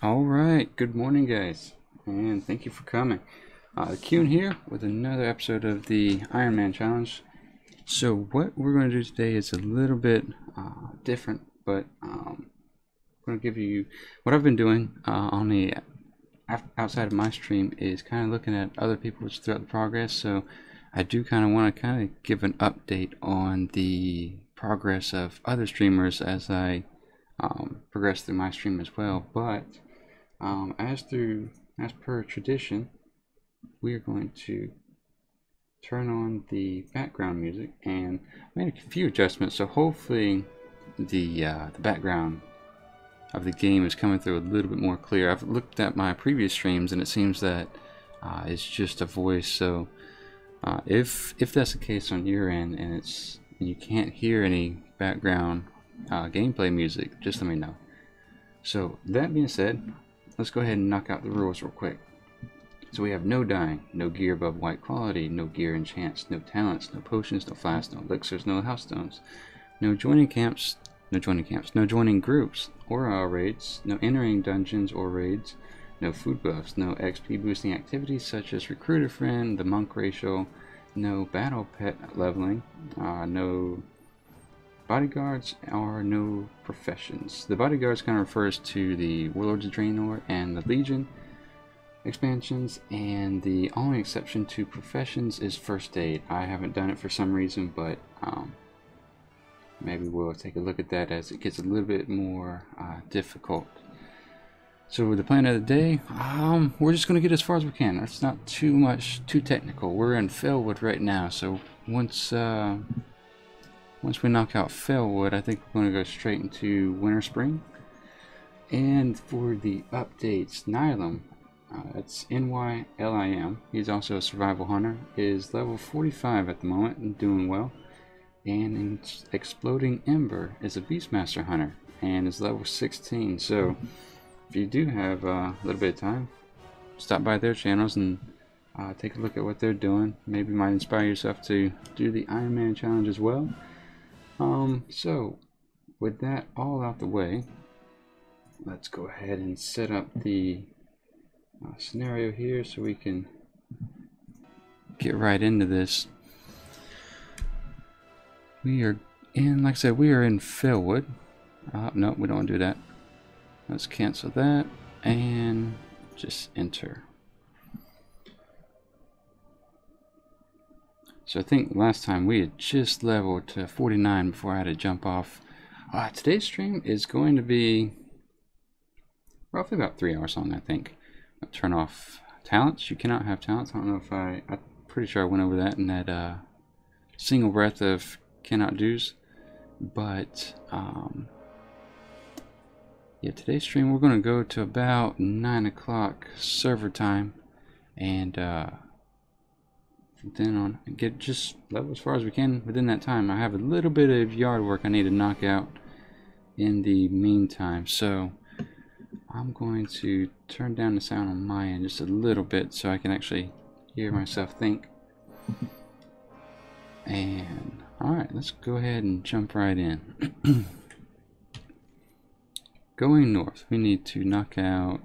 Alright, good morning guys, and thank you for coming. Kuhn here with another episode of the Ironman challenge. So what we're going to do today is a little bit different, but I'm going to give you what I've been doing on the outside of my stream is kind of looking at other people's throughout the progress. So I do kind of want to kind of give an update on the progress of other streamers as I progress through my stream as well. But as per tradition, we are going to turn on the background music, and I made a few adjustments, so hopefully the background of the game is coming through a little bit more clear. I've looked at my previous streams and it seems that it's just a voice, so if that's the case on your end and you can't hear any background gameplay music, just let me know. So that being said, let's go ahead and knock out the rules real quick. So we have no dying, no gear above white quality, no gear enchants, no talents, no potions, no flasks, no elixirs, no house stones, no joining camps, no joining groups or raids, no entering dungeons or raids, no food buffs, no XP boosting activities such as recruiter friend, the monk racial, no battle pet leveling, no bodyguards, or no professions. The bodyguards kind of refers to the Warlords of Draenor and the Legion expansions, and the only exception to professions is first aid. I haven't done it for some reason, but maybe we'll take a look at that as it gets a little bit more difficult. So the plan of the day, we're just going to get as far as we can. That's not too technical. We're in Felwood right now, so once we knock out Felwood, I think we're going to go straight into Winter Spring. And for the updates, Nylam, that's Nylim, he's also a survival hunter, is level 45 at the moment and doing well. And Exploding Ember is a Beastmaster hunter and is level 16. So if you do have a little bit of time, stop by their channels and take a look at what they're doing. Maybe might inspire yourself to do the Ironman challenge as well. So with that all out the way, let's go ahead and set up the scenario here so we can get right into this. We are in, like I said, we are in Felwood. No, we don't want to do that. Let's cancel that and just enter. So I think last time we had just leveled to 49 before I had to jump off. Today's stream is going to be roughly about 3 hours long, I think. I'll turn off talents. You cannot have talents. I don't know if I'm pretty sure I went over that in that single breath of cannot do's. But yeah, today's stream we're going to go to about 9 o'clock server time, and then on get just level as far as we can within that time. I have a little bit of yard work I need to knock out in the meantime, so I'm going to turn down the sound on my end just a little bit so I can actually hear myself think. And alright, let's go ahead and jump right in. Going north, we need to knock out,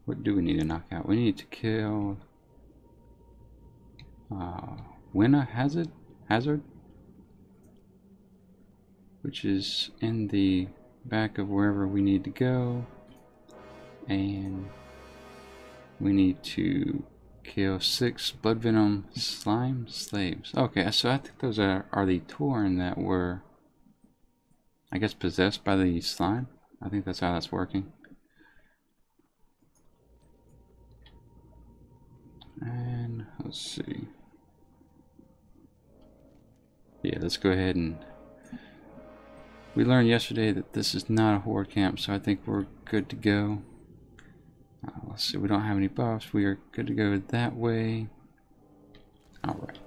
what do we need to knock out? We need to kill Winna Hazard, which is in the back of wherever we need to go, and we need to kill 6 blood venom slime slaves. Okay, so I think those are the Tauren that were, I guess, possessed by the slime. I think that's how that's working. And let's see. Yeah, let's go ahead and... We learned yesterday that this is not a horde camp, so I think we're good to go. Let's see, we don't have any buffs. We are good to go that way. Alright.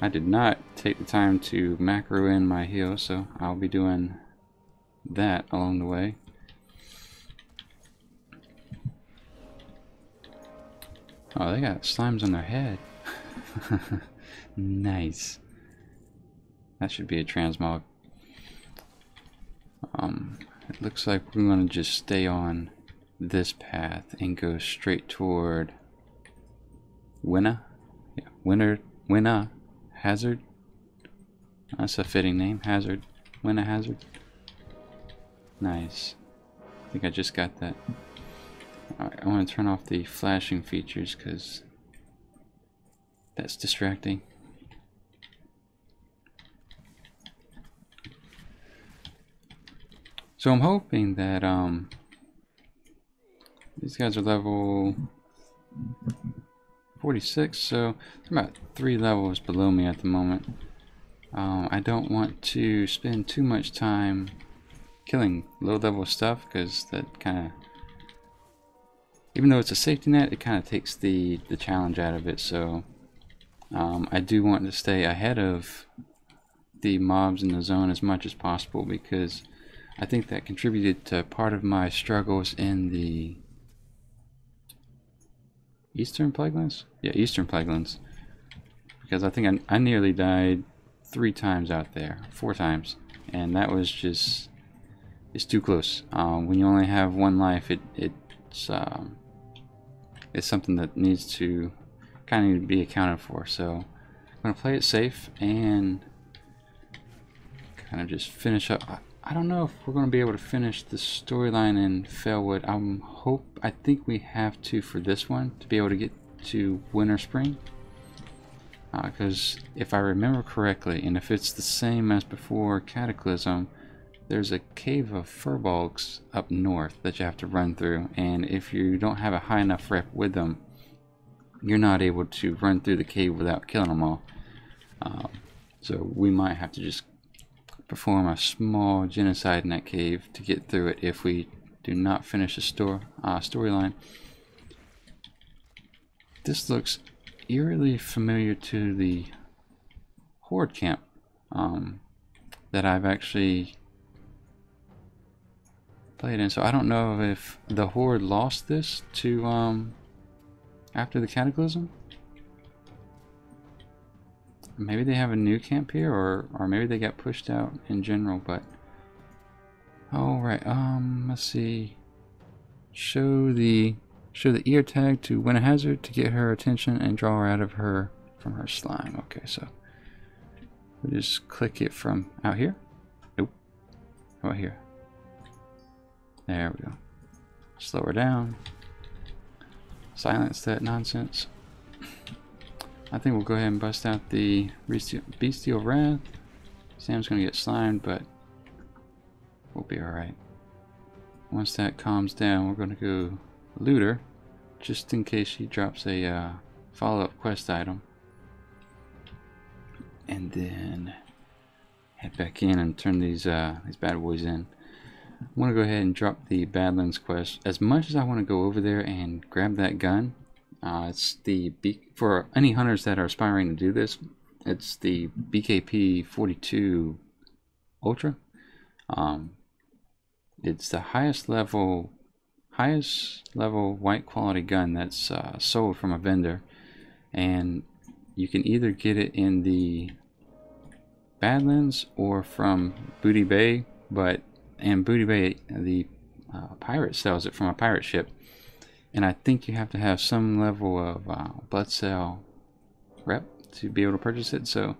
I did not take the time to macro in my heal, so I'll be doing that along the way. Oh, they got slimes on their head. Nice. That should be a transmog. looks like we're going to just stay on this path and go straight toward Winna. Yeah, Winna Hazard. That's a fitting name, Hazard. Winna Hazard. Nice. I think I just got that. Alright, I want to turn off the flashing features because that's distracting. So I'm hoping that these guys are level 46, so they're about 3 levels below me at the moment. I don't want to spend too much time killing low level stuff because that kind of, even though it's a safety net, it kind of takes the challenge out of it. So I do want to stay ahead of the mobs in the zone as much as possible, because I think that contributed to part of my struggles in the Eastern Plaguelands? Yeah, Eastern Plaguelands. Because I think I nearly died 3 times out there, 4 times, and that was just, it's too close. When you only have 1 life, it's something that needs to kind of be accounted for. So I'm gonna play it safe and kind of just finish up. I don't know if we're going to be able to finish the storyline in Felwood. I think we have to for this one to be able to get to Winter Spring. Because if I remember correctly, and if it's the same as before Cataclysm, there's a cave of furbolgs up north that you have to run through. And if you don't have a high enough rep with them, you're not able to run through the cave without killing them all. So we might have to just perform a small genocide in that cave to get through it if we do not finish the storyline. This looks eerily familiar to the Horde camp that I've actually played in. So I don't know if the Horde lost this to after the Cataclysm. Maybe they have a new camp here, or maybe they got pushed out in general. But alright, let's see. Show the ear tag to Winna Hazard to get her attention and draw her out of from her slime. Okay, so we just click it from out here. Nope. How about here? There we go. Slow her down. Silence that nonsense. I think we'll go ahead and bust out the Bestial Wrath. Sam's gonna get slimed, but we'll be alright. Once that calms down, we're gonna go loot her, just in case she drops a follow-up quest item. And then head back in and turn these bad boys in. I want to go ahead and drop the Badlands quest. As much as I want to go over there and grab that gun, it's for any hunters that are aspiring to do this, it's the BKP 42 Ultra. It's the highest level white quality gun that's sold from a vendor, and you can either get it in the Badlands or from Booty Bay, but in Booty Bay the pirate sells it from a pirate ship, and I think you have to have some level of blood cell rep to be able to purchase it. So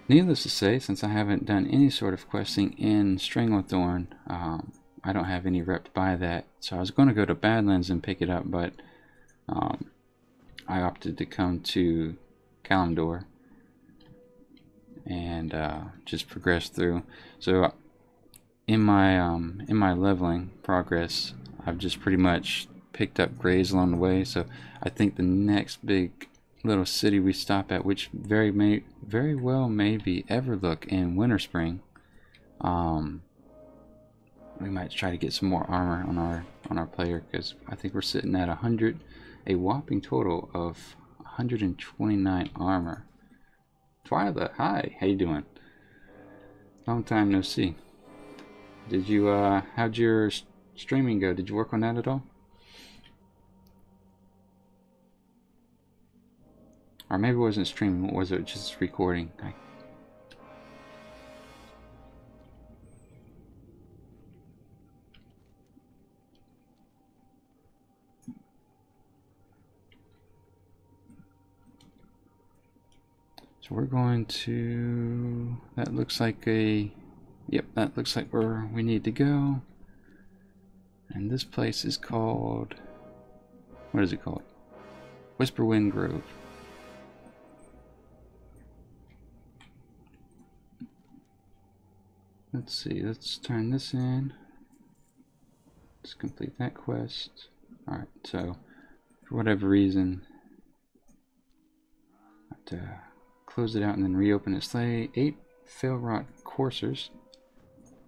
needless to say, since I haven't done any sort of questing in Stranglethorn, I don't have any rep to buy that. So I was going to go to Badlands and pick it up, but I opted to come to Kalimdor and just progress through. So in my leveling progress, I've just pretty much picked up grays along the way. So I think the next big little city we stop at, which very well may be Everlook in Winter Spring, we might try to get some more armor on our player, because I think we're sitting at a whopping total of 129 armor. Twyla, hi, how you doing? Long time no see. Did you how'd your streaming go? Did you work on that at all? Or maybe it wasn't streaming. What was it? Just recording? So we're going to, that looks like a, yep, that looks like where we need to go. And this place is called, what is it called? Whisperwind Grove. Let's see, let's turn this in. Let's complete that quest. Alright, so for whatever reason, I have to close it out and then reopen it. Slay 8 Failrot coursers,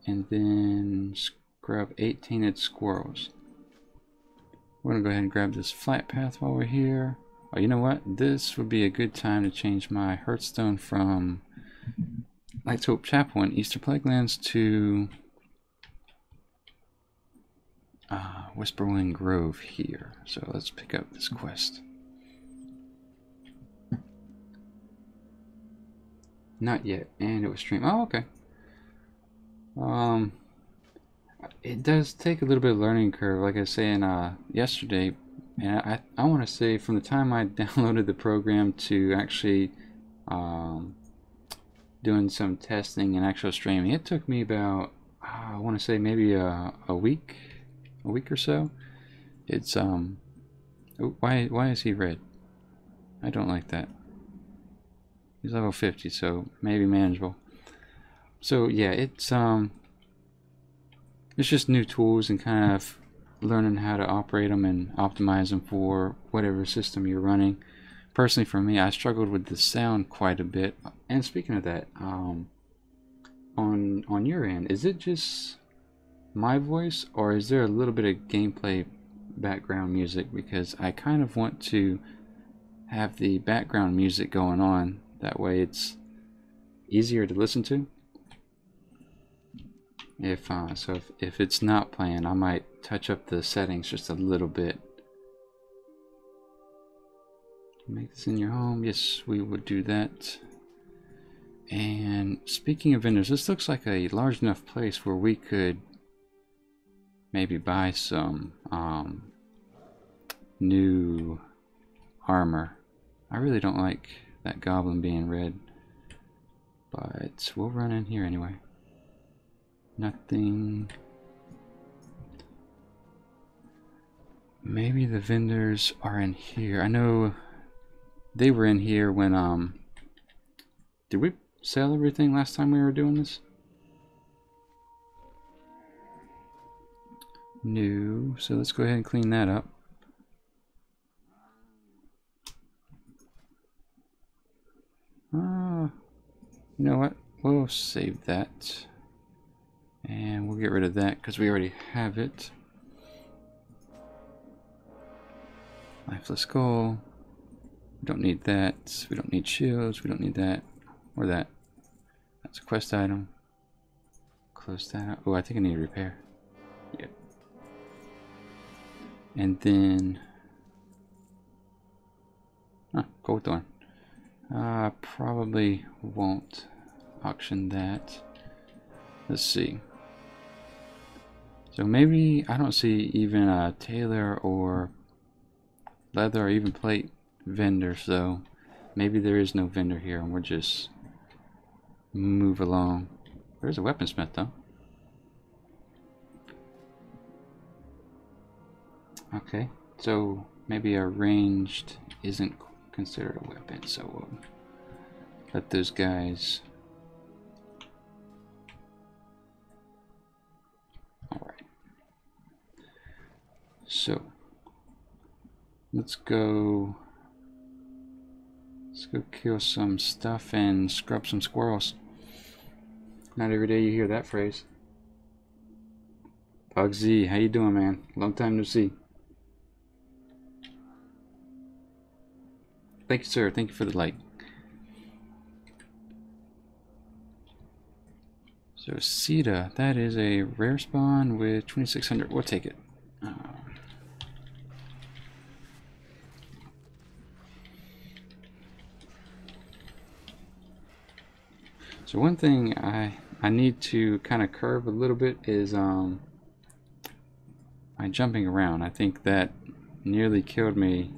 and then scrub 8 tainted squirrels. We're gonna go ahead and grab this flat path while we're here. Oh, you know what? This would be a good time to change my Hearthstone from Untitled Chapter in Eastern Plaguelands to Whisperwind Grove here. So let's pick up this quest. Not yet, and it was streamed. Oh, okay. It does take a little bit of learning curve, like I was saying yesterday, and I want to say from the time I downloaded the program to actually doing some testing and actual streaming, it took me about I want to say maybe a week or so. It's oh, why is he red? I don't like that. He's level 50, so maybe manageable. So yeah, it's just new tools and kind of learning how to operate them and optimize them for whatever system you're running. Personally, for me, I struggled with the sound quite a bit. And speaking of that, on your end, is it just my voice, or is there a little bit of gameplay background music? Because I kind of want to have the background music going on. That way, it's easier to listen to. If it's not playing, I might touch up the settings just a little bit. Make this in your home. Yes, we would do that. And speaking of vendors, this looks like a large enough place where we could maybe buy some new armor. I really don't like that goblin being red, but we'll run in here anyway. Nothing. Maybe the vendors are in here. I know they were in here when did we sell everything last time we were doing this? No. So let's go ahead and clean that up. You know what? We'll save that. And we'll get rid of that because we already have it. Lifeless skull. We don't need that. We don't need shields. We don't need that. Or that. That's a quest item. Close that out. Oh, I think I need to repair. Yep. And then... gold thorn. Probably won't auction that. Let's see. So maybe I don't see even a tailor or leather or even plate vendor, so maybe there is no vendor here and we'll just move along. There's a weaponsmith though. Okay, so maybe a ranged isn't considered a weapon, so we'll let those guys. Alright. So let's go kill some stuff and scrub some squirrels. Not every day you hear that phrase. Pugsy, how you doing, man? Long time no see. Thank you, sir. Thank you for the like. So Sita, that is a rare spawn with 2600. We'll take it. So one thing I need to kind of curb a little bit is my jumping around. I think that nearly killed me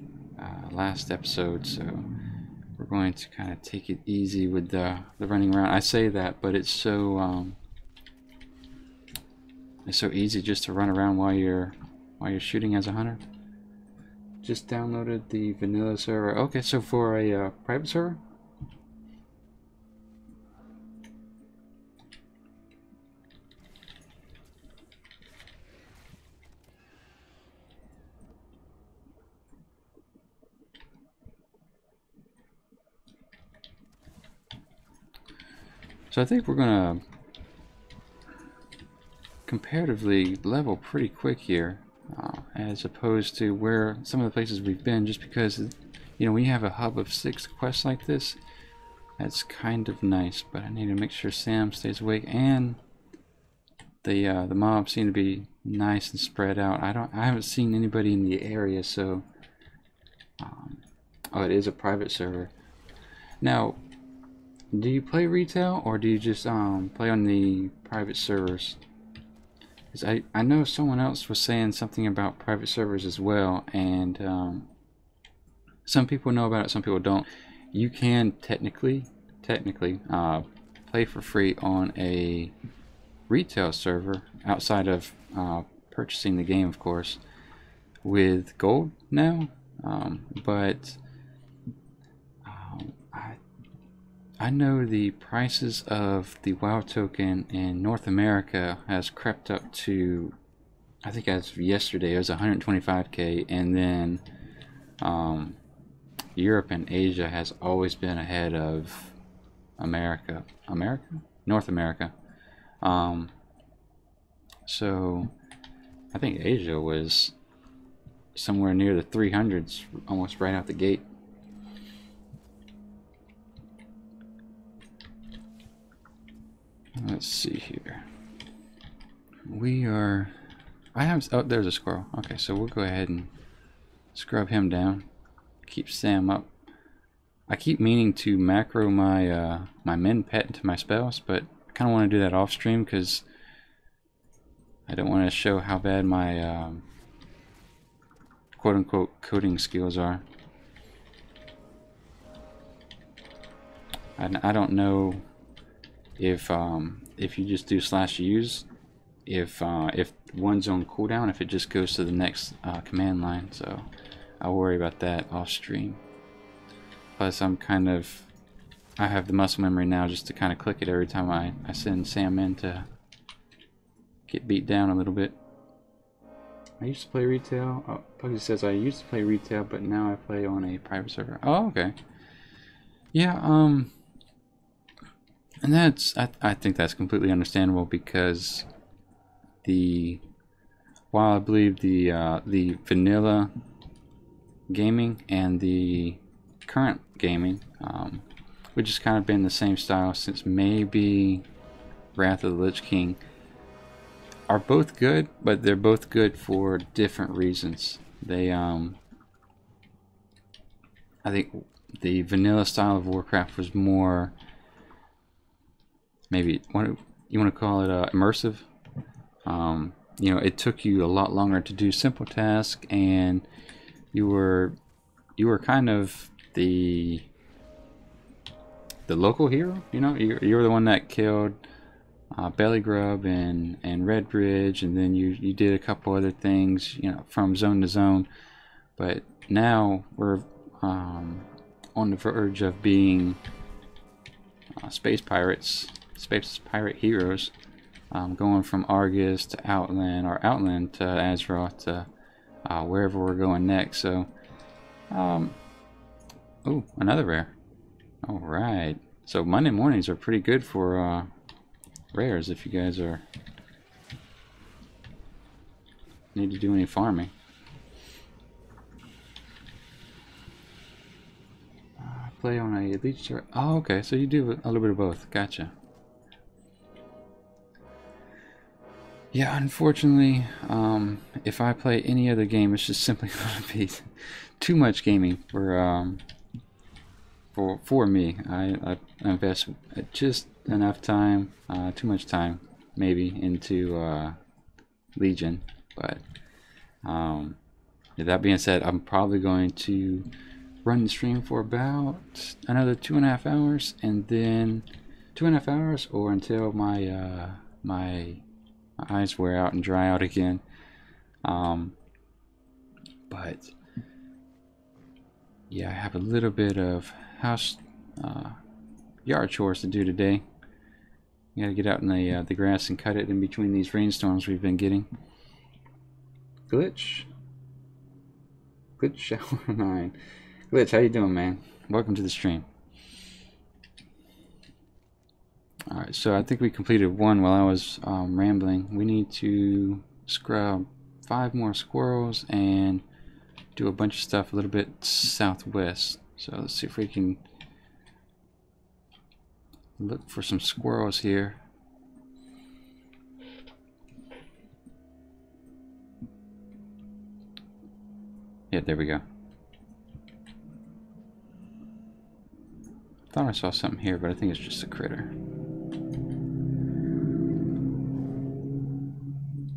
last episode, so we're going to kind of take it easy with the running around. I say that, but it's so easy just to run around while you're shooting as a hunter. Just downloaded the vanilla server. Okay, so for a private server. So I think we're gonna comparatively level pretty quick here, as opposed to where some of the places we've been, just because, you know, when you have a hub of 6 quests like this, that's kind of nice. But I need to make sure Sam stays awake, and the mobs seem to be nice and spread out. I haven't seen anybody in the area, so oh, it is a private server. Now, do you play retail, or do you just play on the private servers? Because I know someone else was saying something about private servers as well, and some people know about it, some people don't. You can technically play for free on a retail server outside of purchasing the game, of course, with gold now, but I know the prices of the WoW token in North America has crept up to, I think as of yesterday, it was 125k, and then Europe and Asia has always been ahead of North America. So I think Asia was somewhere near the 300s, almost right out the gate. Let's see here. We are... oh, there's a squirrel. Okay, so we'll go ahead and scrub him down. Keep Sam up. I keep meaning to macro my my min pet into my spells, but I kind of want to do that off stream because I don't want to show how bad my quote-unquote coding skills are. I don't know if you just do /use, if one's on cooldown, if it just goes to the next command line. So I'll worry about that off stream. Plus I have the muscle memory now just to kind of click it every time I send Sam in to get beat down a little bit. I used to play retail. Oh, Puggy says I used to play retail, but now I play on a private server. Oh, okay. Yeah, and that's, I think that's completely understandable, because while I believe the vanilla gaming and the current gaming, which has kind of been the same style since maybe Wrath of the Lich King, are both good, but they're both good for different reasons. They I think the vanilla style of Warcraft was more, maybe you want to call it immersive. You know, it took you a lot longer to do simple tasks, and you were kind of the local hero. You know, you were the one that killed Belly Grub and Redbridge, and then you did a couple other things, you know, from zone to zone. But now we're on the verge of being space pirate heroes, going from Argus to Outland, or Outland to Azeroth, to wherever we're going next. So, oh, another rare. All right. So Monday mornings are pretty good for rares if you guys need to do any farming. Play on a elite server. Oh, okay. So you do a little bit of both. Gotcha. Yeah, unfortunately, if I play any other game, it's just simply going to be too much gaming for me. I invest just enough time, too much time, maybe, into Legion. But that being said, I'm probably going to run the stream for about another 2.5 hours, and then 2.5 hours, or until my my eyes wear out and dry out again. But yeah, I have a little bit of house yard chores to do today. You gotta get out in the grass and cut it in between these rainstorms we've been getting. Glitch Shower 9. Glitch, how you doing, man? Welcome to the stream. Alright, so I think we completed one while I was rambling. We need to scrub 5 more squirrels and do a bunch of stuff a little bit southwest. So let's see if we can look for some squirrels here. Yeah, there we go. Thought I saw something here, but I think it's just a critter.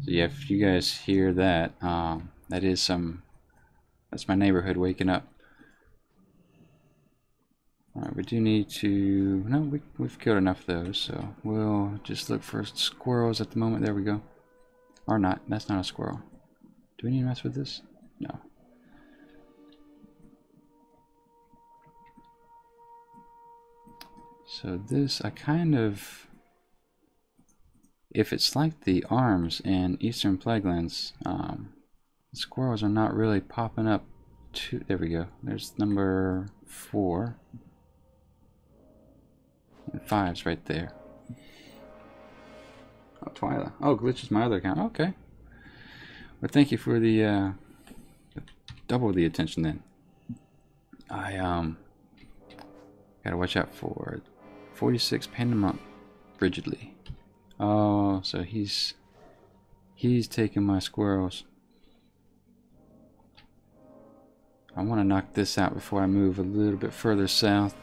So yeah, if you guys hear that, that's my neighborhood waking up. Alright, we do need to, no, we've killed enough of those, so we'll just look for squirrels at the moment. There we go. Or not, that's not a squirrel. Do we need to mess with this? No. So this, I kind of, if it's like the arms in Eastern Plaguelands, the squirrels are not really popping up too. There we go. There's number 4. And 5's right there. Oh, Twyla. Oh, Glitch is my other account. Okay. Well, thank you for the double the attention then. I gotta watch out for 46 Panda Monk rigidly. Oh, so he's taking my squirrels. I want to knock this out before I move a little bit further south.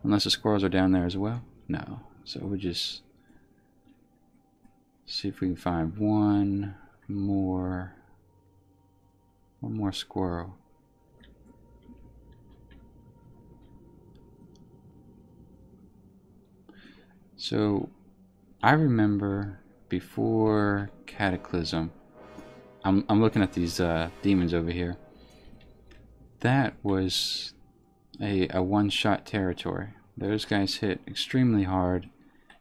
Unless the squirrels are down there as well. No. So we'll just see if we can find one more squirrel. So I remember before Cataclysm, I'm looking at these demons over here. That was a one-shot territory. Those guys hit extremely hard,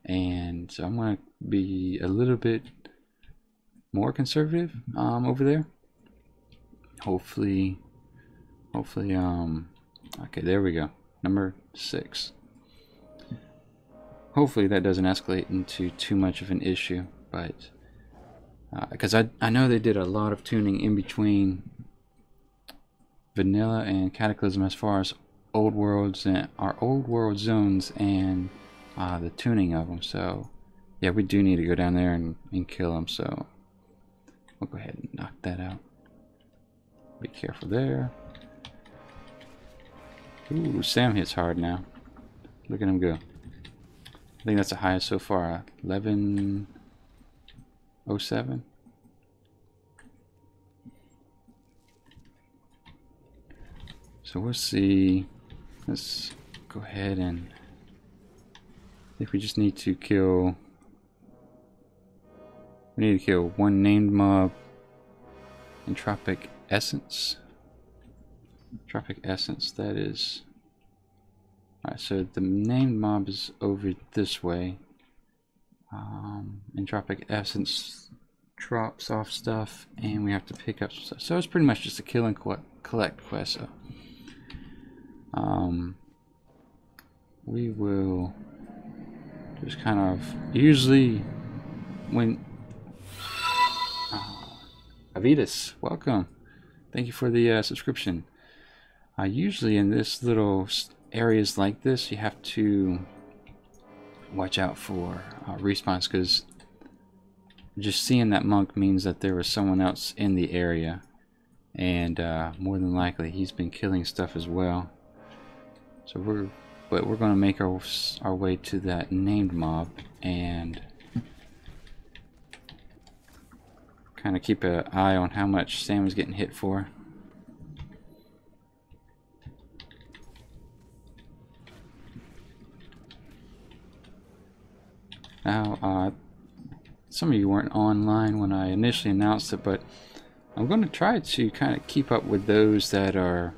and so I'm gonna be a little bit more conservative over there. Hopefully, okay, there we go. Number 6. Hopefully that doesn't escalate into too much of an issue, but because I know they did a lot of tuning in between Vanilla and Cataclysm as far as old worlds and our old world zones and the tuning of them. So yeah, we do need to go down there and kill them. So we'll go ahead and knock that out. Be careful there. Ooh, Sam hits hard now. Look at him go. I think that's the highest so far. 1107. So we'll see. Let's go ahead and I think we just need to kill. We need to kill one named mob and Tropic Essence. Tropic Essence, that is. Alright, so the named mob is over this way. And Tropic Essence drops off stuff, and we have to pick up stuff. So it's pretty much just a kill and collect quest. So, we will just kind of usually when Avitas, welcome. Thank you for the subscription. Usually in this little areas like this, you have to watch out for respawns, because just seeing that monk means that there was someone else in the area, and more than likely he's been killing stuff as well. So we're going to make our way to that named mob and kind of keep an eye on how much Sam is getting hit for. Now, some of you weren't online when I initially announced it, but I'm going to try to kind of keep up with those that are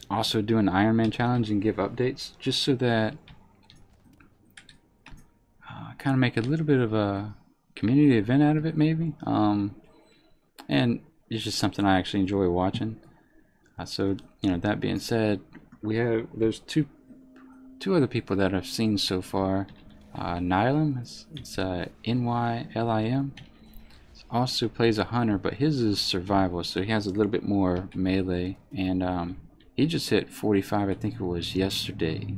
also doing the Ironman challenge and give updates, just so that kind of make a little bit of a community event out of it, maybe. And it's just something I actually enjoy watching. So, that being said, there's two other people that I've seen so far. Nylim, it's Nylim. Also plays a hunter, but his is survival, so he has a little bit more melee. And he just hit 45, I think it was yesterday.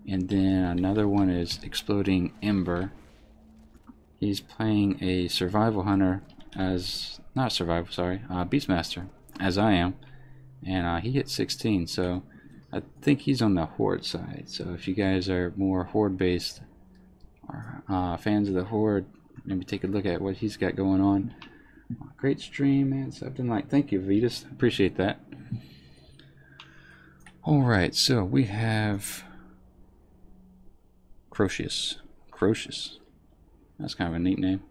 And then another one is Exploding Ember. He's playing a survival hunter Beastmaster, as I am. And he hit 16, so I think he's on the Horde side. So if you guys are more Horde based, or fans of the Horde, maybe take a look at what he's got going on. Great stream, man. Something like, thank you, Vitas. Appreciate that. Alright, so we have Crocius. That's kind of a neat name.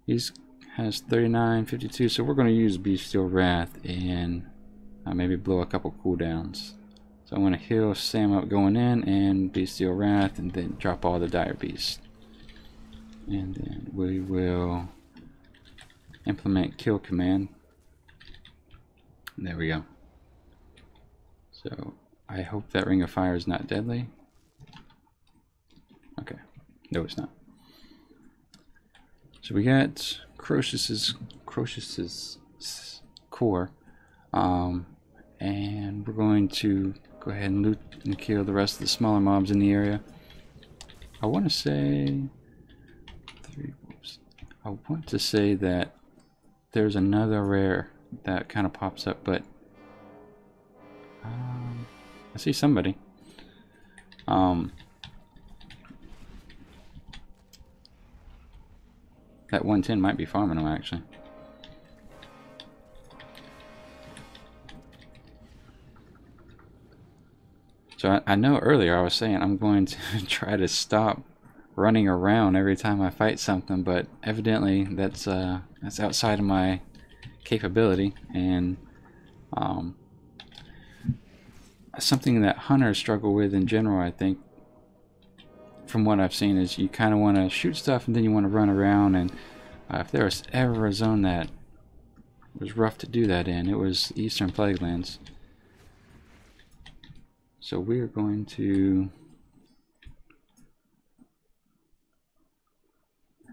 He's has 39, 52, so we're going to use Bestial Wrath and maybe blow a couple cooldowns. So I'm going to heal Sam up going in and Bestial Wrath, and then drop all the Dire Beasts. And then we will implement Kill Command. There we go. So I hope that Ring of Fire is not deadly. Okay, no it's not. So we got Crocius's core, and we're going to go ahead and loot and kill the rest of the smaller mobs in the area. I want to say that there's another rare that kind of pops up, but I see somebody. That 110 might be farming them, actually. So I know earlier I was saying I'm going to try to stop running around every time I fight something, but evidently that's outside of my capability, and something that hunters struggle with in general, I think, from what I've seen, is you kind of want to shoot stuff and then you want to run around. And if there was ever a zone that was rough to do that in, it was Eastern Plaguelands. So we are going to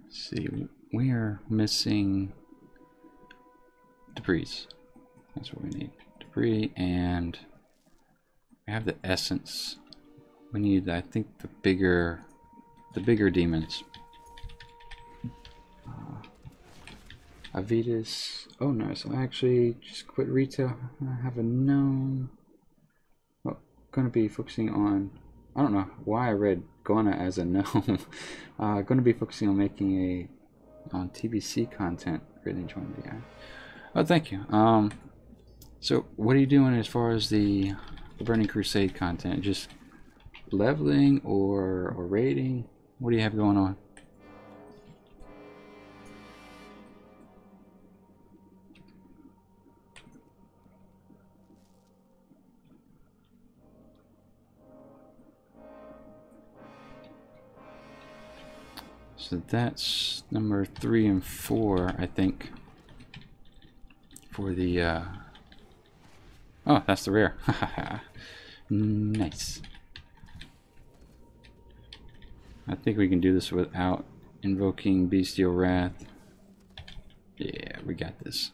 see. We are missing debris. That's what we need. Debris, and we have the essence. We need, I think, the bigger demons. Avitas. Oh no, so I actually just quit retail. I have a gnome. Well, gonna be focusing on, I don't know why I read Gona as a gnome. Gonna be focusing on making on TBC content. Really enjoying the guy. Oh, thank you. So what are you doing as far as the Burning Crusade content? Just leveling or raiding? What do you have going on? So that's number 3 and 4, I think, for the oh, that's the rare. Nice. I think we can do this without invoking Bestial Wrath. Yeah, we got this.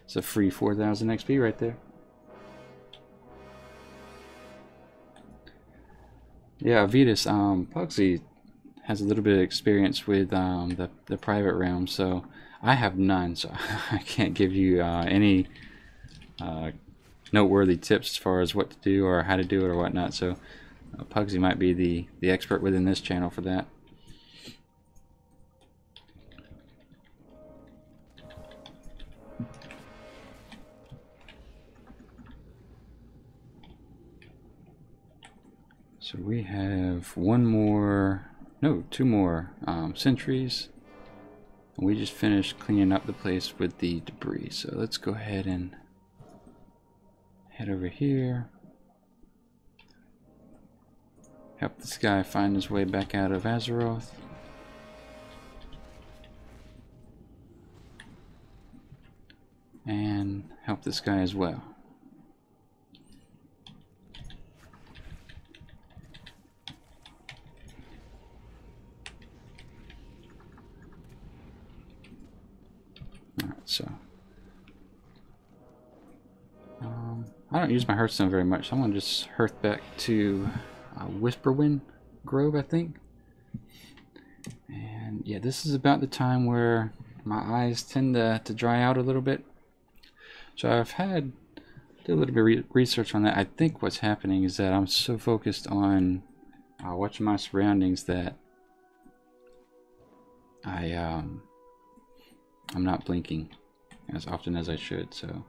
It's a free 4,000 XP right there. Yeah, Avitas, Pugsy has a little bit of experience with the private realm, so I have none, so I can't give you any noteworthy tips as far as what to do or how to do it or whatnot. So Pugsy might be the expert within this channel for that. So we have one more no, 2 more sentries. We just finished cleaning up the place with the debris. So let's go ahead and head over here. Help this guy find his way back out of Azeroth. And help this guy as well. Alright, so I don't use my Hearthstone very much, so I'm gonna just hearth back to Whisperwind Grove, I think. And yeah, this is about the time where my eyes tend to dry out a little bit. So I've did a little bit of research on that. I think what's happening is that I'm so focused on watching my surroundings that I'm not blinking as often as I should. So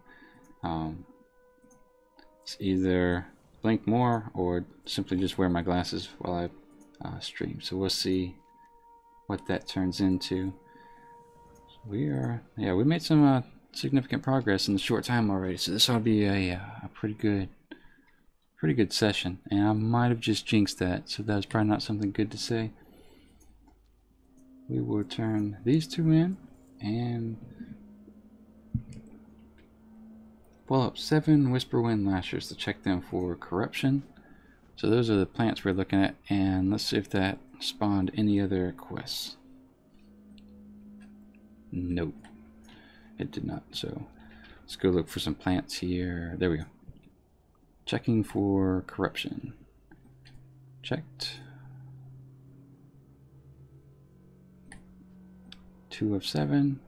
it's either blink more or simply just wear my glasses while I stream. So we'll see what that turns into. We made some significant progress in a short time already, so this ought to be a pretty good session. And I might have just jinxed that, so that's probably not something good to say. We will turn these 2 in and pull up 7 Whisperwind Lashers to check them for corruption. So those are the plants we're looking at, and let's see if that spawned any other quests. Nope, it did not. So let's go look for some plants here. There we go. Checking for corruption. Checked. 2 of 7.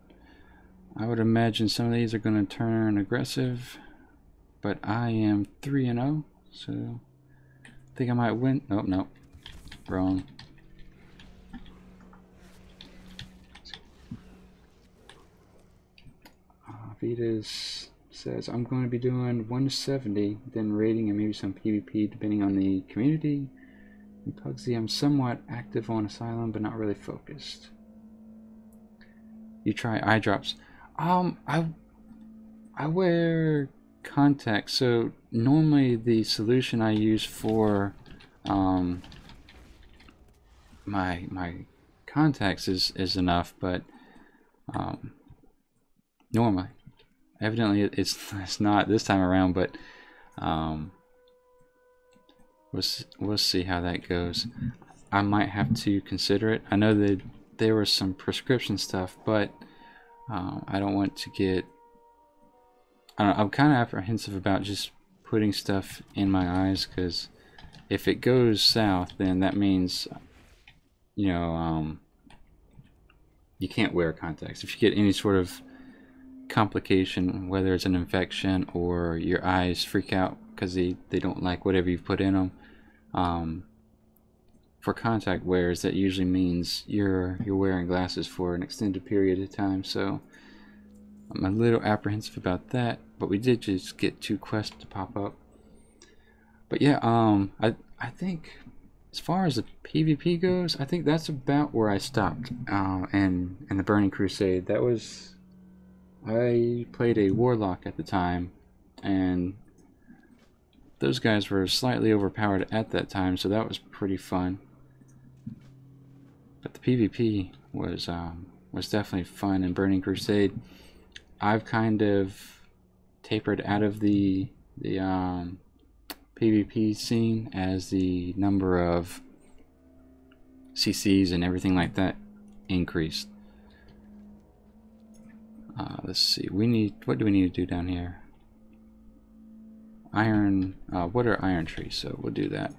I would imagine some of these are going to turn aggressive, but I am 3-0, so I think I might win. Oh, no, wrong. Vitas says I'm going to be doing 1 to 70, then rating and maybe some PvP depending on the community. And Pugsy, I'm somewhat active on Asylum, but not really focused. You try eye drops. I wear contacts, so normally the solution I use for my contacts is enough, but normally, evidently it's not this time around, but we'll see how that goes. I might have to consider it. I know that there was some prescription stuff, but I don't want to get. I'm kind of apprehensive about just putting stuff in my eyes, because if it goes south, then that means, you know, you can't wear contacts. If you get any sort of complication, whether it's an infection or your eyes freak out because they don't like whatever you've put in them, for contact wearers, that usually means you're wearing glasses for an extended period of time. So I'm a little apprehensive about that, but we did just get 2 quests to pop up. But yeah, I think as far as the PvP goes, I think that's about where I stopped. And the Burning Crusade, that was, I played a Warlock at the time, and those guys were slightly overpowered at that time, so that was pretty fun. But the PvP was definitely fun in Burning Crusade. I've kind of tapered out of the PvP scene as the number of CCs and everything like that increased. Let's see. What do we need to do down here? Iron. What are iron trees? So we'll do that.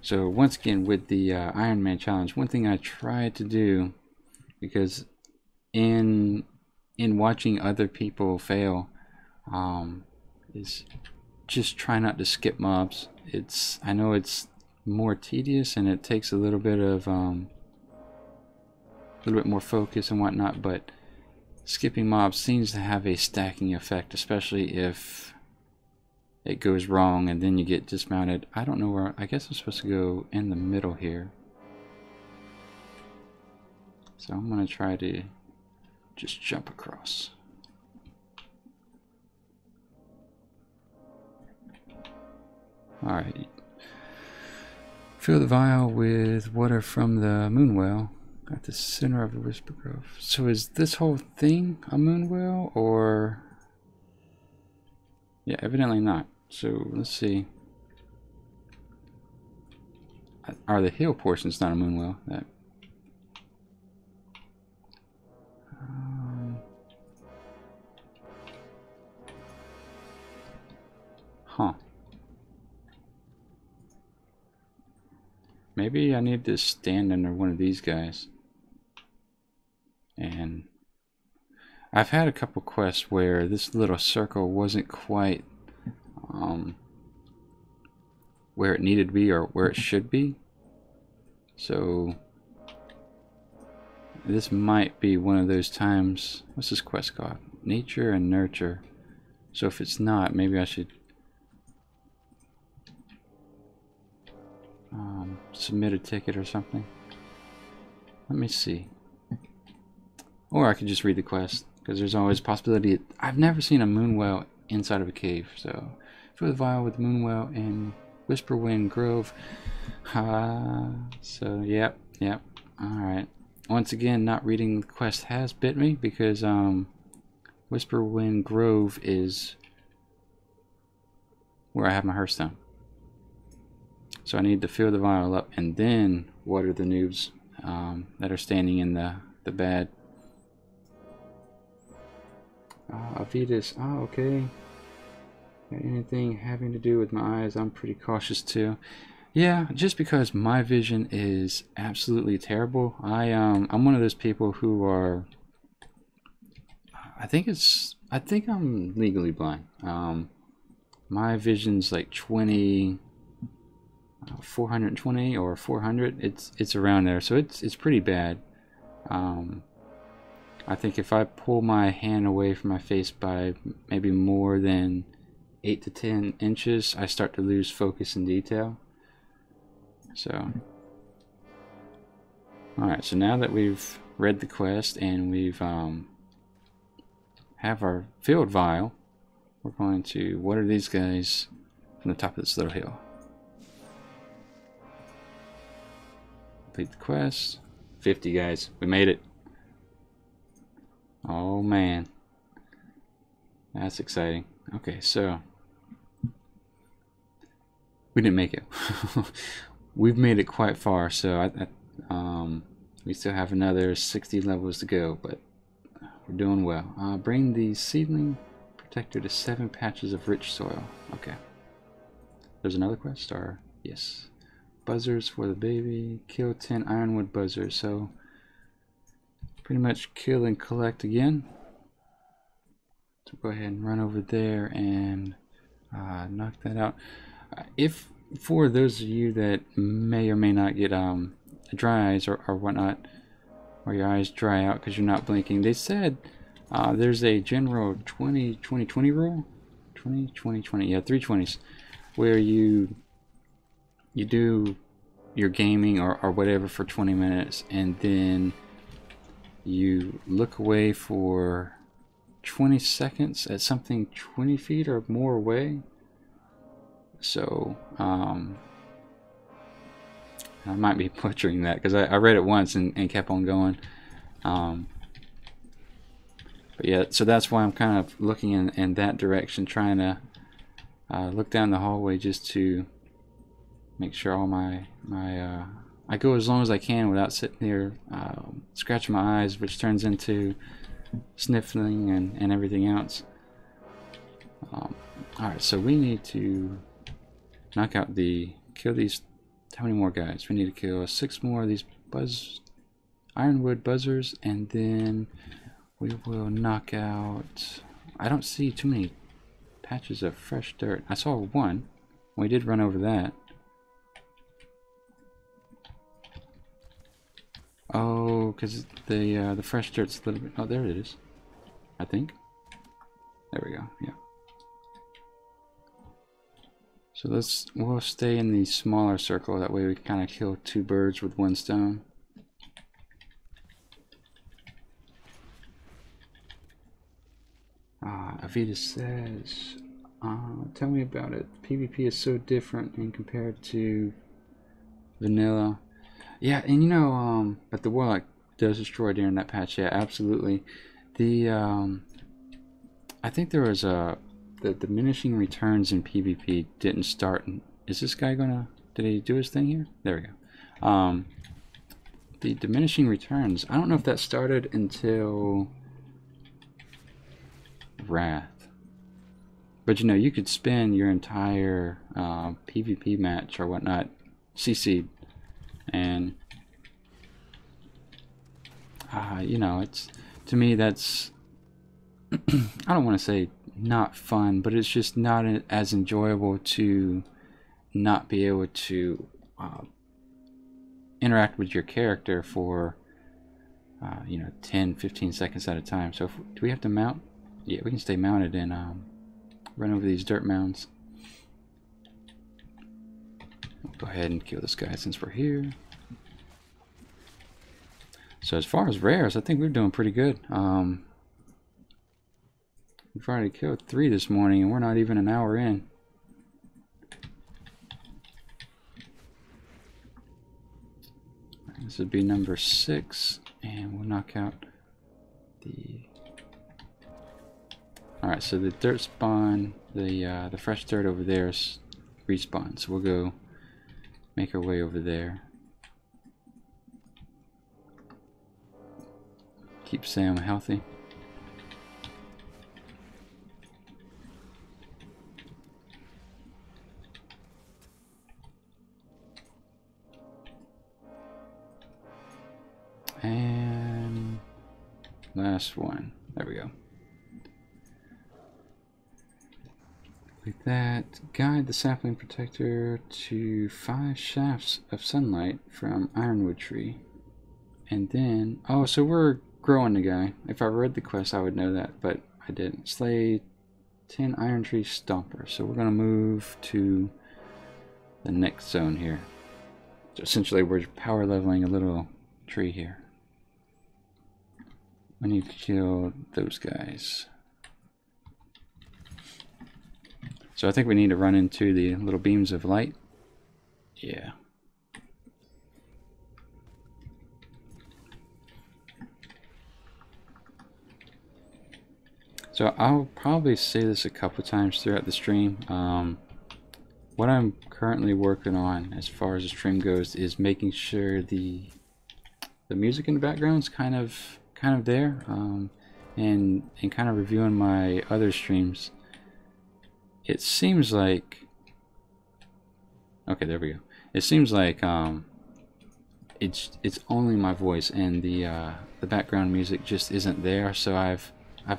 So once again, with the Ironman challenge, one thing I tried to do, because in watching other people fail, is just try not to skip mobs. I know it's more tedious and it takes a little bit more focus and whatnot, but skipping mobs seems to have a stacking effect, especially if it goes wrong and then you get dismounted. I don't know where. I guess I'm supposed to go in the middle here. So I'm going to try to just jump across. Alright. Fill the vial with water from the moon well at the center of the Whisper Grove. So is this whole thing a moon well, or... Yeah, evidently not. So let's see. Are the hill portions not a moon well? That... Huh. Maybe I need to stand under one of these guys. And I've had a couple quests where this little circle wasn't quite where it needed to be or where it should be. So this might be one of those times. What's this quest called? Nature and Nurture. So if it's not, maybe I should submit a ticket or something. Let me see. Or I could just read the quest, because there's always a possibility. I've never seen a moonwell inside of a cave, so fill the vial with moonwell in Whisperwind Grove. So yep. Alright. Once again, not reading the quest has bit me, because Whisperwind Grove is where I have my Hearthstone. So I need to fill the vial up and then water the noobs that are standing in the bad. Avitas. Oh, okay. Anything having to do with my eyes, I'm pretty cautious too. Yeah, just because my vision is absolutely terrible. I'm one of those people who are. I think I'm legally blind. My vision's like 420 or 400. It's around there, so it's pretty bad. I think if I pull my hand away from my face by maybe more than 8 to 10 inches, I start to lose focus and detail. So, alright, so now that we've read the quest and we've have our filled vial, we're going to water these guys from the top of this little hill. Complete the quest. 50 guys, we made it. Oh man, that's exciting. Okay, so we didn't make it. We've made it quite far, so we still have another 60 levels to go, but we're doing well. Bring the seedling protector to 7 patches of rich soil. Okay. There's another quest, or yes. Buzzers for the baby. Kill 10 ironwood buzzers. So pretty much kill and collect again. So go ahead and run over there and knock that out. If for those of you that may or may not get dry eyes or whatnot, or your eyes dry out because you're not blinking, they said there's a general 20-20-20 rule. 20-20-20, yeah, 3 20s, where you do your gaming or whatever for 20 minutes, and then you look away for 20 seconds at something 20 feet or more away. So I might be butchering that because I read it once and kept on going. But yeah, so that's why I'm kind of looking in that direction, trying to look down the hallway just to make sure all my I go as long as I can without sitting there scratching my eyes, which turns into sniffling and everything else. Alright, so we need to knock out kill these. How many more guys? We need to kill 6 more of these ironwood buzzers, and then we will knock out. I don't see too many patches of fresh dirt. I saw one. We did run over that. Oh, because the fresh dirt's a little bit. Oh, there it is. I think. There we go. Yeah. So we'll stay in the smaller circle. That way we can kind of kill two birds with one stone. Avita says, tell me about it. PvP is so different in compared to vanilla. Yeah, and you know, but the Warlock does destroy during that patch. Yeah, absolutely. The I think there was the diminishing returns in PvP didn't start. Is this guy gonna? Did he do his thing here? There we go. The diminishing returns. I don't know if that started until Wrath, but you know, you could spend your entire PvP match or whatnot CC'd, and you know, it's, to me, that's I don't want to say not fun, but it's just not as enjoyable to not be able to interact with your character for you know, 10-15 seconds at a time. So do we have to mount? Yeah, we can stay mounted and run over these dirt mounds. We'll go ahead and kill this guy since we're here. So as far as rares, I think we're doing pretty good. We've already killed 3 this morning and we're not even an hour in. This would be number 6, and we'll knock out the... Alright, so the dirt spawn, the fresh dirt over there is respawn, so we'll go make our way over there. Keep Sam healthy. And last one. There we go. Like that. Guide the sapling protector to 5 shafts of sunlight from ironwood tree. And then, oh, so we're growing the guy. If I read the quest, I would know that, but I didn't. Slay 10 iron tree stompers. So we're going to move to the next zone here. So essentially, we're power leveling a little tree here. We need to kill those guys. So I think we need to run into the little beams of light. Yeah. So I'll probably say this a couple times throughout the stream. What I'm currently working on as far as the stream goes is making sure the music in the background is kind of there, and kind of reviewing my other streams. It seems like, okay, there we go. It seems like it's only my voice, and the background music just isn't there. So I've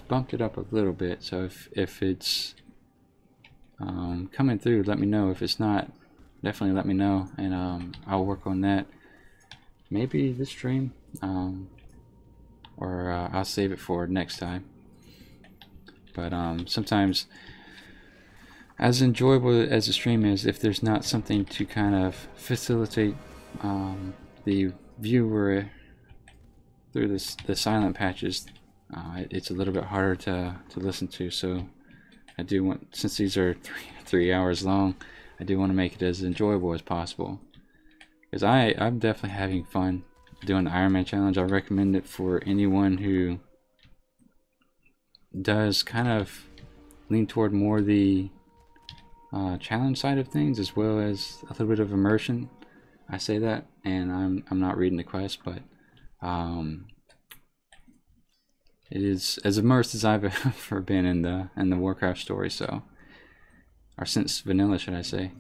bumped it up a little bit. So if it's coming through, let me know. If it's not, definitely let me know, and I'll work on that. Maybe this stream, or I'll save it for next time. But sometimes, as enjoyable as the stream is, if there's not something to kind of facilitate the viewer through the silent patches, it's a little bit harder to listen to. So I do want, since these are three hours long, I do want to make it as enjoyable as possible, because I'm definitely having fun doing the Ironman challenge. I recommend it for anyone who does kind of lean toward more the challenge side of things, as well as a little bit of immersion. I say that, and I'm not reading the quest, but it is as immersed as I've ever been in the Warcraft story. So, or since vanilla, should I say?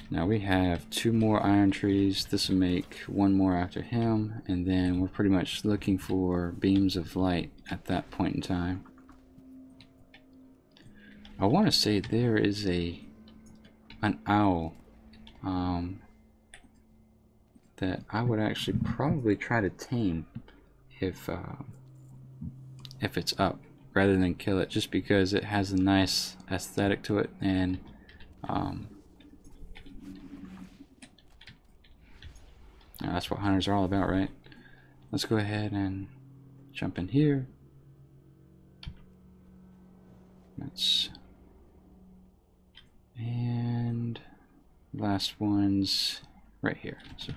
Now we have 2 more iron trees. This will make 1 more after him, and then we're pretty much looking for beams of light at that point in time. I want to say there is an owl that I would actually probably try to tame if it's up. rather than kill it, just because it has a nice aesthetic to it, and that's what hunters are all about, right? Let's go ahead and jump in here. And last one's right here. So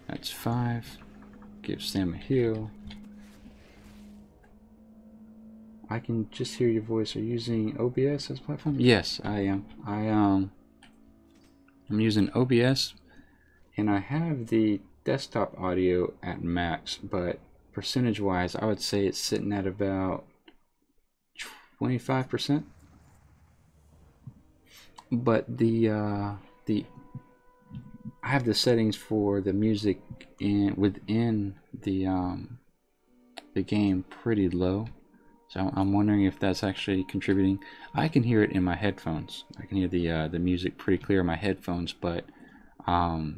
that's 5. Gives them a heal. I can just hear your voice. Are you using OBS as a platform? Yes, I am. I'm using OBS, and I have the desktop audio at max, but percentage-wise, I would say it's sitting at about 25%. But I have the settings for the music within the game pretty low, so I'm wondering if that's actually contributing. I can hear it in my headphones. I can hear the music pretty clear in my headphones, but I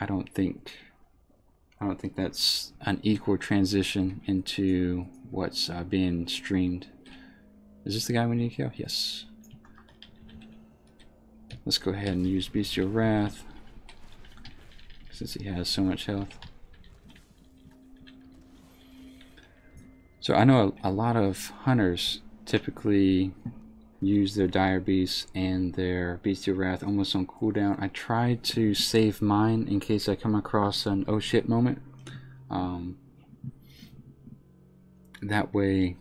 don't think that's an equal transition into what's being streamed. Is this the guy we need to kill? Yes. Let's go ahead and use Bestial Wrath, since he has so much health. So I know a lot of hunters typically use their Dire Beasts and their Bestial Wrath almost on cooldown. I try to save mine in case I come across an oh shit moment. That way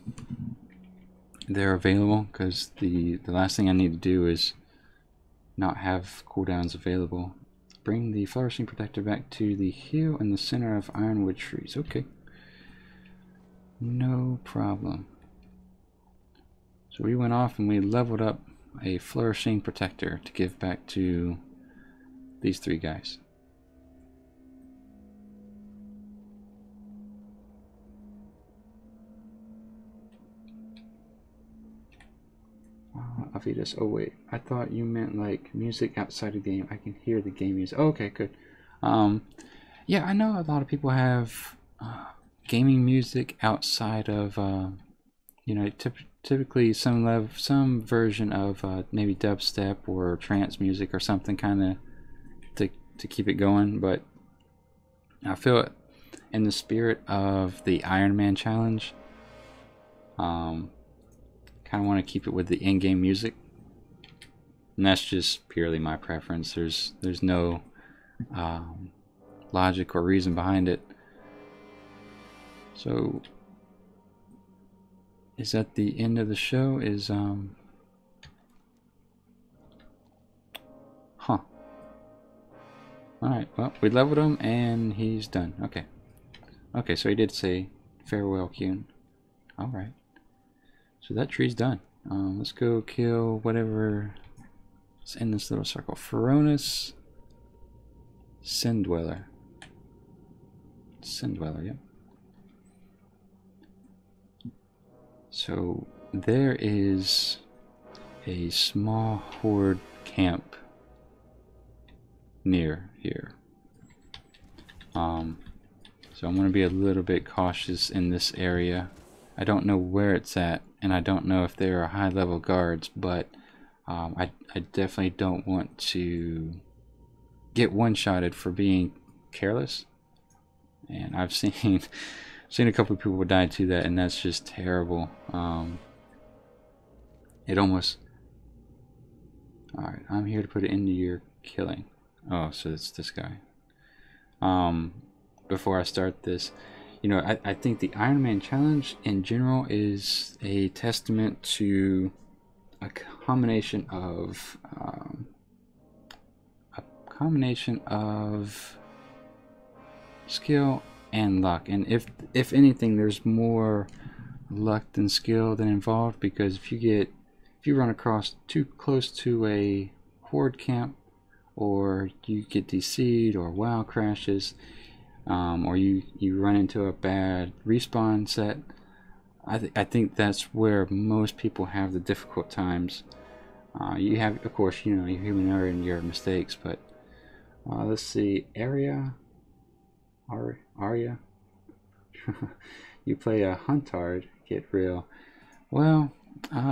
they're available, because the last thing I need to do is not have cooldowns available. Bring the Flourishing Protector back to the hill in the center of Ironwood trees. Okay. No problem. So we went off and we leveled up a Flourishing Protector to give back to these 3 guys. Avidas. Oh wait, I thought you meant like music outside of the game. I can hear the game music. Oh, okay, good. Yeah, I know a lot of people have gaming music outside of you know, typically some version of maybe dubstep or trance music or something, kind of to keep it going. But I feel it in the spirit of the Ironman challenge. Kind of want to keep it with the in-game music, and that's just purely my preference. There's no logic or reason behind it. So is that the end of the show? Is huh. Alright, well, we leveled him and he's done. Okay. Okay, so he did say farewell, Kuhn. Alright. So that tree's done. Let's go kill whatever is in this little circle. Feronis Sin Dweller. Sin Dweller, yep. So there is a small horde camp near here. So I'm going to be a little bit cautious in this area. I don't know where it's at, and I don't know if there are high level guards, but I definitely don't want to get one-shotted for being careless. And I've seen a couple of people die to that, and that's just terrible. It almost... Alright, I'm here to put it into your killing. Oh, so it's this guy. Before I start this, you know, I think the Ironman challenge in general is a testament to a combination of skill and luck. And if anything, there's more luck than skill than involved, because if you run across too close to a horde camp, or you get DC'd, or WoW crashes, or you run into a bad respawn set, I think that's where most people have the difficult times. You have, of course, you know, your human error and your mistakes, but let's see, area. Arya. You play a Huntard, get real. Well,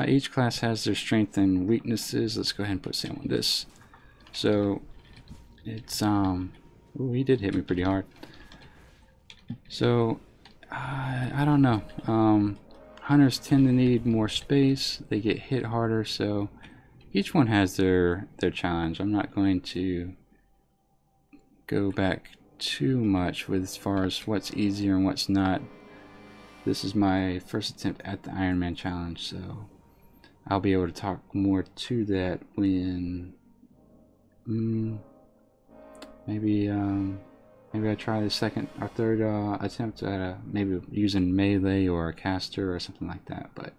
each class has their strengths and weaknesses. Let's go ahead and put Sam on this. So it's ooh, he did hit me pretty hard. So I don't know. Hunters tend to need more space. They get hit harder. So each one has their challenge. I'm not going to go back too much with as far as what's easier and what's not. This is my first attempt at the Ironman challenge, so I'll be able to talk more to that when maybe I try the second or third attempt at maybe using melee or a caster or something like that. But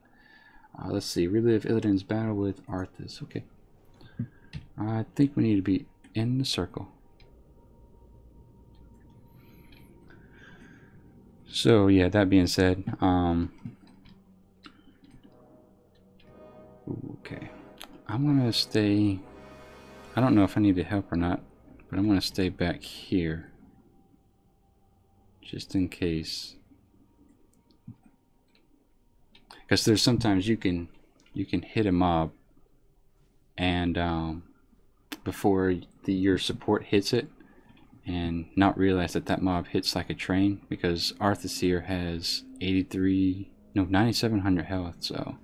let's see, relive Illidan's battle with Arthas. Okay, I think we need to be in the circle. So yeah, that being said, okay, I'm gonna stay. I don't know if I need to help or not, but I'm gonna stay back here just in case, because there's sometimes you can hit a mob and before your support hits it, and not realize that that mob hits like a train, because Arthas here has 9,700 health, so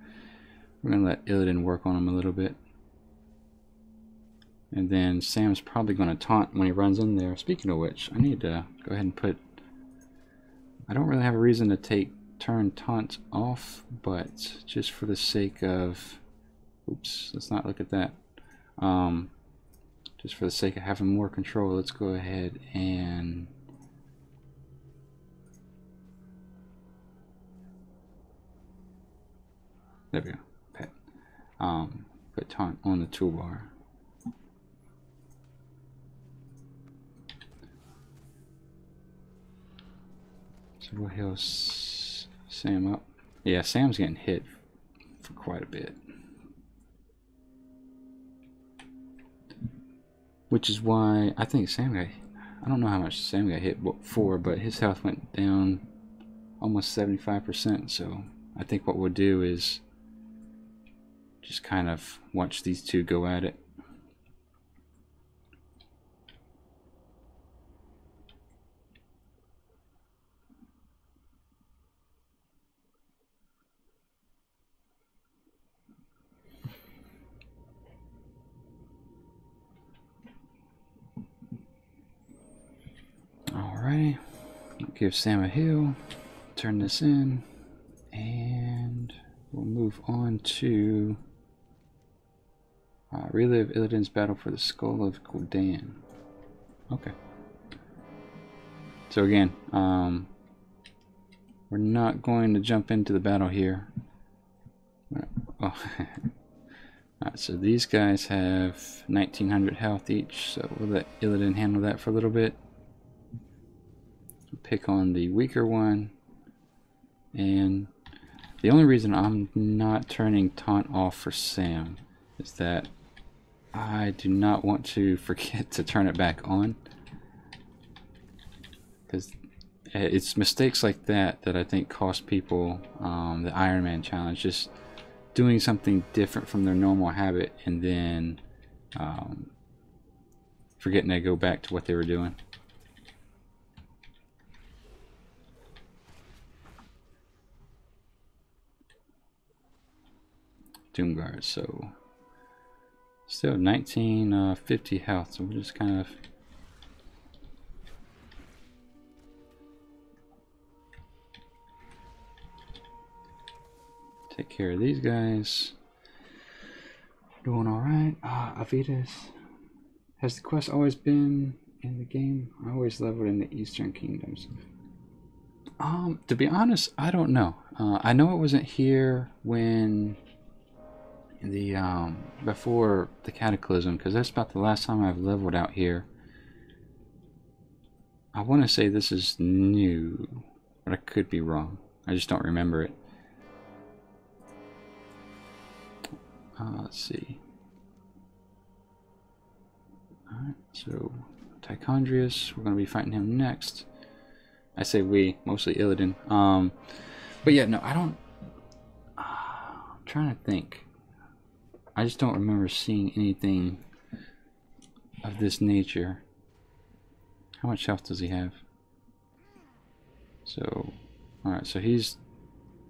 we're gonna let Illidan work on him a little bit. And then Sam's probably gonna taunt when he runs in there. Speaking of which, I need to go ahead and put, I don't really have a reason to turn taunt off, but just for the sake of, oops, let's not look at that. Just for the sake of having more control, let's go ahead and there we go. Pet. Put taunt on the toolbar. So we'll heal Sam up. Yeah, Sam's getting hit for quite a bit. Which is why I think Sam got, I don't know how much Sam got hit for, but his health went down almost 75%. So I think what we'll do is just kind of watch these two go at it. Alright, give Sam a heal, turn this in, and we'll move on to relive Illidan's battle for the skull of Gul'dan. Okay. So again, we're not going to jump into the battle here. Oh. Alright, so these guys have 1900 health each, so we'll let Illidan handle that for a little bit. Pick on the weaker one, and the only reason I'm not turning taunt off for Sam is that I do not want to forget to turn it back on, because it's mistakes like that that I think cost people the Ironman challenge, just doing something different from their normal habit and then forgetting to go back to what they were doing. Doomguard, so still 1950 health, so we'll just kind of take care of these guys. Doing alright. Avidas. Has the quest always been in the game? I always leveled in the Eastern Kingdoms. To be honest, I don't know. I know it wasn't here when the before the Cataclysm, because that's about the last time I've leveled out here. I want to say this is new, but I could be wrong. I just don't remember it. Let's see. Alright, so Tichondrius, we're going to be fighting him next. I say we, mostly Illidan. But yeah, no, I don't. I'm trying to think. I just don't remember seeing anything of this nature. How much health does he have? So, alright, so he's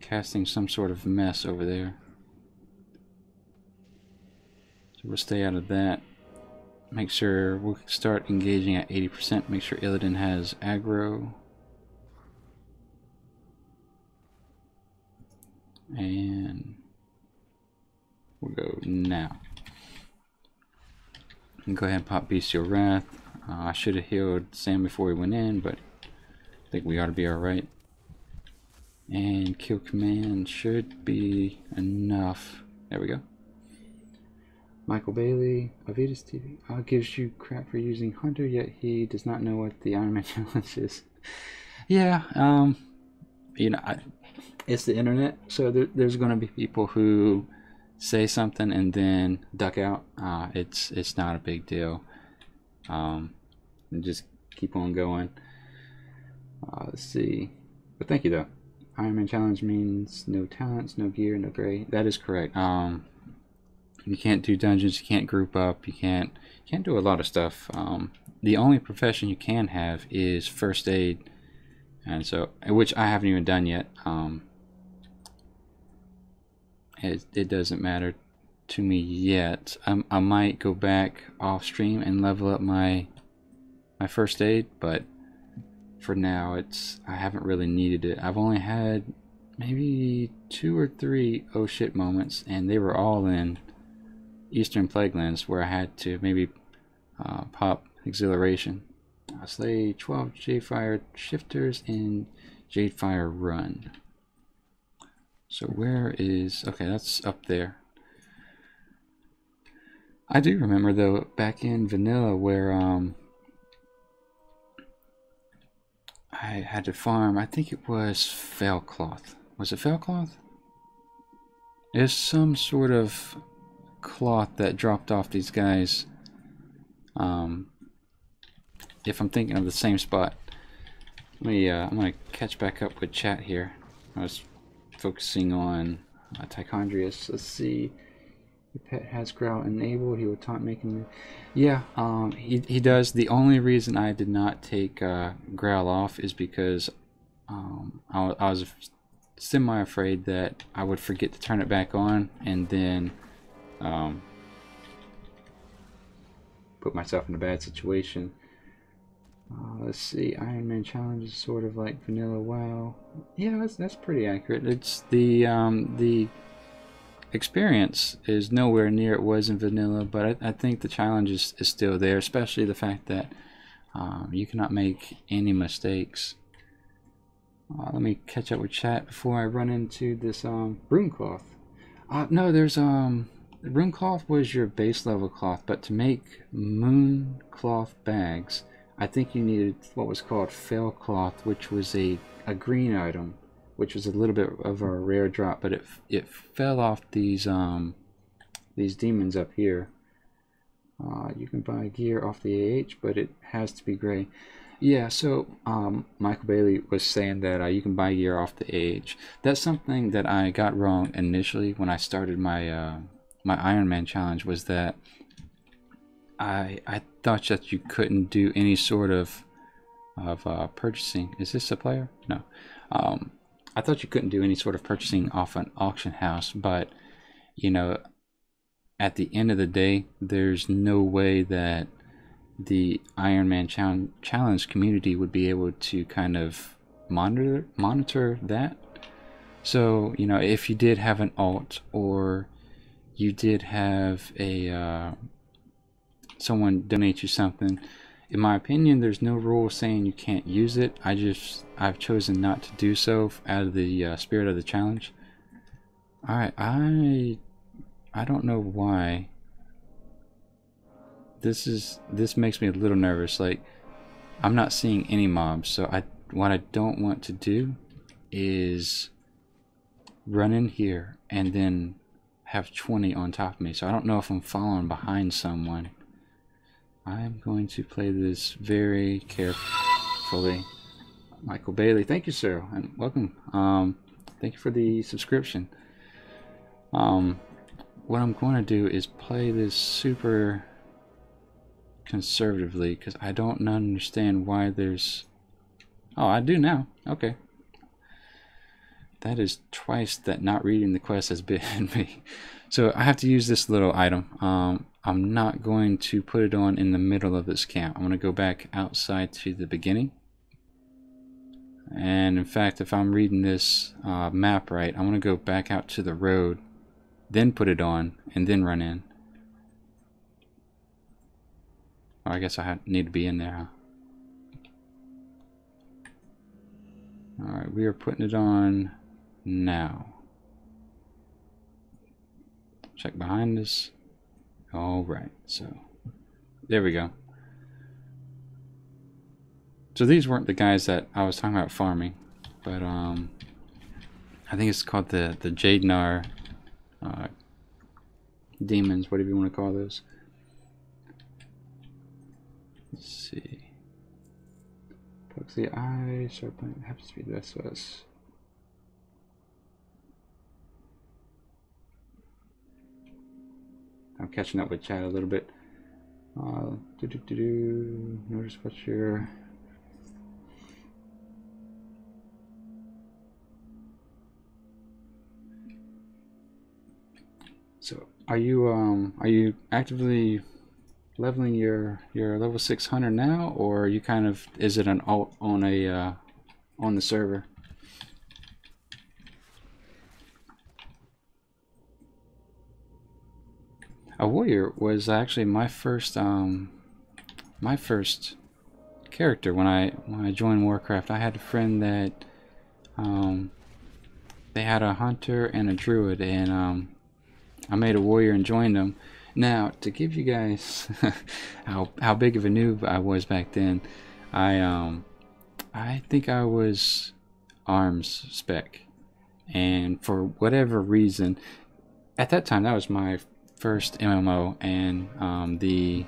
casting some sort of mess over there. So we'll stay out of that. Make sure we'll start engaging at 80%. Make sure Illidan has aggro. And we'll go now. And go ahead and pop Bestial Wrath. I should have healed Sam before we went in, but I think we ought to be alright. And kill command should be enough. There we go. Michael Bailey, Avidas TV. Gives you crap for using Hunter, yet he does not know what the Ironman challenge is. Yeah, you know, it's the internet, so there's going to be people who say something and then duck out. It's not a big deal. And just keep on going. Let's see. But thank you though. Ironman challenge means no talents, no gear, no gray. That is correct. You can't do dungeons, you can't group up, you can't do a lot of stuff. The only profession you can have is first aid, and so, which I haven't even done yet. It doesn't matter to me yet. I might go back off stream and level up my first aid, but for now I haven't really needed it. I've only had maybe 2 or 3 oh shit moments, and they were all in Eastern Plaguelands where I had to maybe pop Exhilaration. I slay 12 Jadefire shifters in Jadefire run. So where is... okay, that's up there. I do remember though back in vanilla where I had to farm, I think it was Failcloth. Was it Failcloth? There's some sort of cloth that dropped off these guys. If I'm thinking of the same spot. Let me, I'm gonna catch back up with chat here. I was focusing on Tichondrius. Let's see. Your pet has growl enabled. He will taunt making. Yeah, he does. The only reason I did not take growl off is because I was semi-afraid that I would forget to turn it back on and then put myself in a bad situation. Let's see, Ironman challenge is sort of like vanilla WoW. Yeah, that's pretty accurate. It's the experience is nowhere near it was in vanilla, but I think the challenge is still there, especially the fact that you cannot make any mistakes. Let me catch up with chat before I run into this broom cloth. No, there's rune cloth was your base level cloth, but to make moon cloth bags, I think you needed what was called fail cloth, which was a green item, which was a little bit of a rare drop, but it fell off these demons up here. You can buy gear off the AH, but it has to be gray. Yeah, so Michael Bailey was saying that you can buy gear off the AH. That's something that I got wrong initially when I started my my Ironman challenge, was that I thought that you couldn't do any sort of purchasing. Is this a player? No. I thought you couldn't do any sort of purchasing off an auction house, but you know, at the end of the day, there's no way that the Ironman challenge community would be able to kind of monitor that. So, you know, if you did have an alt, or you did have a someone donate you something, in my opinion, there's no rule saying you can't use it. I've chosen not to do so out of the spirit of the challenge. Alright, I don't know why. This makes me a little nervous. Like, I'm not seeing any mobs, so what I don't want to do is run in here and then have 20 on top of me. So I don't know if I'm following behind someone. I'm going to play this very carefully. Michael Bailey, thank you, sir, and welcome. Thank you for the subscription. What I'm going to do is play this super conservatively because I don't understand why there's... Oh, I do now. Okay. That is twice that not reading the quest has been me. So I have to use this little item. I'm not going to put it on in the middle of this camp. I'm going to go back outside to the beginning. And in fact, if I'm reading this map right, I'm going to go back out to the road, then put it on, and then run in. Oh, I guess I need to be in there, huh? Alright, we are putting it on now. Check behind us. Alright, so there we go. So these weren't the guys that I was talking about farming, but I think it's called the Jadenar demons, whatever you want to call those. Let's see. Plugs the eye, sharp point happens to be the best of us. I'm catching up with chat a little bit. Notice what your... So are you actively leveling your level 600 now, or are you kind of, is it an alt on a on the server? A warrior was actually my first character when I joined Warcraft. I had a friend that they had a hunter and a druid, and I made a warrior and joined them. Now, to give you guys how big of a noob I was back then, I think I was arms spec, and for whatever reason, at that time that was my first MMO, and the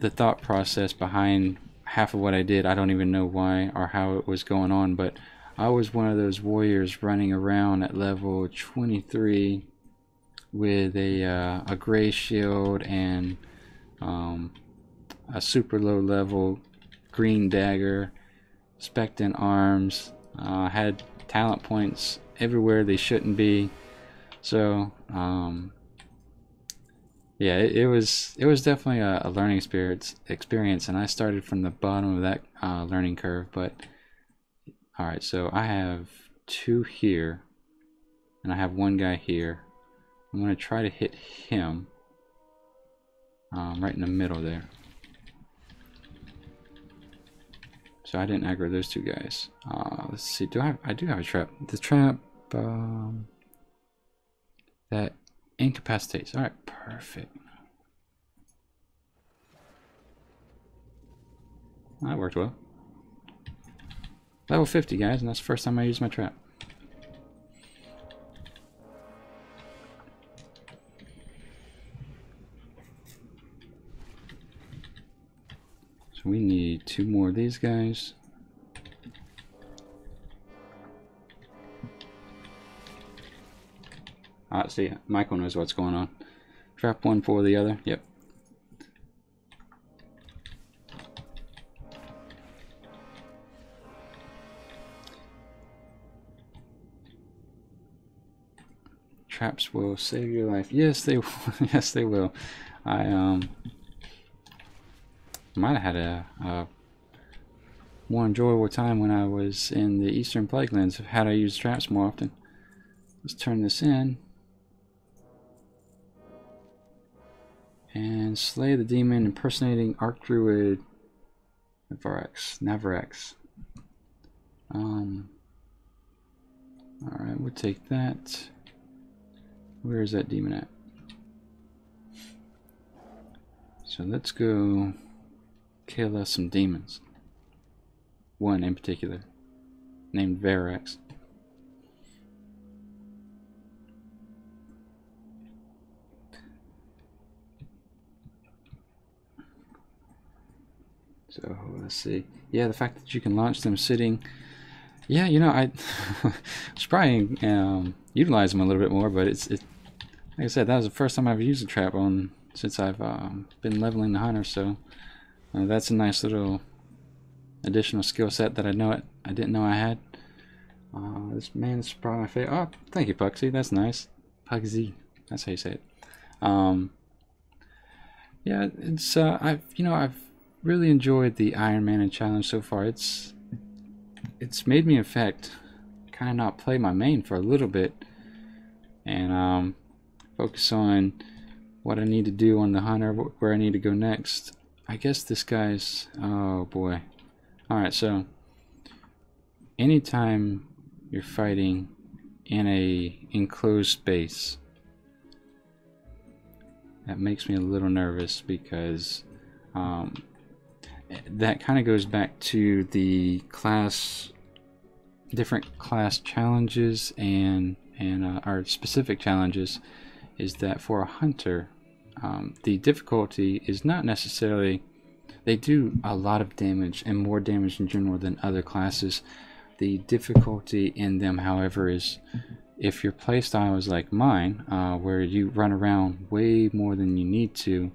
thought process behind half of what I did, I don't even know why or how it was going on, but I was one of those warriors running around at level 23 with a gray shield and a super low level green dagger, spec'd in arms, had talent points everywhere they shouldn't be. So yeah, it was definitely a learning experience, and I started from the bottom of that learning curve. But alright, so I have 2 here, and I have 1 guy here. I'm going to try to hit him right in the middle there. So I didn't aggro those 2 guys. Let's see, I do have a trap. The trap that incapacitates. Alright, perfect. That worked well. Level 50, guys, and that's the first time I used my trap. So we need 2 more of these guys. See, Michael knows what's going on. Trap 1 for the other. Yep. Traps will save your life. Yes, they will. Yes, they will. I might have had a more enjoyable time when I was in the Eastern Plaguelands. Had I used traps more often. Let's turn this in and slay the demon impersonating Archdruid Navarex. Alright, we'll take that. Where is that demon at? So let's go kill us some demons. One in particular, named Verax. So let's see. Yeah, the fact that you can launch them sitting. Yeah, you know, I should probably utilize them a little bit more, but it's like I said, that was the first time I've used a trap on since I've been leveling the hunter. So that's a nice little additional skill set that I didn't know I had. This man's probably my favorite. Oh, thank you, Pugsy. That's nice. Pugsy. That's how you say it. Yeah, it's I've really enjoyed the Ironman challenge so far. It's made me, in fact, kind of not play my main for a little bit, and focus on what I need to do on the hunter, where I need to go next. I guess this guy's, oh boy. Alright, so anytime you're fighting in a enclosed space, that makes me a little nervous, because that kind of goes back to the different class challenges and our specific challenges, is that for a hunter, the difficulty is not necessarily, they do a lot of damage and more damage in general than other classes. The difficulty in them, however, is if your playstyle is like mine, where you run around way more than you need to,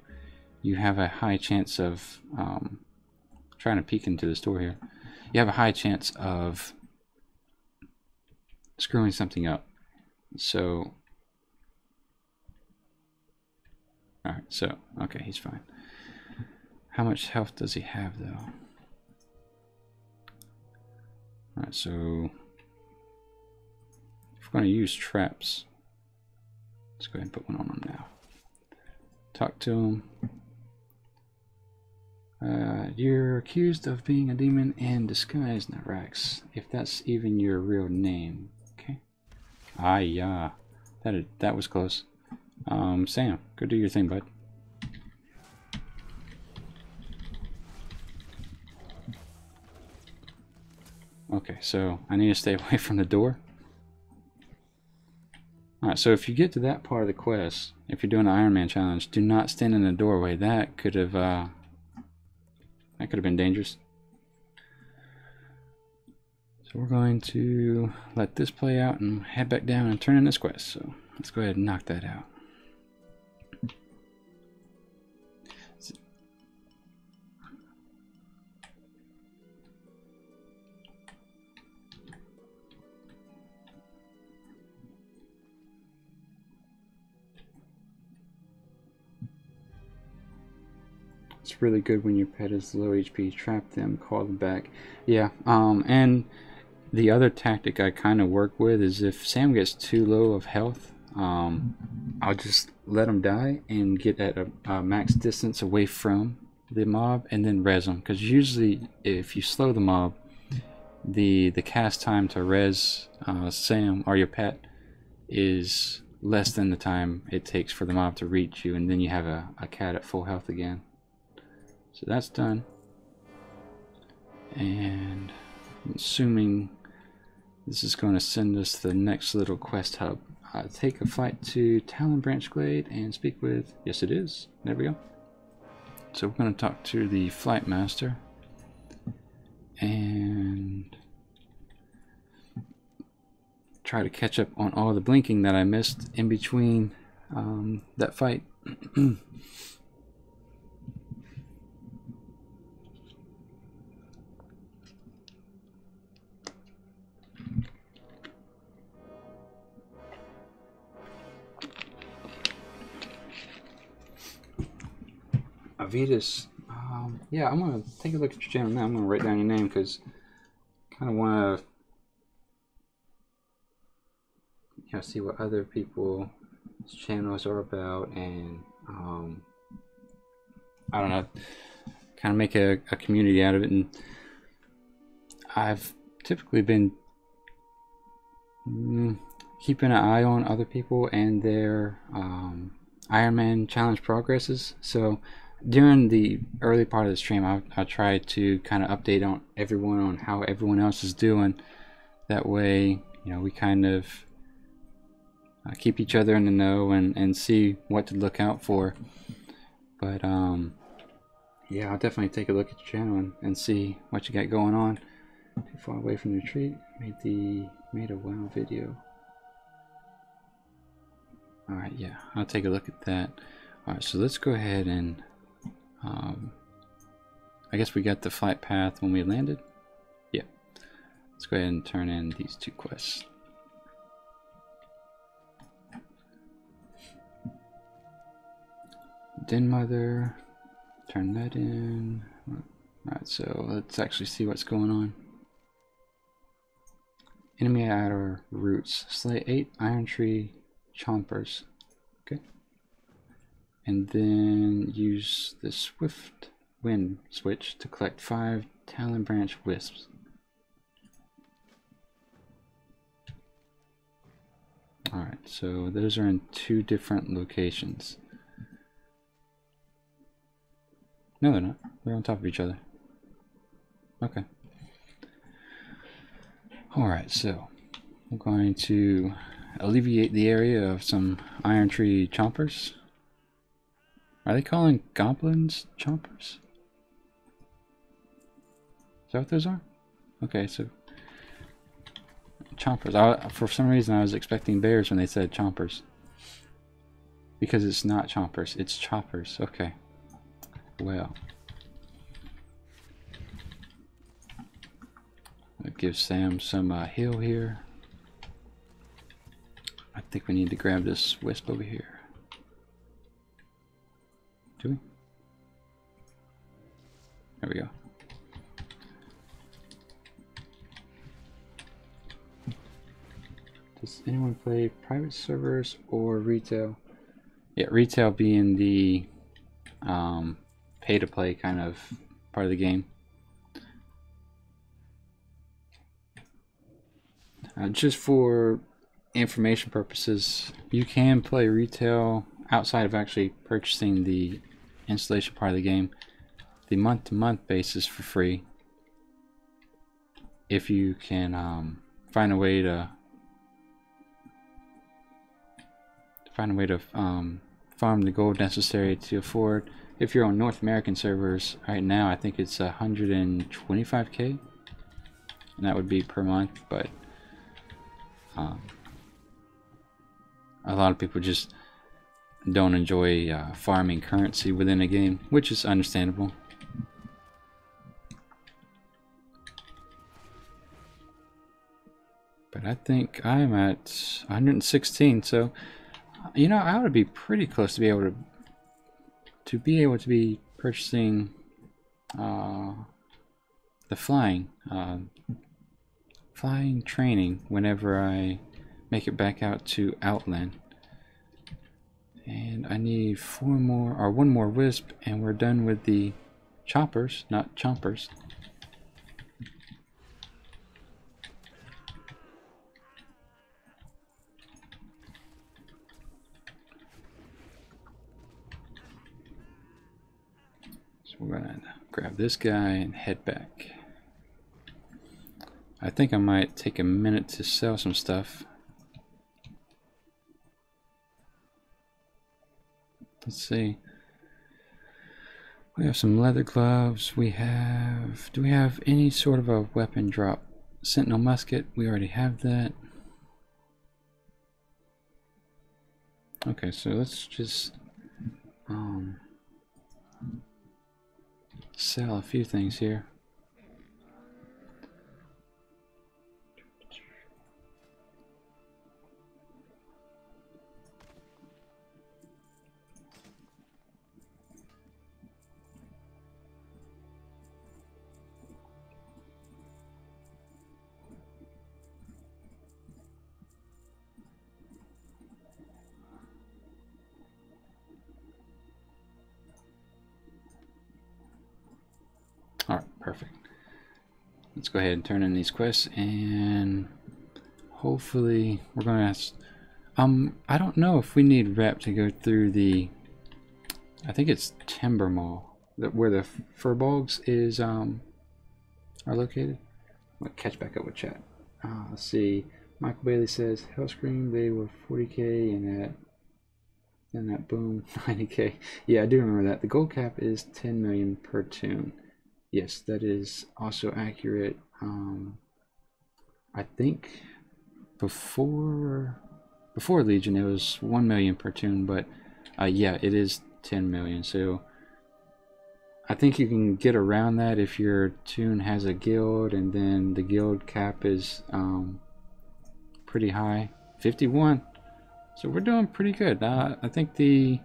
you have a high chance of trying to peek into the store here. You have a high chance of screwing something up. So, alright, so, okay, he's fine. How much health does he have, though? Alright, so if we're going to use traps, let's go ahead and put one on him now. Talk to him. You're accused of being a demon in disguise, Narax, if that's even your real name. Okay. Ah, yeah. That was close. Sam, go do your thing, bud. Okay, so I need to stay away from the door. Alright, so if you get to that part of the quest, if you're doing an Ironman challenge, do not stand in the doorway. That could have been dangerous. So we're going to let this play out and head back down and turn in this quest. So let's go ahead and knock that out. It's really good when your pet is low HP. Trap them, call them back. Yeah, and the other tactic I kind of work with is if Sam gets too low of health, I'll just let him die and get at a max distance away from the mob and then res him. Because usually if you slow the mob, the cast time to res Sam or your pet is less than the time it takes for the mob to reach you, and then you have a cat at full health again. So that's done, and I'm assuming this is going to send us to the next little quest hub. Take a flight to Talon Branch Glade and speak with, yes it is, there we go. So we're going to talk to the flight master and try to catch up on all the blinking that I missed in between that fight. Avitas, yeah, I'm gonna take a look at your channel now. I'm gonna write down your name because I kind of want to, see what other people's channels are about, and I don't know, kind of make a community out of it. And I've typically been keeping an eye on other people and their Ironman challenge progresses. So during the early part of the stream, I'll try to kind of update on everyone on how everyone else is doing. That way, we kind of keep each other in the know and see what to look out for. But yeah, I'll definitely take a look at your channel and see what you got going on. Too far away from the retreat. Made a WoW video. Alright, yeah, I'll take a look at that. Alright, so let's go ahead and I guess we got the flight path when we landed. Yeah. Let's go ahead and turn in these 2 quests. Den Mother, turn that in. Alright, so let's actually see what's going on. Enemy at our roots. Slay 8 iron tree chompers. Okay. And then use the swift wind switch to collect 5 talon branch wisps. Alright, so those are in 2 different locations. No, they're not. They're on top of each other. Okay. Alright, so I'm going to alleviate the area of some iron tree chompers. Are they calling goblins chompers? Is that what those are? Okay, so chompers. For some reason I was expecting bears when they said chompers. Because it's not chompers, it's choppers. Okay. Well. That gives Sam some heal here. I think we need to grab this wisp over here. Do we? There we go. Does anyone play private servers or retail? Yeah, retail being the pay-to-play kind of part of the game. Just for information purposes, you can play retail outside of actually purchasing the installation part of the game. The month-to-month basis for free, if you can find a way to farm the gold necessary to afford. If you're on North American servers right now, I think it's 125k, and that would be per month. But a lot of people just don't enjoy farming currency within a game, which is understandable. But I think I'm at 116, so you know, I ought to be pretty close to be able to be purchasing the flying training whenever I make it back out to Outland. And I need 1 more wisp, and we're done with the choppers, not chompers. So we're gonna grab this guy and head back. I think I might take a minute to sell some stuff. Let's see. We have some leather gloves. Do we have any sort of a weapon drop? Sentinel musket, we already have that. Okay, so let's just sell a few things here. Alright, perfect. Let's go ahead and turn in these quests, and hopefully we're going to ask... I don't know if we need rep to go through the... I think it's Timber Mall, where the furbolgs is are located. I'm going to catch back up with chat. Let's see. Michael Bailey says, Hellscream, they were 40k, and at Then that boom, 90k. Yeah, I do remember that. The gold cap is 10 million per toon. Yes, that is also accurate. I think before Legion it was 1 million per toon, but yeah, it is 10 million. So I think you can get around that if your toon has a guild, and then the guild cap is pretty high, 51. So we're doing pretty good. I think we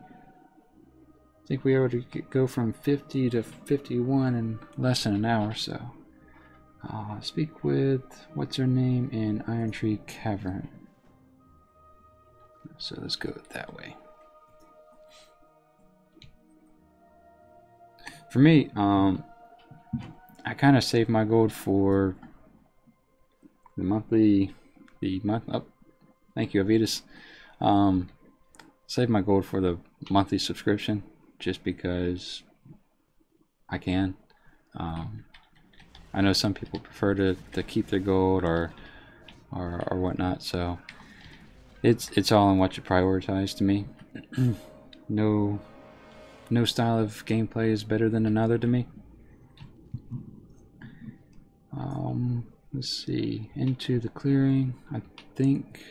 were able to go from 50 to 51 in less than an hour. So speak with what's her name in Iron Tree Cavern. So let's go that way. For me, I kind of saved my gold for the monthly, oh, thank you, Avitas. Save my gold for the monthly subscription just because I can. I know some people prefer to keep their gold or whatnot, so it's all on what you prioritize to me. No style of gameplay is better than another to me. Let's see, into the clearing, I think.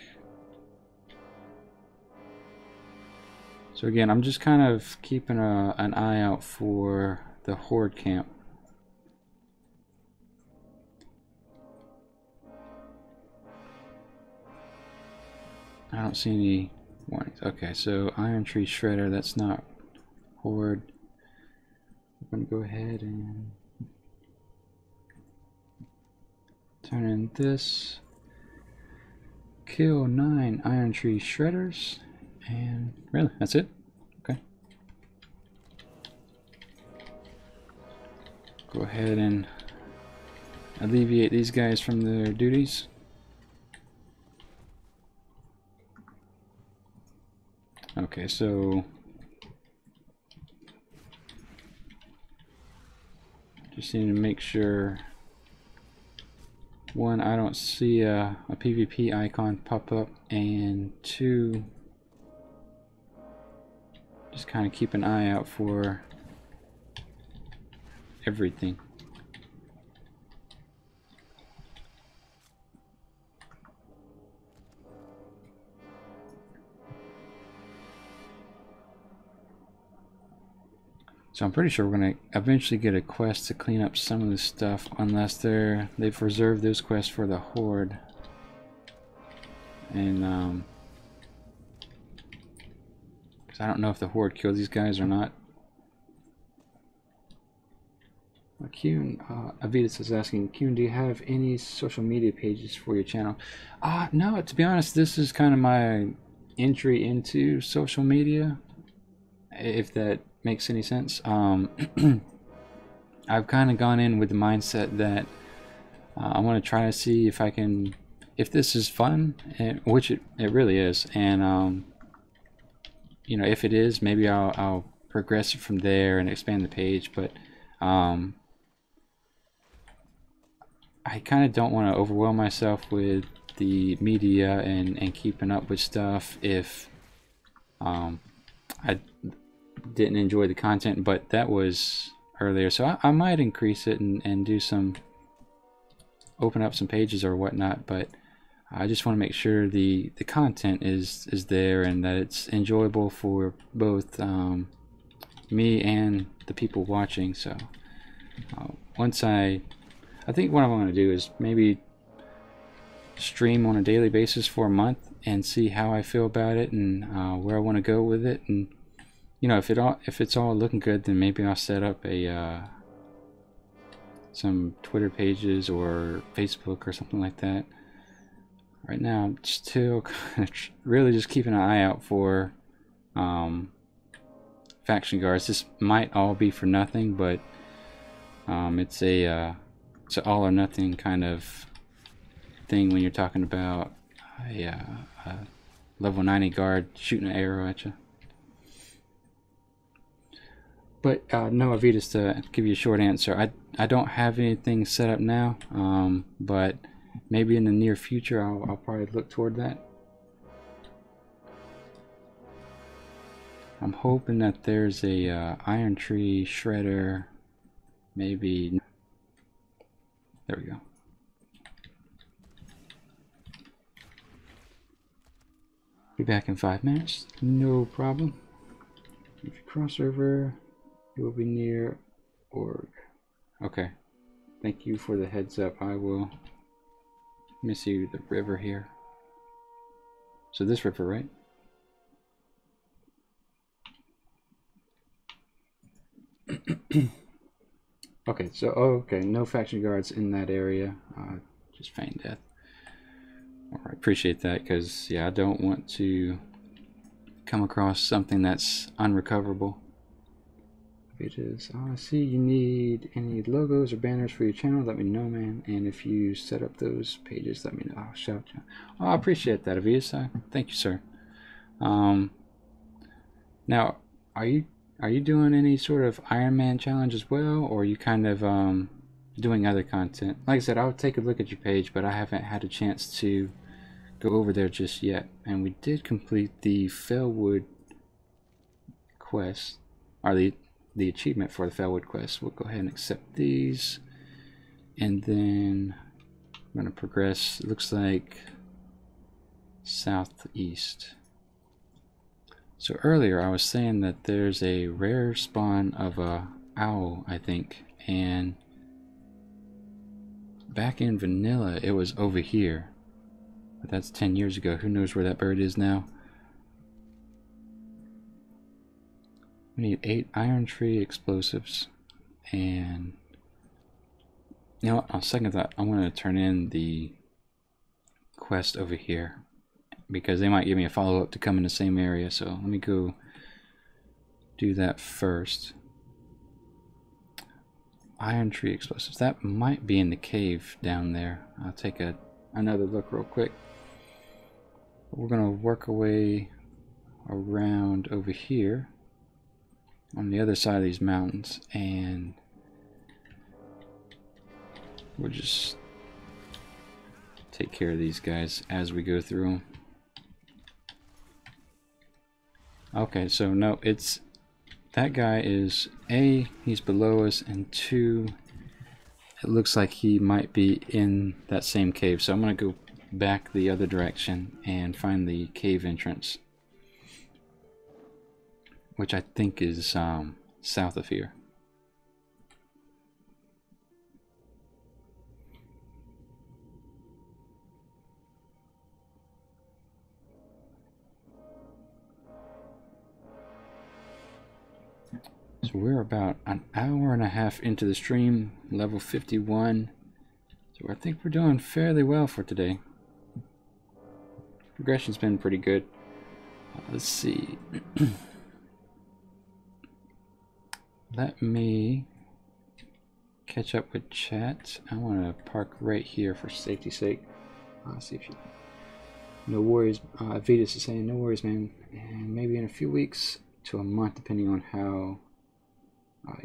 So again, I'm just kind of keeping an eye out for the horde camp. I don't see any warnings. Okay, so Iron Tree Shredder, that's not horde. I'm going to go ahead and turn in this. Kill 9 Iron Tree Shredders. And really, that's it? Okay. Go ahead and alleviate these guys from their duties. Okay, so just need to make sure, one, I don't see a PvP icon pop up, and two, just kind of keep an eye out for everything. So I'm pretty sure we're going to eventually get a quest to clean up some of this stuff, unless they've reserved those quests for the horde. And because I don't know if the horde killed these guys or not. Kuhn, Avitas is asking, Kuhn, do you have any social media pages for your channel? No, to be honest, this is kind of my entry into social media, if that makes any sense. I've kind of gone in with the mindset that I want to try to see if I can, if this is fun, which it really is, and you know, if it is, maybe I'll progress it from there and expand the page. But I kind of don't want to overwhelm myself with the media and keeping up with stuff if I didn't enjoy the content. But that was earlier, so I might increase it and do some, open up some pages or whatnot. But I just want to make sure the content is there and that it's enjoyable for both me and the people watching. So once I think what I want to do is maybe stream on a daily basis for a month and see how I feel about it and where I want to go with it. And you know, if it's all looking good, then maybe I'll set up a some Twitter pages or Facebook or something like that. Right now, I'm still really just keeping an eye out for faction guards. This might all be for nothing, but it's an all or nothing kind of thing when you're talking about a level 90 guard shooting an arrow at you. But no, Avitas, to give you a short answer, I don't have anything set up now, but maybe in the near future I'll probably look toward that. I'm hoping that there's a iron tree shredder, maybe. There we go. Be back in 5 minutes. No problem. If you cross over, you will be near org. Okay. Thank you for the heads up. I will miss you the river here. So this river, right? Okay, so okay, no faction guards in that area. Just feign death. Alright, appreciate that, because yeah, I don't want to come across something that's unrecoverable. Pages. I see you need any logos or banners for your channel, let me know, man. And if you set up those pages, let me know. I'll shout you. Oh, I appreciate that, Avias. Thank you, sir. Now, are you doing any sort of Ironman challenge as well, or are you kind of doing other content? Like I said, I'll take a look at your page, but I haven't had a chance to go over there just yet. And we did complete the Fellwood quest, or the achievement for the Fellwood quest. We'll go ahead and accept these, and then I'm going to progress. It looks like southeast. So earlier I was saying that there's a rare spawn of a owl, I think, and back in vanilla it was over here, but that's 10 years ago. Who knows where that bird is now. We need 8 iron tree explosives, and you know what, on second thought, I'm going to turn in the quest over here, because they might give me a follow-up to come in the same area. So let me go do that first. Iron tree explosives, that might be in the cave down there. I'll take another look real quick. We're gonna work our way around over here on the other side of these mountains, and we'll just take care of these guys as we go through them. Okay, so no, it's that guy is A, he's below us, and 2, it looks like he might be in that same cave. So I'm gonna go back the other direction and find the cave entrance, which I think is south of here. So we're about an hour and a half into the stream, level 51. So I think we're doing fairly well for today. Progression's been pretty good. Let's see. Let me catch up with chat. I want to park right here for safety's sake. See if you... No worries. Vetus is saying, no worries, man. And maybe in a few weeks to a month, depending on how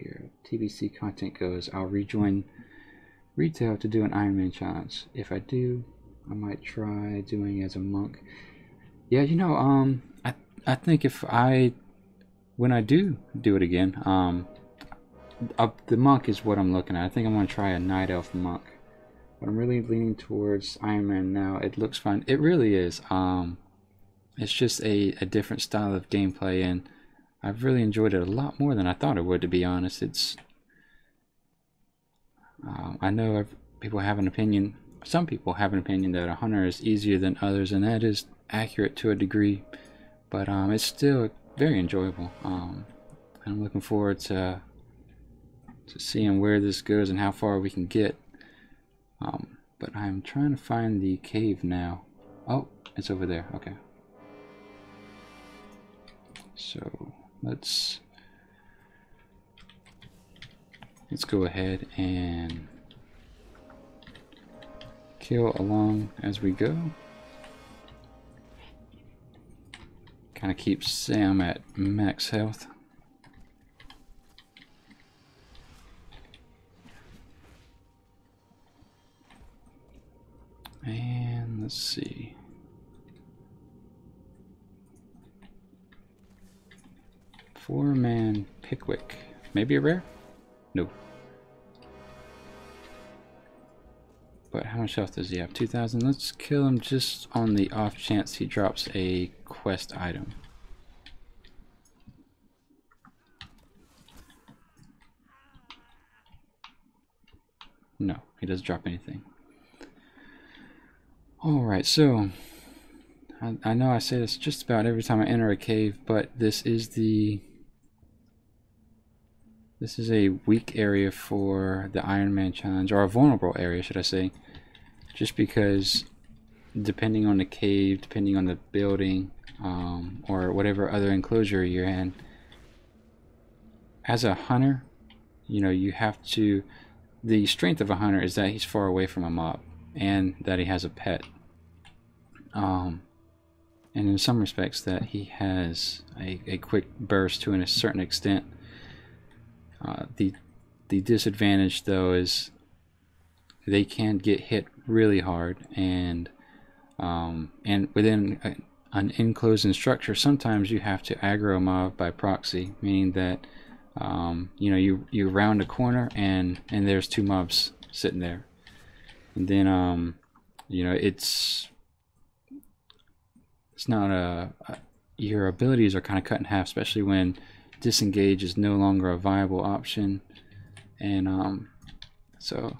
your TBC content goes, I'll rejoin retail to do an Ironman challenge. If I do, I might try doing it as a monk. Yeah, you know, I think when I do it again, the monk is what I'm looking at. I think I'm gonna try a night elf monk, but I'm really leaning towards Ironman now. It looks fun. It really is. It's just a different style of gameplay, and I've really enjoyed it a lot more than I thought it would, to be honest. It's I know people have an opinion. Some people have an opinion that a hunter is easier than others, and that is accurate to a degree. But it's still very enjoyable. I'm looking forward to seeing where this goes and how far we can get. But I'm trying to find the cave now. Oh, it's over there. Okay. So let's go ahead and kill along as we go. Kind of keep Sam at max health. And let's see. 4-man Pickwick. Maybe a rare? No. But how much health does he have? 2,000. Let's kill him just on the off chance he drops a quest item. No, he doesn't drop anything. Alright, so I know I say this just about every time I enter a cave, but this is a weak area for the Ironman challenge, or a vulnerable area, should I say, just because depending on the cave, depending on the building, or whatever other enclosure you're in, as a hunter, you know, you have to, the strength of a hunter is that he's far away from a mob and that he has a pet, and in some respects that he has a quick burst to a certain extent. The disadvantage though is they can get hit really hard, and within an enclosed structure sometimes you have to aggro a mob by proxy, meaning that you know, you round a corner and there's 2 mobs sitting there, and then you know, it's not your abilities are kind of cut in half, especially when disengage is no longer a viable option. And so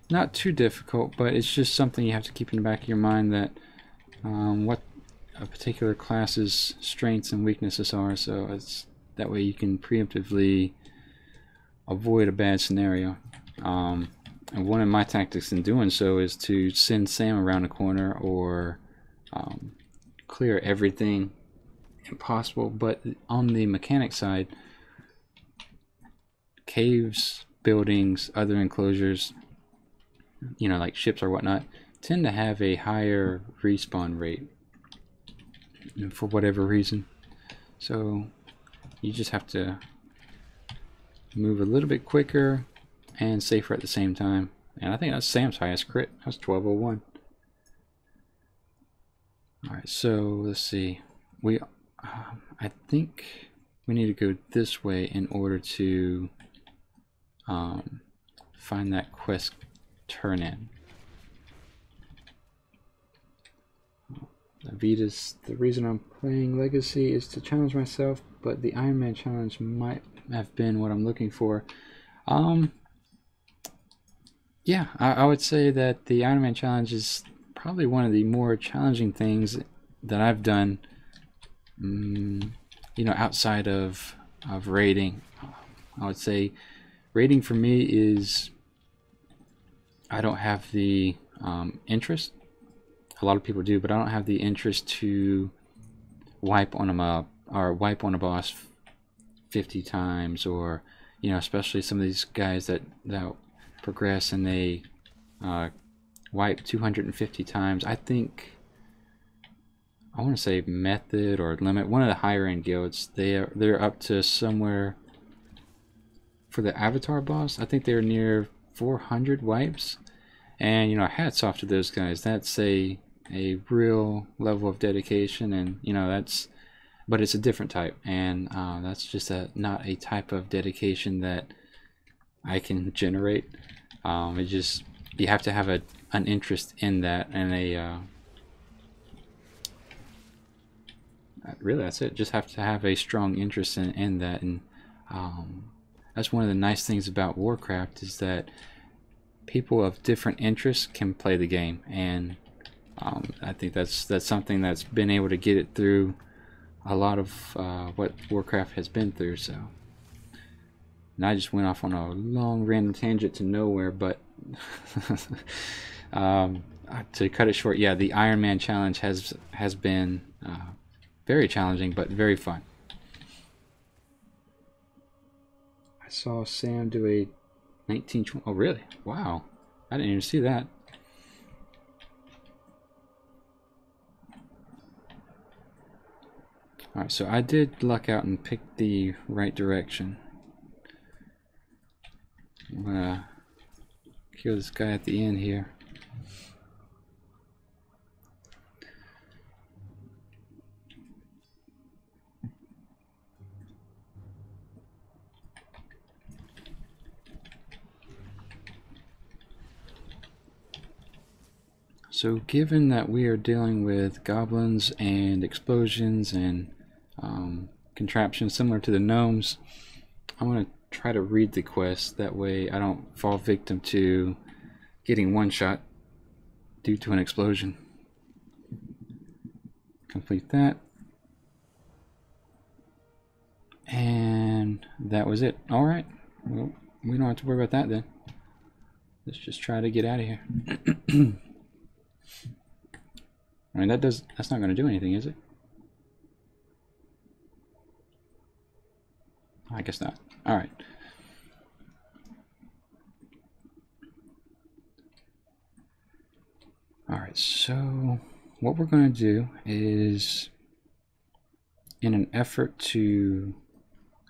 not too difficult, but it's just something you have to keep in the back of your mind, that what a particular class's strengths and weaknesses are, so it's that way you can preemptively avoid a bad scenario. And one of my tactics in doing so is to send Sam around a corner, or clear everything impossible. But on the mechanic side, caves, buildings, other enclosures, you know, like ships or whatnot, tend to have a higher respawn rate for whatever reason. So you just have to move a little bit quicker and safer at the same time. And I think that's Sam's highest crit. That's 1201. Alright, so let's see. I think we need to go this way in order to find that quest turn in. Vita's, the reason I'm playing Legacy is to challenge myself, but the Ironman challenge might have been what I'm looking for. Yeah, I would say that the Ironman challenge is probably one of the more challenging things that I've done, you know, outside of raiding. I would say raiding for me is, I don't have the interest. A lot of people do, but I don't have the interest to wipe on a mob or wipe on a boss 50 times, or, you know, especially some of these guys that progress and they wipe 250 times. I think, I want to say Method or Limit, one of the higher end guilds, they're up to somewhere, for the Avatar boss, I think they're near 400 wipes. And, you know, hats off to those guys. That's a real level of dedication, and, you know, but it's a different type, and that's just not a type of dedication that I can generate. It just, you have to have an interest in that, and really that's it. Just have to have a strong interest in that, and that's one of the nice things about Warcraft, is that people of different interests can play the game, and I think that's something that's been able to get it through a lot of what Warcraft has been through. So, and I just went off on a long random tangent to nowhere, but to cut it short, yeah, the Ironman challenge has been very challenging, but very fun. I saw Sam do a 1920. Oh, really? Wow. I didn't even see that. Alright, so I did luck out and pick the right direction. I'm gonna kill this guy at the end here. So given that we are dealing with goblins and explosions and contraptions similar to the gnomes, I want to try to read the quest. That way I don't fall victim to getting one shot due to an explosion. Complete that. And that was it. Alright. Well, we don't have to worry about that then. Let's just try to get out of here. I mean, that's not going to do anything, is it? I guess not. Alright. Alright, so what we're going to do is, in an effort to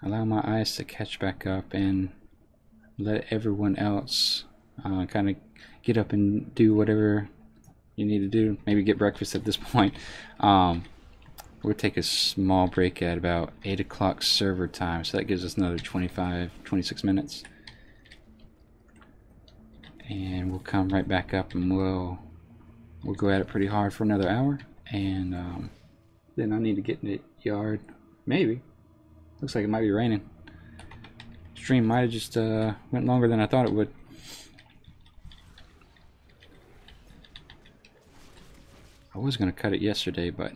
allow my eyes to catch back up and let everyone else kind of get up and do whatever you need to do, maybe get breakfast at this point, we'll take a small break at about 8 o'clock server time, so that gives us another 26 minutes, and we'll come right back up and we'll go at it pretty hard for another hour, and then I need to get in the yard. Maybe. Looks like it might be raining. Stream might have just went longer than I thought it would. I was going to cut it yesterday, but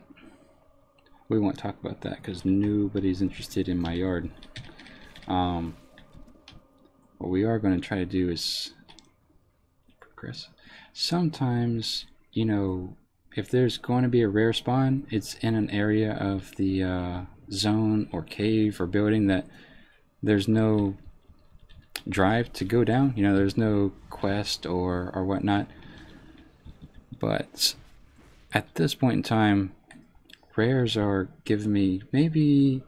we won't talk about that because nobody's interested in my yard. What we are going to try to do is progress. Sometimes, you know, if there's going to be a rare spawn, it's in an area of the zone or cave or building that there's no drive to go down. You know, there's no quest or whatnot. But at this point in time, rares are giving me maybe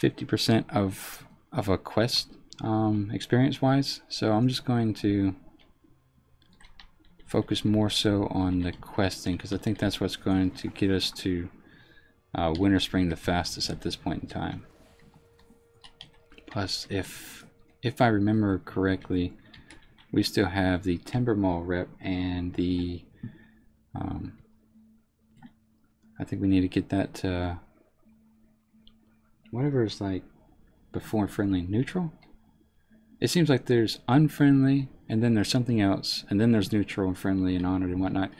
50% of a quest experience-wise. So I'm just going to focus more so on the questing, because I think that's what's going to get us to winter spring the fastest at this point in time. Plus, if I remember correctly, we still have the Timber Mall rep and the I think we need to get that to whatever is like before friendly, neutral. It seems like there's unfriendly, and then there's something else, and then there's neutral and friendly and honored and whatnot.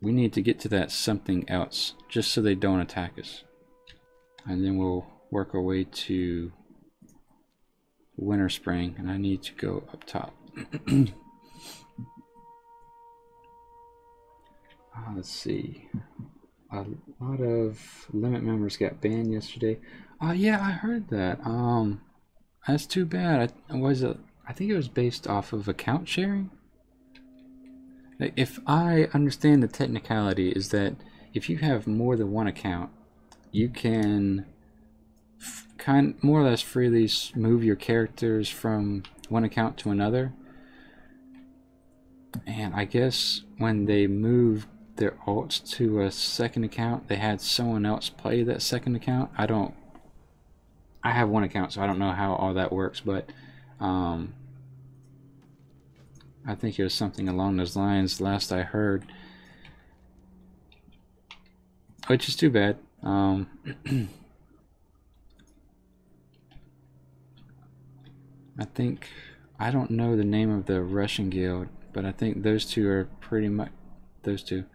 We need to get to that something else, just so they don't attack us. And then we'll work our way to winter spring, and I need to go up top. Let's see. A lot of limit members got banned yesterday. Yeah, I heard that. That's too bad. I think it was based off of account sharing. If I understand the technicality, is that if you have more than one account, you can more or less freely move your characters from one account to another. And I guess when they moved their alts to a second account, they had someone else play that second account. I have one account, so I don't know how all that works, but I think it was something along those lines last I heard, which is too bad. I don't know the name of the Russian guild, but I think those two are pretty much, those two,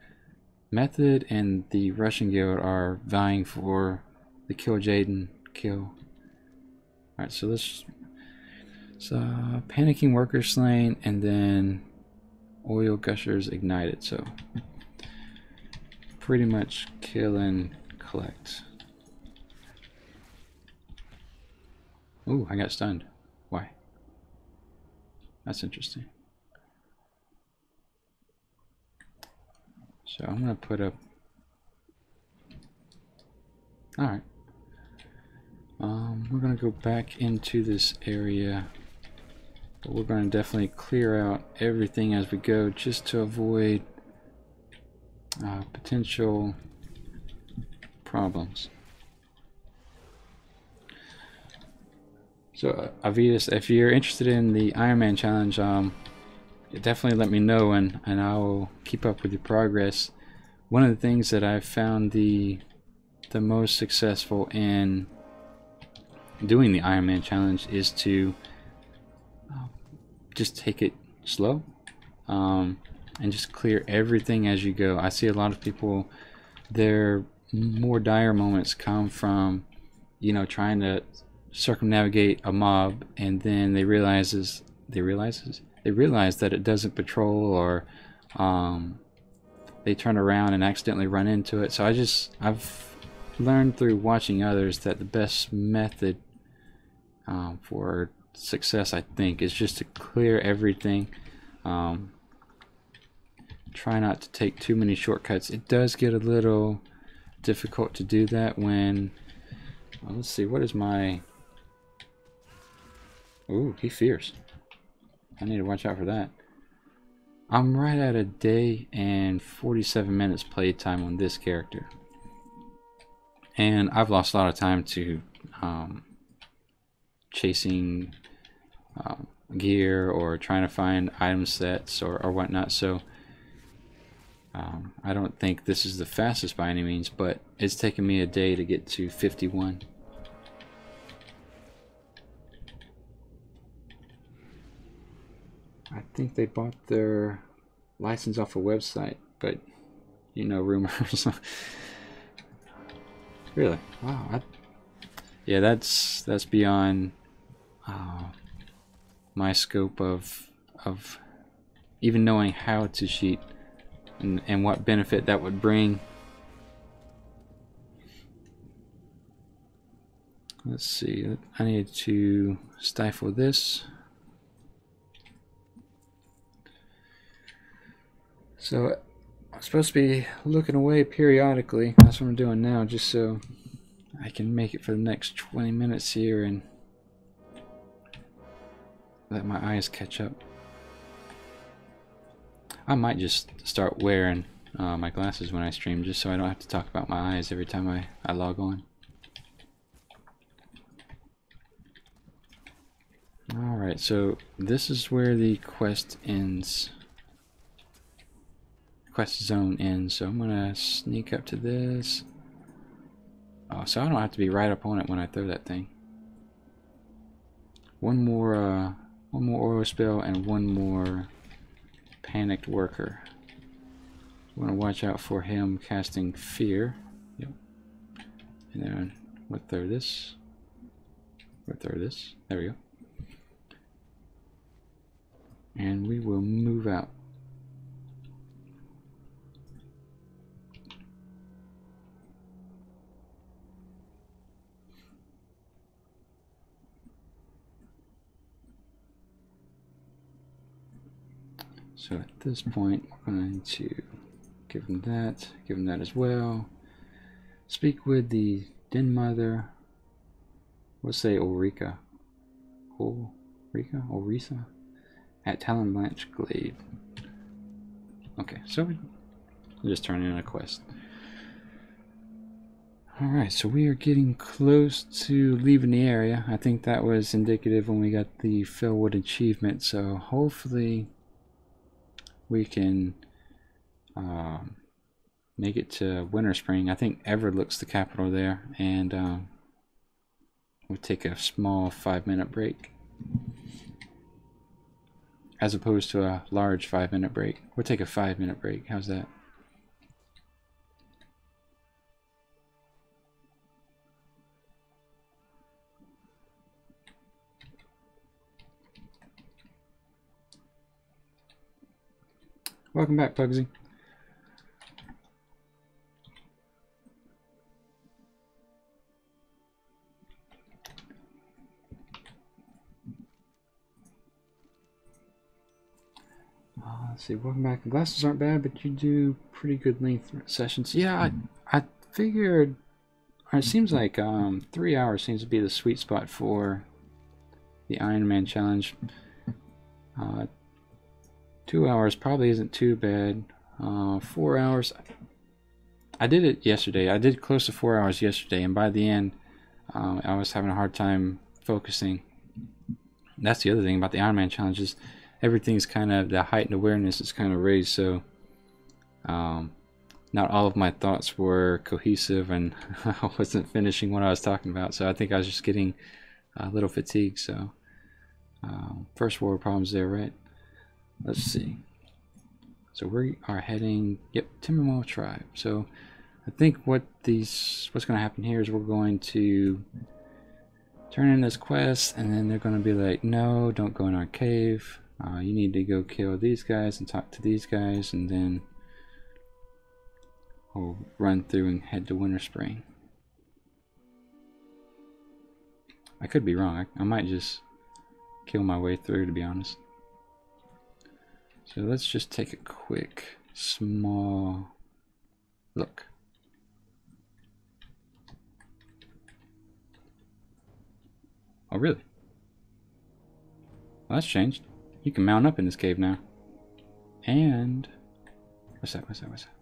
Method and the Russian guild, are vying for the Kill Jaden kill. Alright, so let's panicking workers slain, and then oil gushers ignited. So pretty much kill and collect. Ooh, I got stunned. Why? That's interesting. So I'm gonna put up. Alright. We're gonna go back into this area, but we're gonna definitely clear out everything as we go, just to avoid potential problems. So Avidas, if you're interested in the Ironman challenge, definitely let me know, and I will keep up with your progress. One of the things that I've found the most successful in doing the Ironman challenge is to just take it slow, and just clear everything as you go. I see a lot of people, their more dire moments come from, you know, trying to circumnavigate a mob, and then they realize that it doesn't patrol, or they turn around and accidentally run into it. So I've learned through watching others that the best method for success, I think, is just to clear everything. Try not to take too many shortcuts. It does get a little difficult to do that when, well, let's see, what is my, ooh, he fears. I need to watch out for that. I'm right at a day and 47 minutes playtime on this character, and I've lost a lot of time to chasing gear or trying to find item sets or whatnot. So I don't think this is the fastest by any means, but it's taken me a day to get to 51. I think they bought their license off a website, but you know, rumors. Really? Wow. Yeah, that's beyond my scope of even knowing how to cheat and what benefit that would bring. Let's see. I need to stifle this. So I'm supposed to be looking away periodically. That's what I'm doing now, just so I can make it for the next 20 minutes here and let my eyes catch up. I might just start wearing my glasses when I stream, just so I don't have to talk about my eyes every time I log on. Alright, so this is where the quest ends. Quest zone ends, so I'm gonna sneak up to this. Oh, so I don't have to be right up on it when I throw that thing. One more oil spill and one more panicked worker. I want to watch out for him casting fear. Yep. And then we'll throw this. We'll throw this. There we go. And we will move out. So at this point, we're going to give him that as well. Speak with the Den Mother. We'll say Ulrika. Ulrisa? At Talon Blanche Glade. Okay, so we'll just turn in a quest. Alright, so we are getting close to leaving the area. I think that was indicative when we got the Fellwood achievement, so hopefully we can make it to Winter Spring. I think Everlook's the capital there, and we'll take a small 5-minute break as opposed to a large 5-minute break. We'll take a 5-minute break. How's that? Welcome back, Pugsy. Let's see, welcome back. The glasses aren't bad, but you do pretty good length sessions. Yeah, I figured, it seems like 3 hours seems to be the sweet spot for the Ironman challenge. 2 hours probably isn't too bad. 4 hours, I did it yesterday. I did close to 4 hours yesterday, and by the end I was having a hard time focusing. That's the other thing about the Ironman challenge, is everything's kind of, the heightened awareness is kind of raised, so not all of my thoughts were cohesive, and I wasn't finishing what I was talking about, so I think I was just getting a little fatigued. So first world problems there, right? Let's see. So we are heading, yep, Timbermole Tribe. So I think what's going to happen here is we're going to turn in this quest, and then they're going to be like, no, don't go in our cave. You need to go kill these guys and talk to these guys, and then we'll run through and head to Winter Spring. I could be wrong. I might just kill my way through, to be honest. So let's just take a quick, small look. Oh, really? Well, that's changed. You can mount up in this cave now. And what's that? What's that? What's that?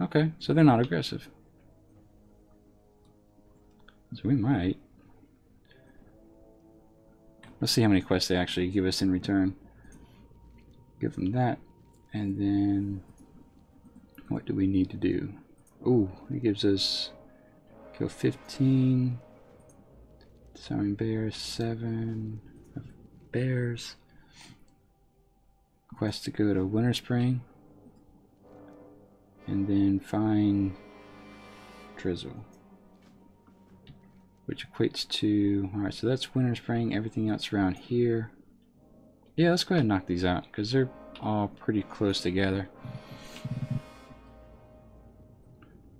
Okay, so they're not aggressive. So we might. Let's see how many quests they actually give us in return. Give them that. And then what do we need to do? Oh, it gives us kill 15. Disarming bears, 7 bears. Quest to go to Winter Spring. And then find Drizzle, which equates to, alright, so that's Winter Spring, everything else around here. Yeah, let's go ahead and knock these out, because they're all pretty close together.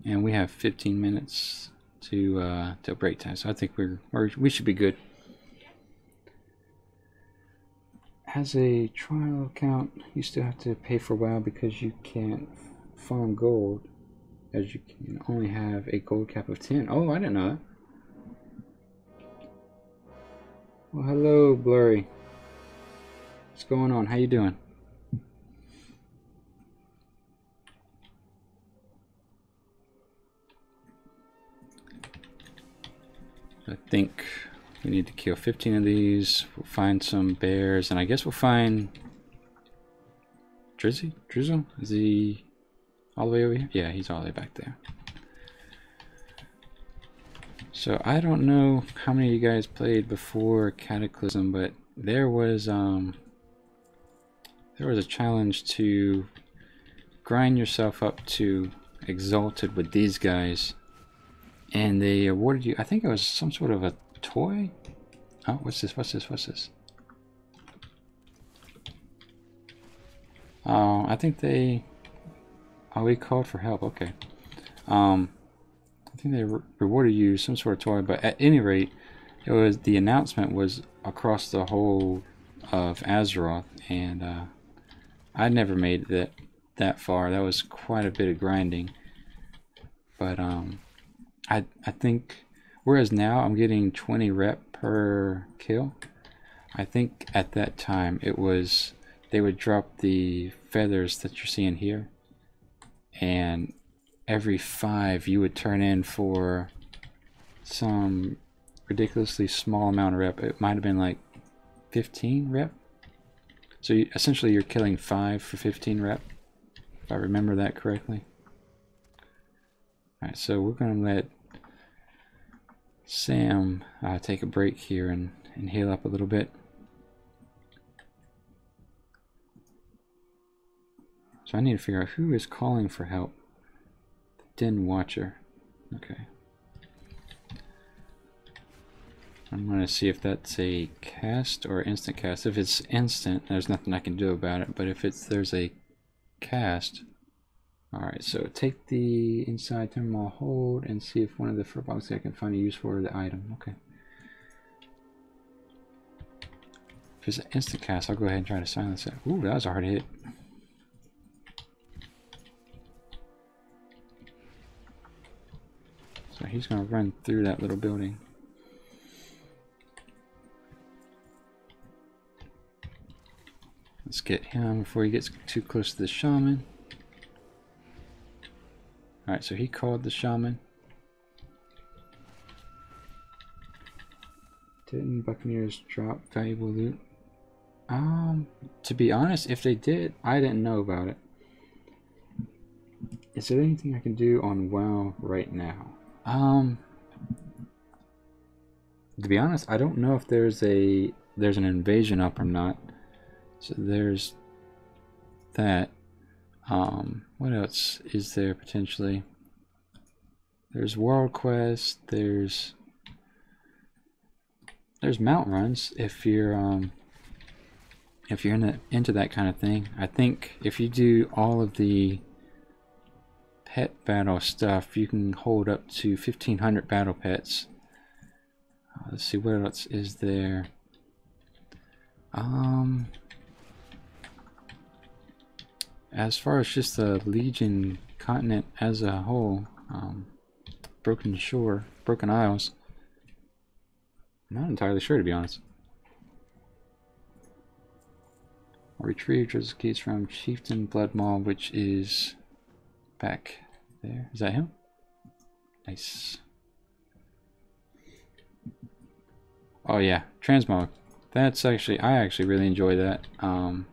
And we have 15 minutes to till break time, so I think we should be good. As a trial account, you still have to pay for WoW because you can't farm gold, as you can only have a gold cap of 10. Oh, I didn't know that. Well, hello, Blurry. What's going on? How you doing? I think we need to kill 15 of these. We'll find some bears, and I guess we'll find Drizzle? Is he all the way over here? Yeah, he's all the way back there. So I don't know how many of you guys played before Cataclysm, but there was a challenge to grind yourself up to Exalted with these guys, and they awarded you, I think it was some sort of a toy. Oh, what's this? What's this? What's this? I think they. Oh, we called for help. Okay. I think they rewarded you some sort of toy, but at any rate, it was, the announcement was across the whole of Azeroth, and I never made it that far. That was quite a bit of grinding, but I think, whereas now I'm getting 20 rep per kill, I think at that time it was, they would drop the feathers that you're seeing here, and every 5 you would turn in for some ridiculously small amount of rep. It might have been like 15 rep. So essentially you're killing 5 for 15 rep, if I remember that correctly. Alright, so we're going to let Sam take a break here and heal up a little bit. So I need to figure out who is calling for help. Den Watcher. Okay. I'm going to see if that's a cast or instant cast. If it's instant, there's nothing I can do about it. But if there's a cast, alright, so take the inside terminal hold and see if one of the fur boxes I can find a use for the item. Okay. If it's an instant cast, I'll go ahead and try to silence it. Ooh, that was a hard hit. So he's going to run through that little building. Let's get him before he gets too close to the shaman. Alright, so he called the shaman. Didn't Buccaneers drop valuable loot? To be honest, if they did, I didn't know about it. Is there anything I can do on WoW right now? To be honest, I don't know if there's an invasion up or not. So there's that. What else is there potentially? There's World Quest. There's mount runs if you're into that kind of thing. I think if you do all of the pet battle stuff, you can hold up to 1,500 battle pets. Let's see, what else is there? As far as just the Legion continent as a whole, Broken Shore, Broken Isles, I'm not entirely sure, to be honest. Retrieve treasure keys from Chieftain Blood Maw, which is back there. Is that him? Nice. Oh yeah, transmog. That's actually, I actually really enjoy that. I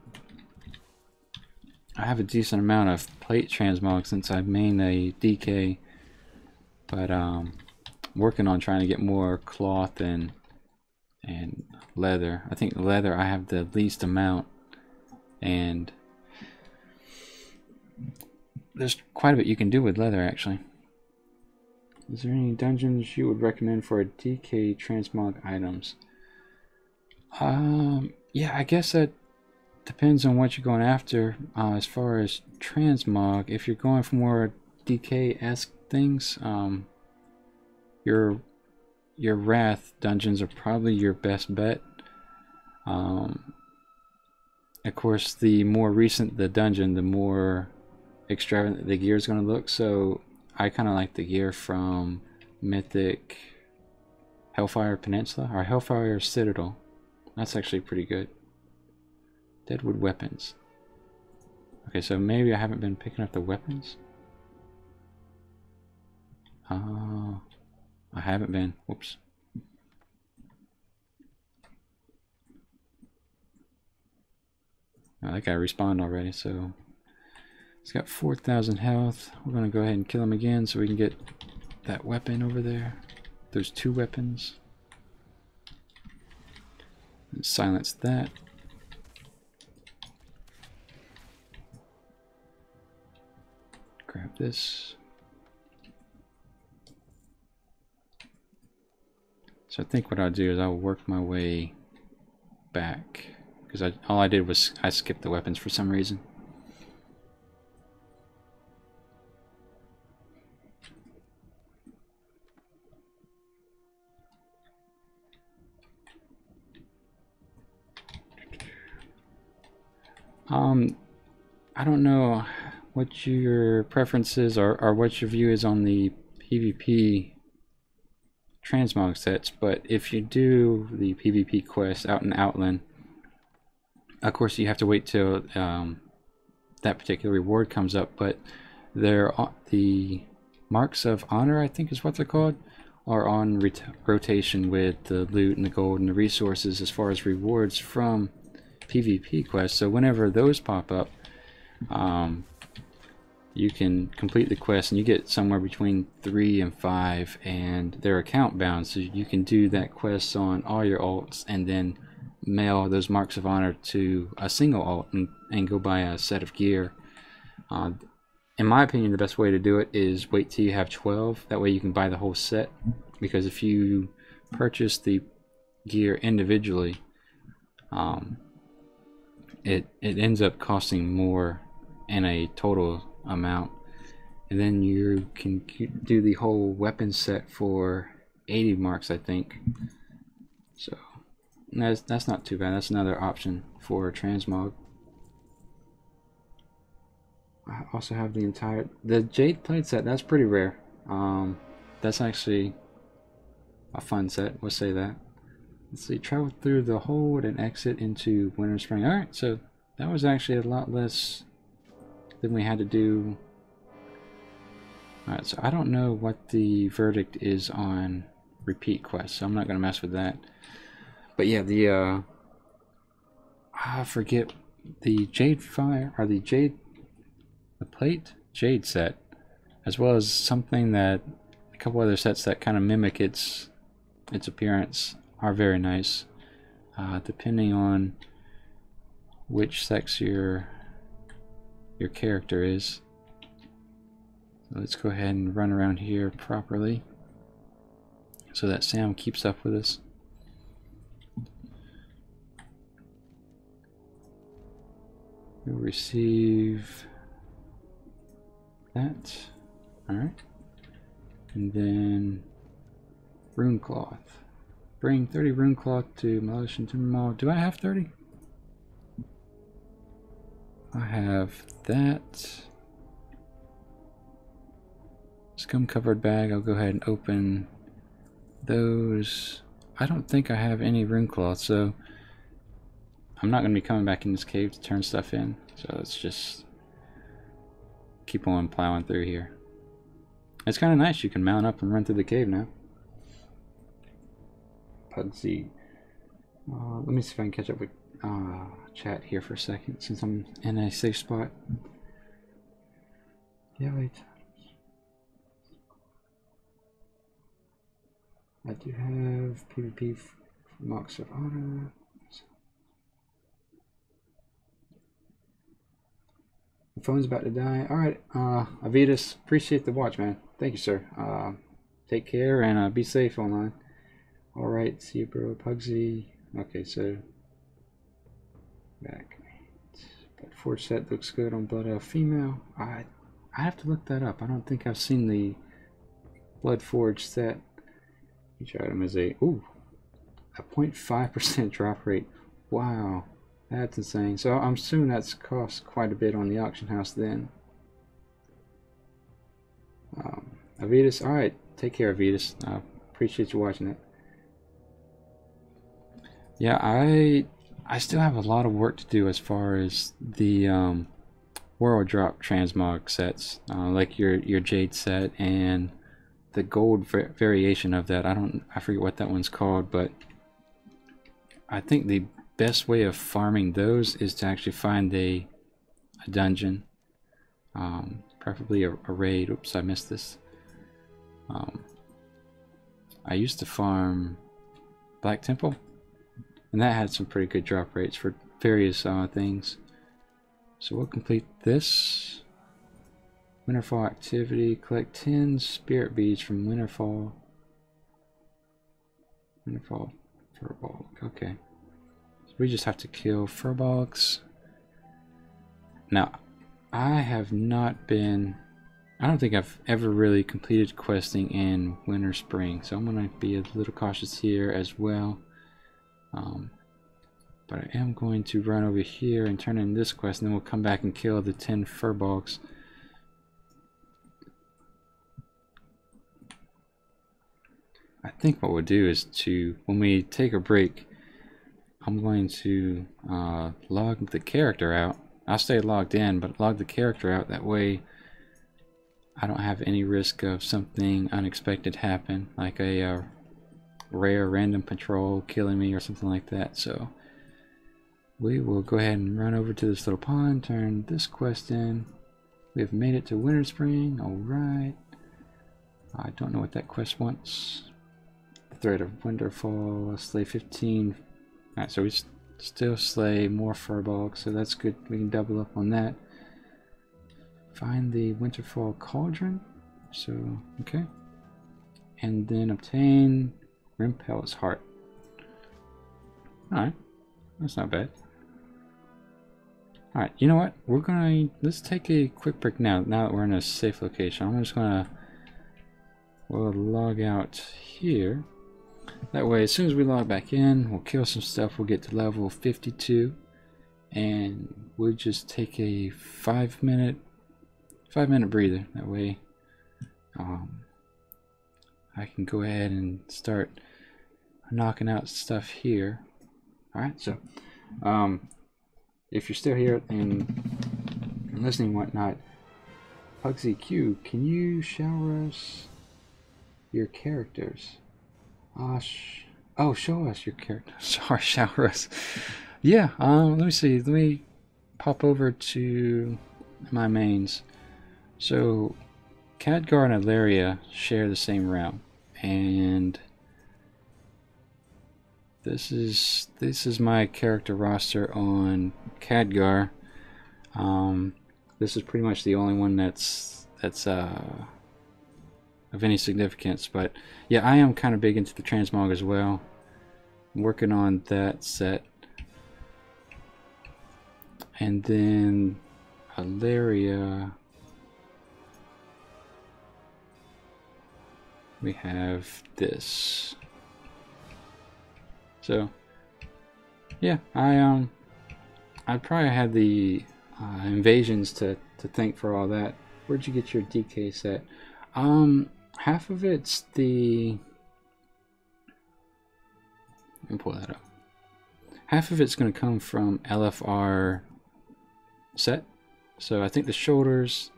have a decent amount of plate transmog since I've mained a DK, but working on trying to get more cloth and leather. I think leather I have the least amount, and there's quite a bit you can do with leather actually. Is there any dungeons you would recommend for a DK transmog items? Yeah, I guess that depends on what you're going after. As far as transmog, if you're going for more DK-esque things, your Wrath dungeons are probably your best bet. Of course, the more recent the dungeon, the more extravagant the gear is going to look. So I kind of like the gear from Mythic Hellfire Peninsula or Hellfire Citadel. That's actually pretty good. Deadwood weapons. Okay, so maybe I haven't been picking up the weapons. I haven't been. Whoops. Oh, that guy respawned already, so he's got 4,000 health. We're gonna go ahead and kill him again so we can get that weapon over there. There's 2 weapons. And silence that. Grab this. So I think what I'll do is I'll work my way back, because all I did was I skipped the weapons for some reason. I don't know what your preferences are, or what your view is on the PvP transmog sets, but if you do the PvP quest out in Outland, of course you have to wait till that particular reward comes up, but the marks of honor, I think is what they're called, are on rotation with the loot and the gold and the resources as far as rewards from PvP quests. So whenever those pop up, you can complete the quest and you get somewhere between 3 and 5, and they're account bound, so you can do that quest on all your alts and then mail those marks of honor to a single alt and go buy a set of gear. In my opinion, the best way to do it is wait till you have 12. That way you can buy the whole set, because if you purchase the gear individually, it ends up costing more in a total amount, and then you can do the whole weapon set for 80 marks, I think. So that's not too bad. That's another option for transmog. I also have the Jade plate set. That's pretty rare. That's actually a fun set, we'll say that. Let's see, travel through the hold and exit into winter spring. Alright, so that was actually a lot less than we had to do. Alright, so I don't know what the verdict is on repeat quests, so I'm not going to mess with that. But yeah, I forget the Jade Fire, or the plate Jade set, as well as something that a couple other sets that kind of mimic its appearance are very nice, depending on which sex your character is. So let's go ahead and run around here properly so that Sam keeps up with us. We'll receive that. Alright. And then rune cloth. Bring 30 rune cloth to Malicious Mall. Do I have 30? I have that. Scum covered bag. I'll go ahead and open those. I don't think I have any rune cloth, so I'm not going to be coming back in this cave to turn stuff in. So let's just keep on plowing through here. It's kind of nice. You can mount up and run through the cave now. Pugsy. Let me see if I can catch up with chat here for a second, since I'm in a safe spot. Yeah, wait. I do have PvP Marks of Honor. The phone's about to die. Alright, Avitas, appreciate the watch, man. Thank you, sir. Take care and be safe online. Alright, see you, bro. Pugsy. Okay, so back. Blood Forge set looks good on Blood Elf female. I have to look that up. I don't think I've seen the Blood Forge set. Each item is a 0.5% drop rate. Wow, that's insane. So I'm assuming that's cost quite a bit on the auction house then. Avitas, alright, take care, Avitas. I appreciate you watching it. Yeah, I still have a lot of work to do as far as the world drop transmog sets, like your Jade set and the gold variation of that. I forget what that one's called, but I think the best way of farming those is to actually find a dungeon, preferably a raid. Oops, I missed this. I used to farm Black Temple, and that had some pretty good drop rates for various things. So we'll complete this. Winterfall activity. Collect 10 spirit beads from Winterfall. Winterfall Furbolg. Okay. So we just have to kill Furbolgs. Now, I have not been... I don't think I've ever really completed questing in Winter Spring, so I'm going to be a little cautious here as well. But I am going to run over here and turn in this quest, and then we'll come back and kill the 10 Furbolgs. I think what we'll do is when we take a break, I'm going to log the character out. I'll stay logged in, but log the character out. That way I don't have any risk of something unexpected happen, like a rare random patrol killing me or something like that. So we will go ahead and run over to this little pond, turn this quest in. We have made it to Winter Spring. Alright. I don't know what that quest wants. The Thread of Winterfall, slay 15. Alright, so we still slay more Furbolg, so that's good. We can double up on that. Find the Winterfall Cauldron. So, okay. And then obtain Rimpel's Heart. Alright, that's not bad. Alright, you know what? Let's take a quick break now that we're in a safe location. I'm just gonna we'll log out here. That way, as soon as we log back in, we'll kill some stuff, we'll get to level 52, and we'll just take a 5-minute breather. That way I can go ahead and start knocking out stuff here. Alright, so if you're still here and listening and whatnot, Pugsy Q, can you shower us your characters? Oh, show us your character. Sorry, shower us. Yeah, let me see. Let me pop over to my mains. So, Khadgar and Ilaria share the same realm, and this is my character roster on Khadgar. This is pretty much the only one that's of any significance, but yeah, I am kind of big into the transmog as well. I'm working on that set, and then Ilaria. We have this. So yeah, I probably had the invasions to thank for all that. Where'd you get your DK set? Half of it's the. Let me pull that up. Half of it's going to come from LFR set. So I think the shoulders,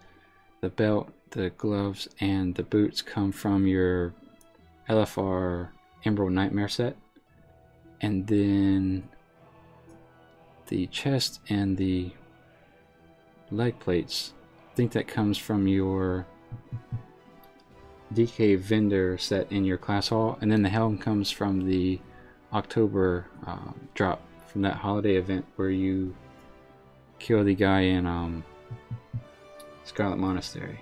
the belt, the gloves, and the boots come from your LFR Emerald Nightmare set. And then the chest and the leg plates, I think that comes from your DK vendor set in your class hall. And then the helm comes from the October drop from that holiday event where you kill the guy in Scarlet Monastery.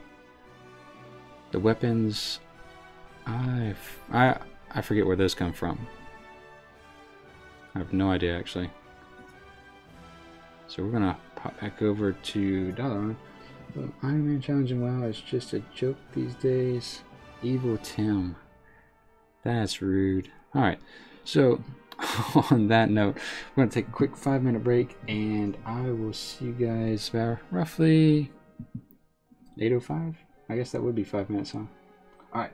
The weapons, I forget where those come from. I have no idea actually. So we're gonna pop back over to Dalaran. Ironman challenge in WoW is just a joke these days. Evil Tim. That's rude. Alright, so on that note, we're gonna take a quick 5-minute break, and I will see you guys about roughly 8:05. I guess that would be 5 minutes, huh? Alright,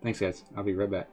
thanks guys. I'll be right back.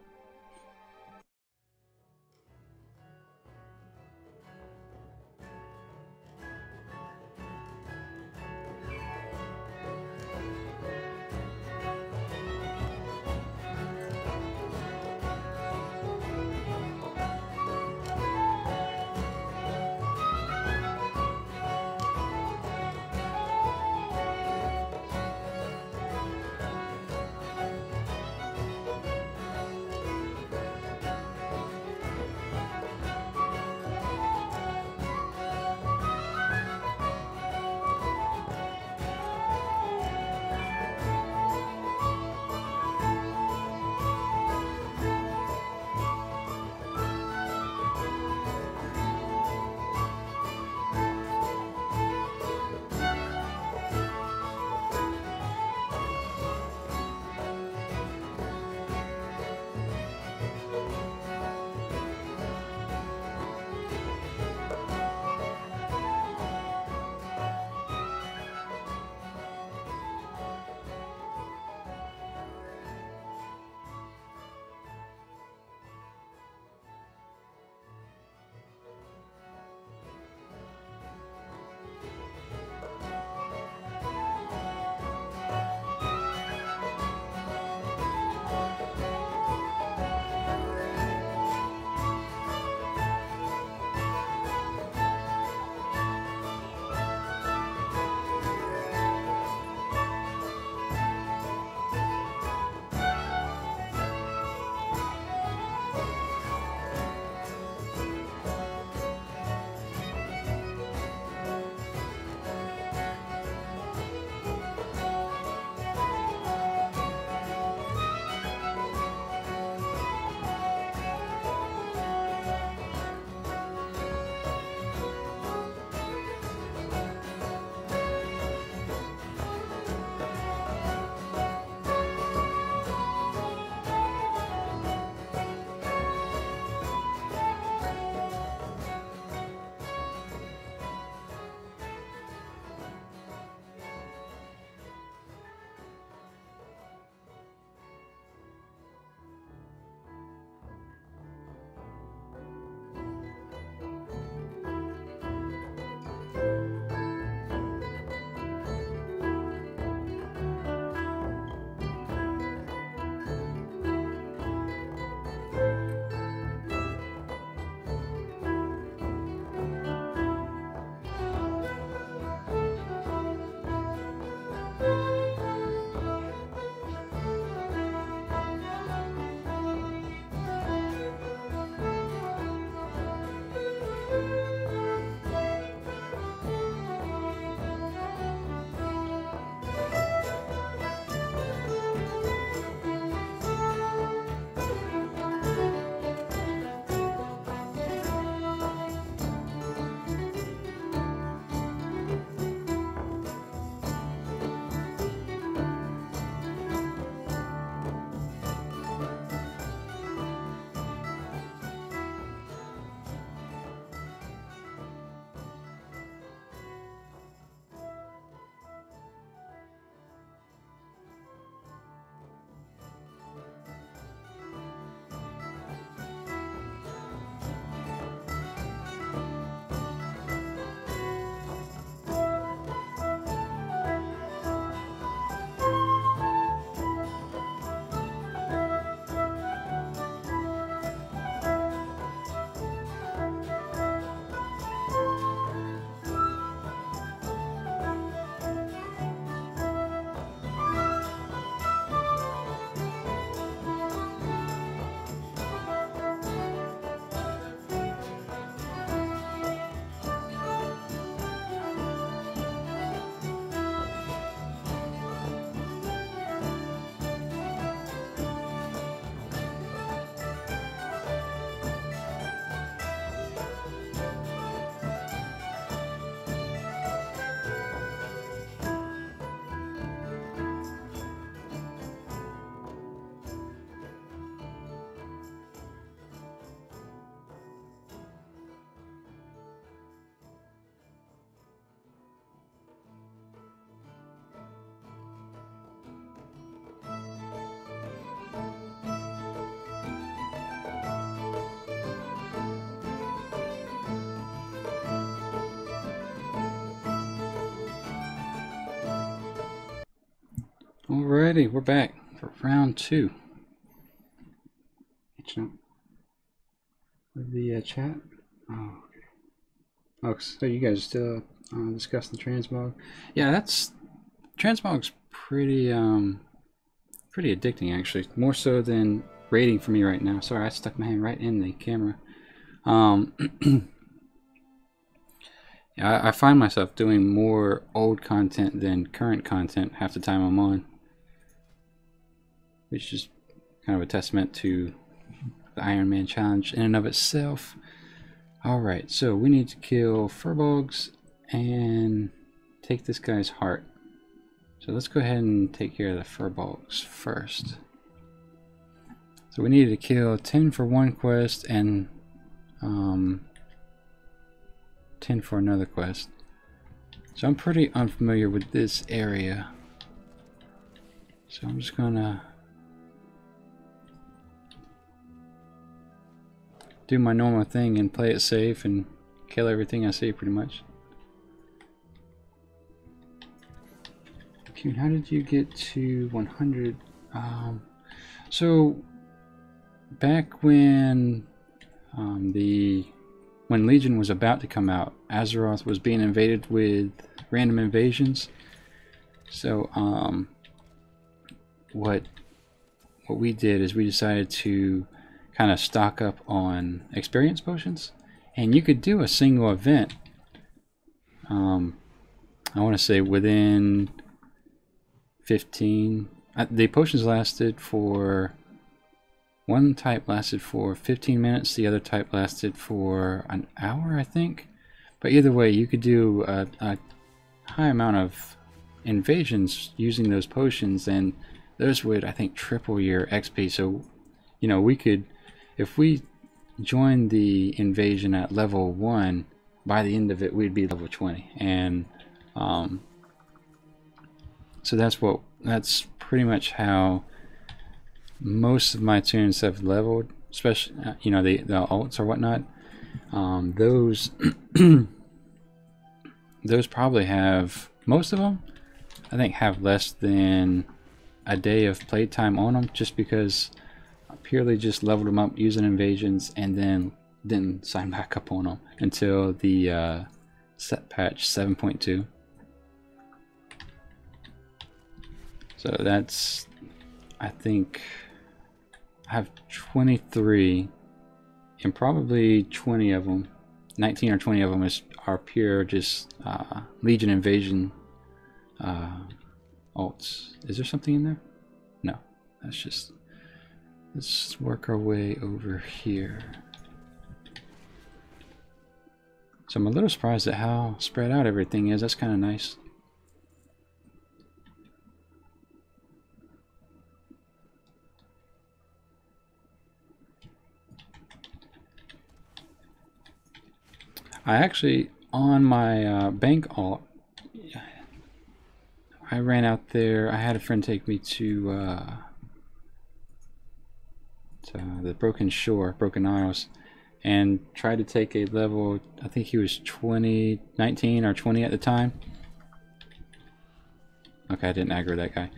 Alrighty, we're back for round 2. Catching up with the chat. Oh, okay. Oh, so you guys are still discussing transmog? Yeah, transmog's pretty pretty addicting actually. More so than raiding for me right now. Sorry, I stuck my hand right in the camera. Yeah, I find myself doing more old content than current content half the time I'm on, which is kind of a testament to the Ironman challenge in and of itself. Alright, so we need to kill furbolgs and take this guy's heart. So let's go ahead and take care of the furbolgs first. So we needed to kill 10 for one quest and 10 for another quest. So I'm pretty unfamiliar with this area. So I'm just gonna do my normal thing and play it safe and kill everything I see pretty much. Okay, how did you get to 100? So back when when Legion was about to come out, Azeroth was being invaded with random invasions. So what we did is we decided to kind of stock up on experience potions, and you could do a single event. I want to say within 15. The potions lasted for. One type lasted for 15 minutes, the other type lasted for an hour, I think. But either way, you could do a high amount of invasions using those potions, and those would, I think, triple your XP. So, you know, we could, if we joined the invasion at level 1, by the end of it, we'd be level 20. And so that's pretty much how most of my tunes have leveled, especially you know, the alts or whatnot. Those those probably have, most of them I think have less than a day of playtime on them, just because I purely just leveled them up using invasions and then didn't sign back up on them until the set patch 7.2. So that's, I think I have 23, and probably 20 of them, 19 or 20 of them are pure just Legion invasion alts. Is there something in there? No, that's just, let's work our way over here. So I'm a little surprised at how spread out everything is. That's kind of nice. I actually, on my bank alt, I ran out there. I had a friend take me to the Broken Isles, and tried to take a level, I think he was 19 or 20 at the time. Okay, I didn't aggro that guy.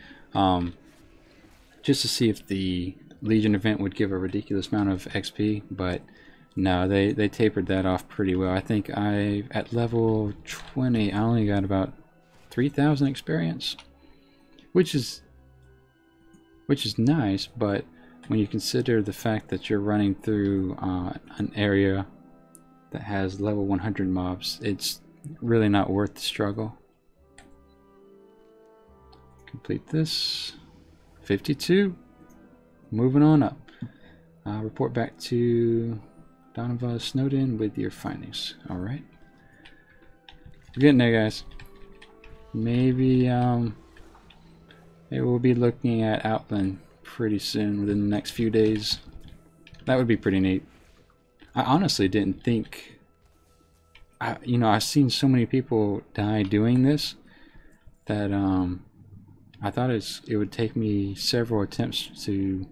Just to see if the Legion event would give a ridiculous amount of XP, but no, they tapered that off pretty well. I think at level 20, I only got about 3,000 experience, which is nice, but when you consider the fact that you're running through an area that has level 100 mobs, it's really not worth the struggle. Complete this. 52. Moving on up. Report back to Donovan Snowden with your findings. Alright. We're getting there, guys. Maybe we'll be looking at Outland pretty soon, within the next few days. That would be pretty neat. I honestly didn't think, you know, I've seen so many people die doing this that I thought it would take me several attempts to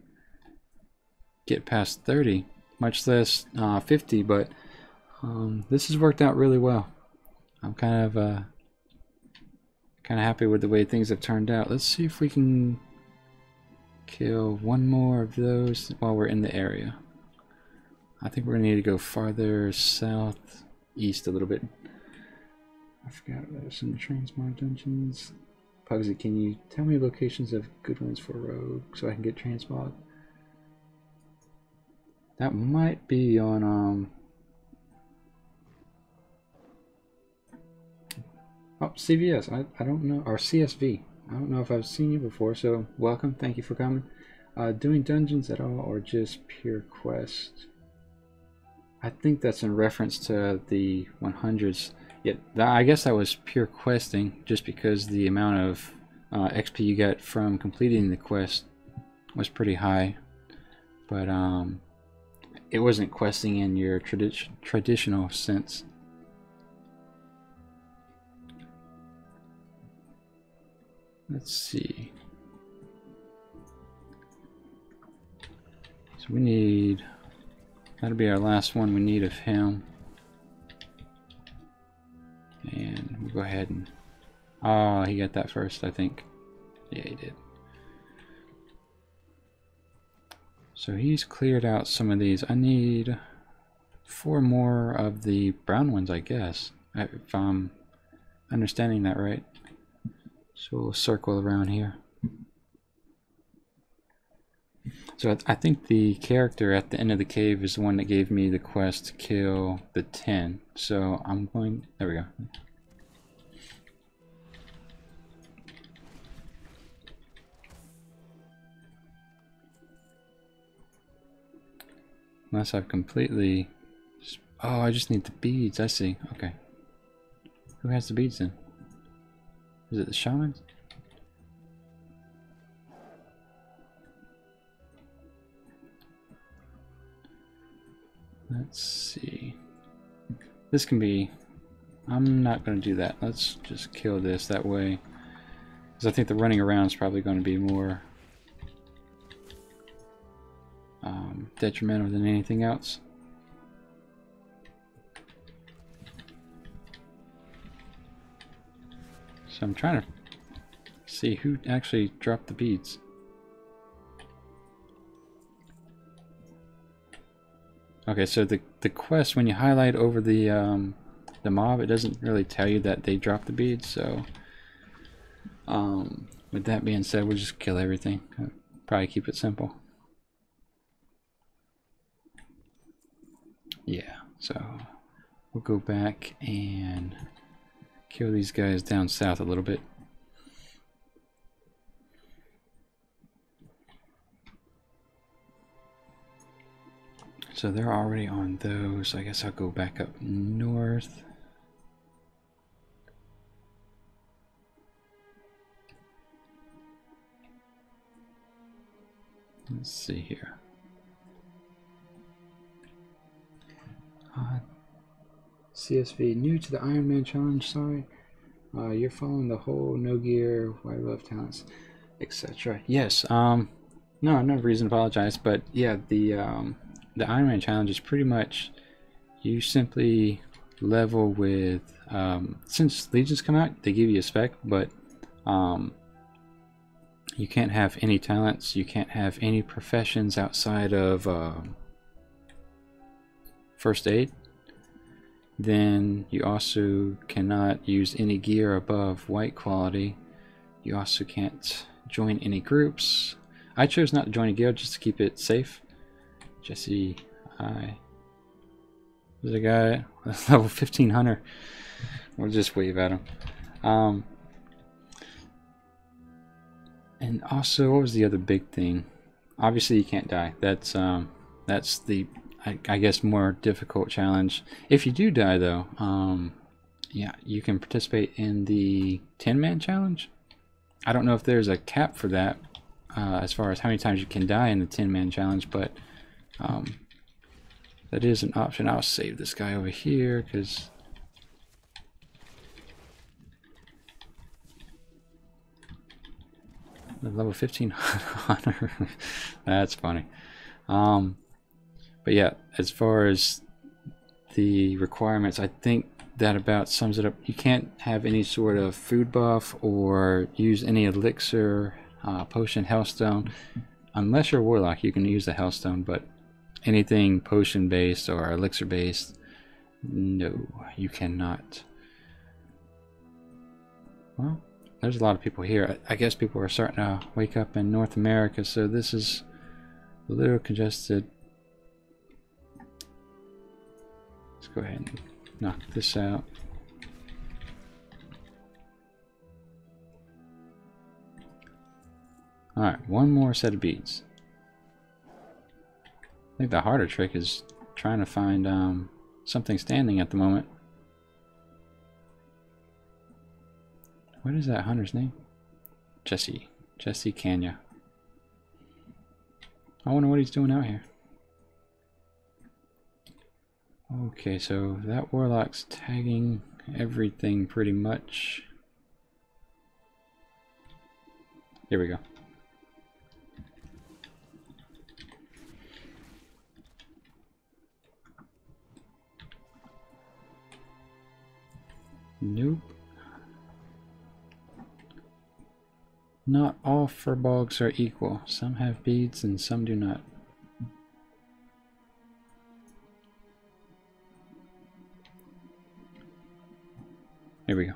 get past 30, much less 50, but this has worked out really well. I'm kind of kind of happy with the way things have turned out. Let's see if we can kill one more of those while we're in the area. I think we're gonna need to go farther southeast a little bit. I forgot there's some transmog dungeons. Pugsy, can you tell me locations of good ones for rogue so I can get transmog? That might be on oh, CVS. I don't know, or CSV. I don't know if I've seen you before, so welcome. Thank you for coming. Doing dungeons at all or just pure quest? I think that's in reference to the 100s. Yeah, I guess that was pure questing, just because the amount of XP you got from completing the quest was pretty high. But it wasn't questing in your traditional sense. Let's see. So we need, that'll be our last one we need of him. And we'll go ahead and, oh, he got that first, I think. Yeah, he did. So he's cleared out some of these. I need 4 more of the brown ones, I guess, if I'm understanding that right. So we'll circle around here. So I think the character at the end of the cave is the one that gave me the quest to kill the 10. So I'm going, there we go. Unless I've completely, oh, I just need the beads, I see, okay. Who has the beads then? Is it the shamans? Let's see. This can be, I'm not going to do that. Let's just kill this that way. Because I think the running around is probably going to be more detrimental than anything else. So I'm trying to see who actually dropped the beads. Okay, so the quest, when you highlight over the mob, it doesn't really tell you that they dropped the beads. So with that being said, we'll just kill everything. Probably keep it simple. Yeah, so we'll go back and kill these guys down south a little bit. So they're already on those. I guess I'll go back up north. Let's see here. CSV, new to the Ironman challenge, sorry. You're following the whole no gear, why love talents, etc. Yes, no, no reason to apologize, but yeah, the Ironman challenge is pretty much, you simply level with, since Legions come out, they give you a spec, but you can't have any talents, you can't have any professions outside of first aid. Then you also cannot use any gear above white quality. You also can't join any groups. I chose not to join a guild just to keep it safe. Jesse, there's a guy that's level 15 hunter. We'll just wave at him. And also, what was the other big thing? Obviously, you can't die. That's the, I guess, more difficult challenge. If you do die, though, yeah, you can participate in the 10-man challenge. I don't know if there's a cap for that, as far as how many times you can die in the 10-man challenge, but that is an option. I'll save this guy over here because the level 15 hunter. That's funny. But yeah, as far as the requirements, I think that about sums it up. You can't have any sort of food buff or use any elixir, potion, healthstone. Unless you're a warlock, you can use the healthstone, but anything potion based or elixir based, no, you cannot. Well, there's a lot of people here. I guess people are starting to wake up in North America, so this is a little congested. Let's go ahead and knock this out. Alright, one more set of beads. I think the harder trick is trying to find something standing at the moment. What is that hunter's name? Jesse. Jesse Kanya. I wonder what he's doing out here. Okay, so that warlock's tagging everything pretty much. Here we go. Nope. Not all furbolgs are equal. Some have beads and some do not. Here we go.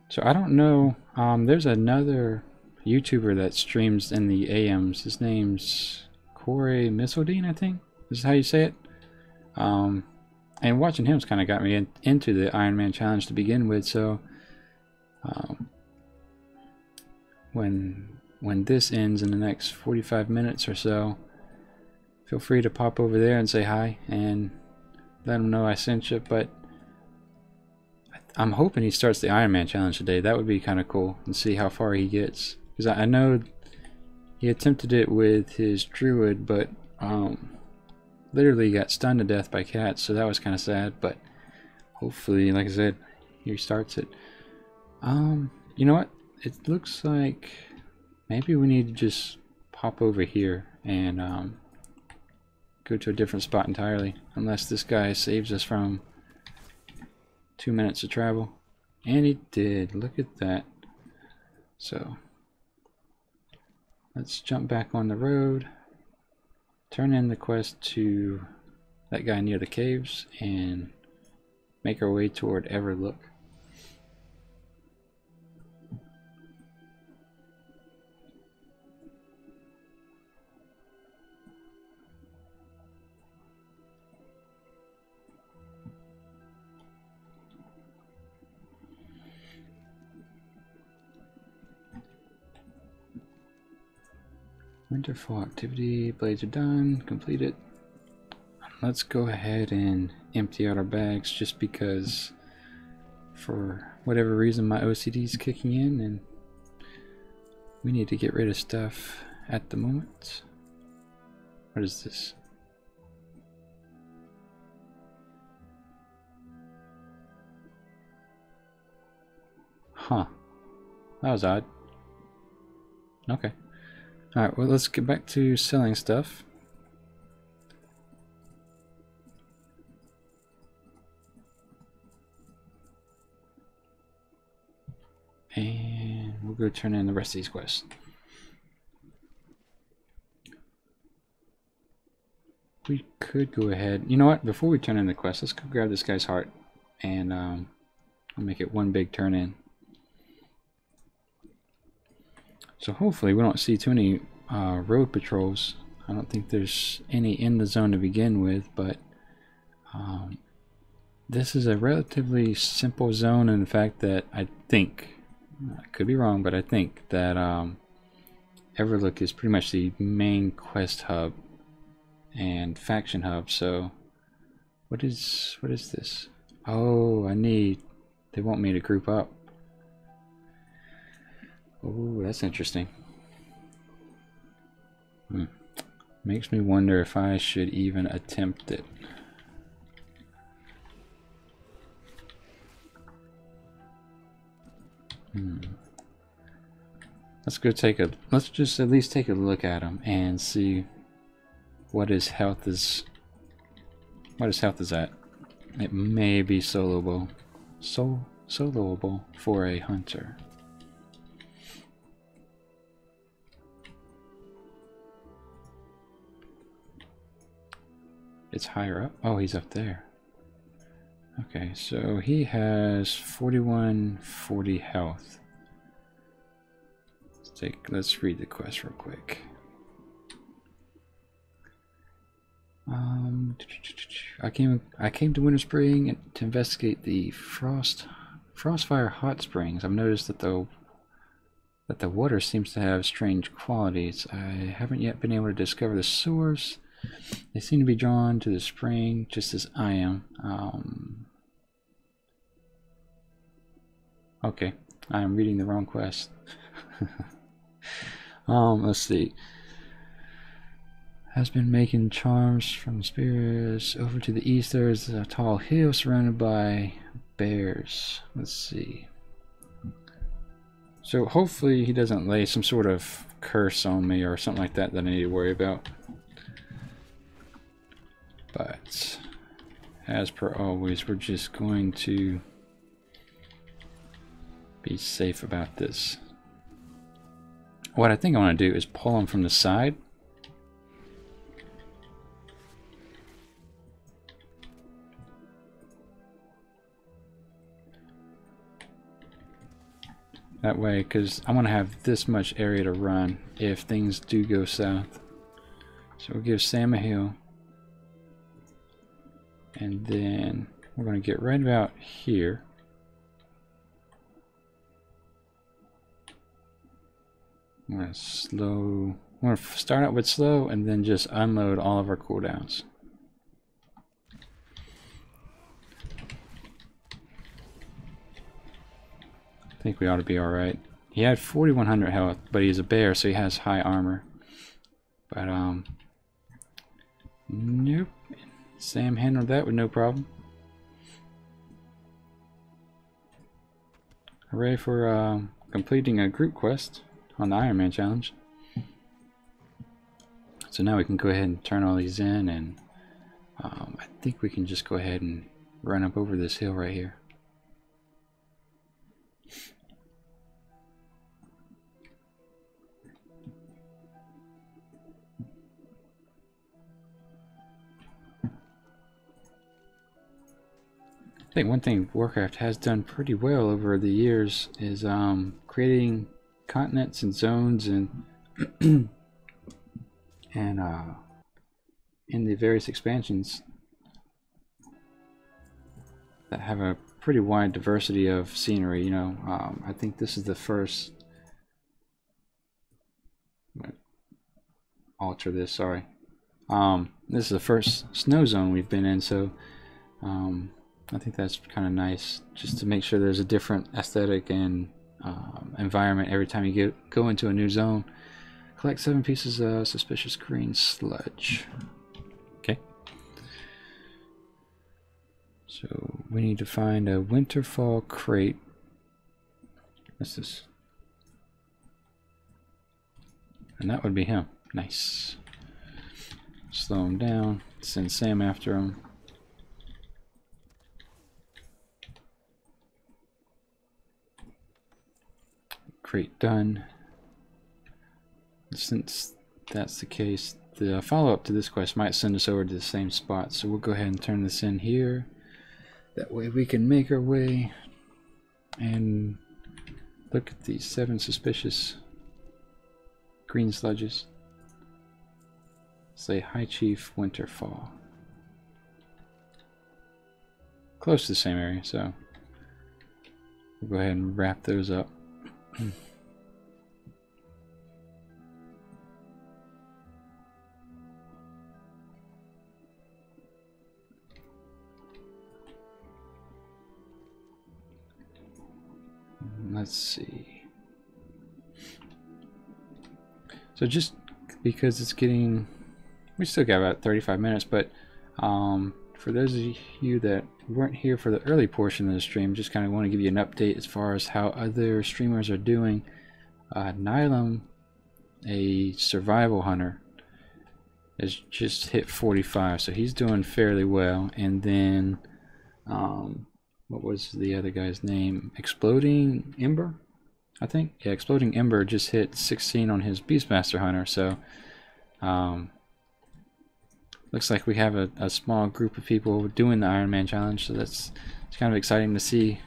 So I don't know, there's another YouTuber that streams in the AMs. His name's Corey Missildine, I think. This is how you say it. And watching him's kind of got me into the Ironman challenge to begin with. So when this ends in the next 45 minutes or so, feel free to pop over there and say hi and let him know I sent you. But I'm hoping he starts the Ironman challenge today. That would be kind of cool, and see how far he gets. Because I know he attempted it with his druid, but literally got stunned to death by cats, so that was kind of sad. But hopefully, like I said, he starts it. You know what? It looks like maybe we need to just pop over here and go to a different spot entirely, unless this guy saves us from 2 minutes of travel. And he did. Look at that. So let's jump back on the road, turn in the quest to that guy near the caves, and make our way toward Everlook. Winterfall activity, blades are done, completed. Let's go ahead and empty out our bags, just because for whatever reason my OCD is kicking in and we need to get rid of stuff at the moment. What is this? Huh. That was odd. Okay. Alright, well, let's get back to selling stuff. And we'll go turn in the rest of these quests. We could go ahead. You know what? Before we turn in the quest, let's go grab this guy's heart. And I'll make it one big turn in. So hopefully we don't see too many road patrols. I don't think there's any in the zone to begin with, but this is a relatively simple zone in the fact that I think, I could be wrong, but I think that Everlook is pretty much the main quest hub and faction hub. So what is this? Oh, they want me to group up. Oh, that's interesting. Makes me wonder if I should even attempt it. Let's go let's just at least take a look at him and see what his health is. What his health is at. It may be soloable. Soloable for a hunter. It's higher up. Oh, he's up there. Okay, so he has 4140 health. Let's read the quest real quick. I came to Winter Spring to investigate the Frostfire Hot Springs. I've noticed that the water seems to have strange qualities. I haven't yet been able to discover the source. They seem to be drawn to the spring just as I am. Okay, I am reading the wrong quest. Let's see. Has been making charms from spirits. Over to the east there is a tall hill surrounded by bears. Let's see. So hopefully he doesn't lay some sort of curse on me or something like that I need to worry about. But as per always, we're just going to be safe about this. What I think I want to do is pull him from the side. That way, because I want to have this much area to run if things do go south. So we'll give Sam a heal. And then we're going to get right about here. I'm going to start out with slow and then just unload all of our cooldowns. I think we ought to be alright. He had 4100 health, but he's a bear, so he has high armor. But, nope. Sam handled that with no problem. Hooray for completing a group quest on the Ironman challenge. So now we can go ahead and turn all these in, and I think we can just go ahead and run up over this hill right here. I think one thing Warcraft has done pretty well over the years is creating continents and zones and in the various expansions that have a pretty wide diversity of scenery. You know, I think this is the first. Alter this. Sorry. This is the first snow zone we've been in, so. I think that's kind of nice, just to make sure there's a different aesthetic and environment every time you go into a new zone. Collect 7 pieces of suspicious green sludge. Okay. So we need to find a Winterfall crate. What's this? And that would be him. Nice. Slow him down. Send Sam after him. Crate done. Since that's the case, the follow-up to this quest might send us over to the same spot, so we'll go ahead and turn this in here. That way we can make our way and look at these 7 suspicious green sludges. Say High Chief Winterfall. Close to the same area, so we'll go ahead and wrap those up. Let's see. So just because it's getting, we still got about 35 minutes, but for those of you that weren't here for the early portion of the stream, just kind of want to give you an update as far as how other streamers are doing. Nylum, a survival hunter, has just hit 45, so he's doing fairly well. And then what was the other guy's name? Exploding Ember, I think. Yeah, Exploding Ember just hit 16 on his Beastmaster Hunter. So looks like we have a small group of people doing the Ironman challenge. So it's kind of exciting to see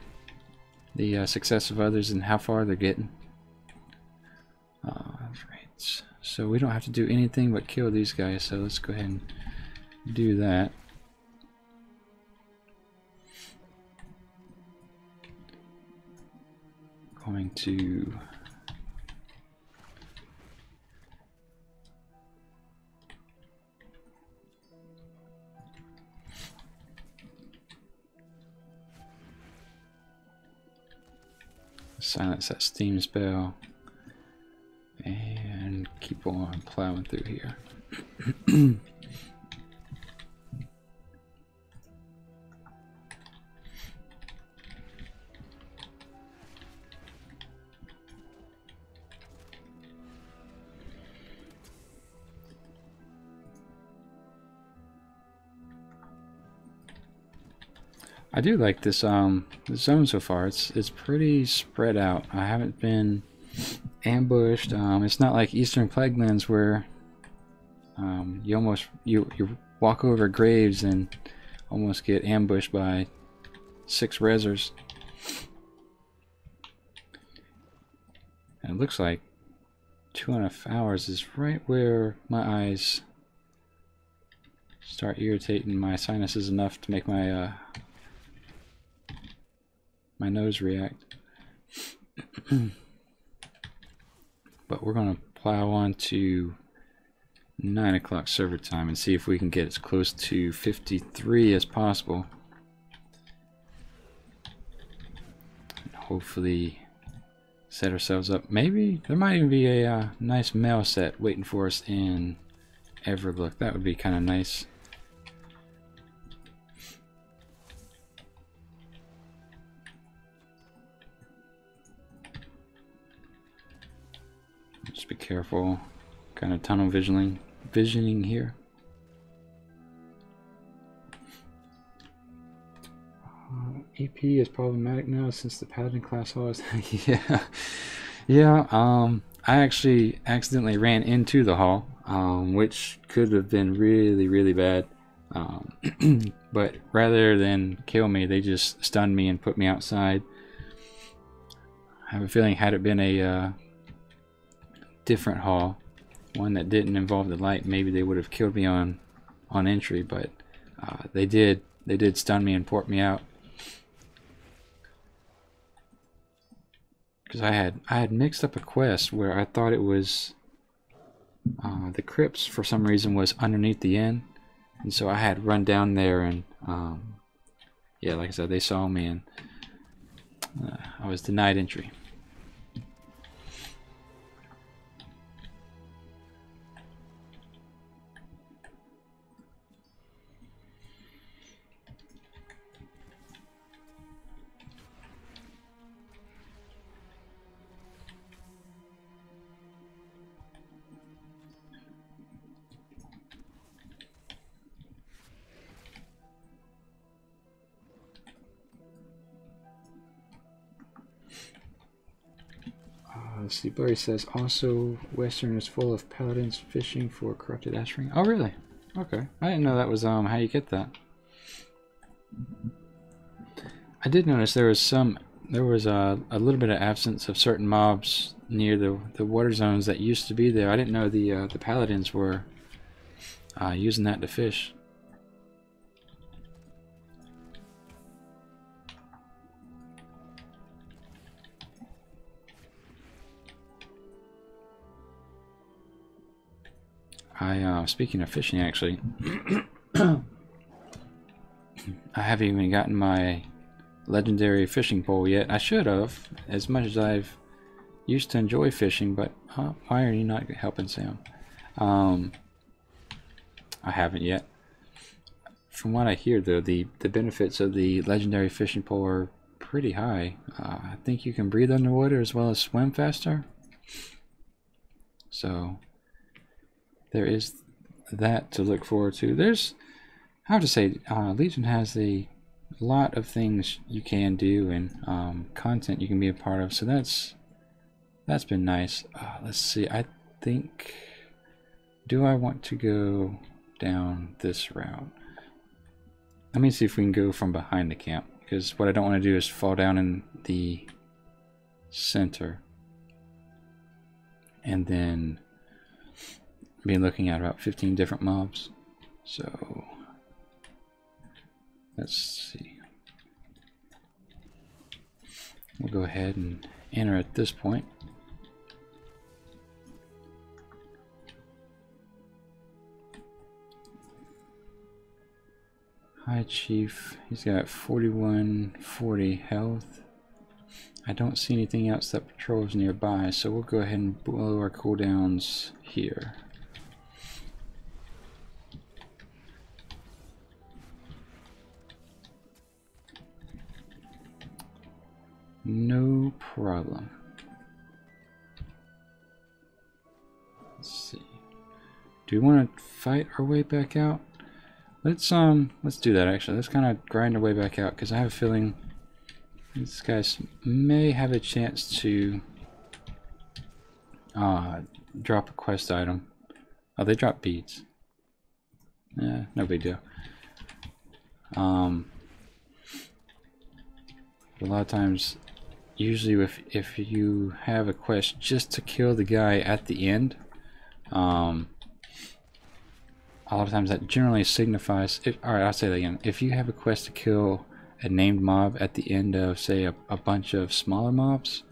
the success of others and how far they're getting. Right. So we don't have to do anything but kill these guys. So let's go ahead and do that. Going to silence that steam spell and keep on plowing through here. I do like this the zone so far. It's pretty spread out. I haven't been ambushed. It's not like Eastern Plaguelands where you walk over graves and almost get ambushed by 6 rezzers. And it looks like 2.5 hours is right where my eyes start irritating my sinuses enough to make my my nose react. But we're going to plow on to 9 o'clock server time and see if we can get as close to 53 as possible. And hopefully set ourselves up. Maybe there might even be a nice mail set waiting for us in Everlook. That would be kind of nice. Just be careful, kind of tunnel visioning here. AP is problematic now since the Paladin class hall is yeah. I actually accidentally ran into the hall, which could have been really bad. But rather than kill me, they just stunned me and put me outside. I have a feeling had it been a different hall, one that didn't involve the light, maybe they would have killed me on entry, but they did stun me and port me out, because I had mixed up a quest where I thought it was the crypts for some reason was underneath the inn, and so I had run down there and yeah, like I said, they saw me and I was denied entry. Let's see, Blurry says, also, Western is full of paladins fishing for corrupted ash ring. Oh, really? Okay. I didn't know that was how you get that. I did notice there was a little bit of absence of certain mobs near the water zones that used to be there. I didn't know the paladins were using that to fish. Speaking of fishing, actually, I haven't even gotten my legendary fishing pole yet. I should have, as much as I've used to enjoy fishing, but why are you not helping Sam? I haven't yet. from what I hear, though, the benefits of the legendary fishing pole are pretty high. I think you can breathe underwater as well as swim faster. So there is that to look forward to. There's, how to say, Legion has a lot of things you can do and content you can be a part of. So that's been nice. Let's see. I think, do I want to go down this route? Let me see if we can go from behind the camp, because what I don't want to do is fall down in the center and then be looking at about 15 different mobs. So let's see. We'll go ahead and enter at this point. Hi Chief, he's got 4140 health. I don't see anything else that patrols nearby, so we'll go ahead and blow our cooldowns here. No problem. Let's see. Do we want to fight our way back out? Let's do that actually. Let's kind of grind our way back out, because I have a feeling these guys may have a chance to drop a quest item. Oh, they drop beads. Yeah, no big deal. A lot of times, usually if you have a quest just to kill the guy at the end, a lot of times that generally signifies, alright, I'll say that again. If you have a quest to kill a named mob at the end of, say, a bunch of smaller mobs,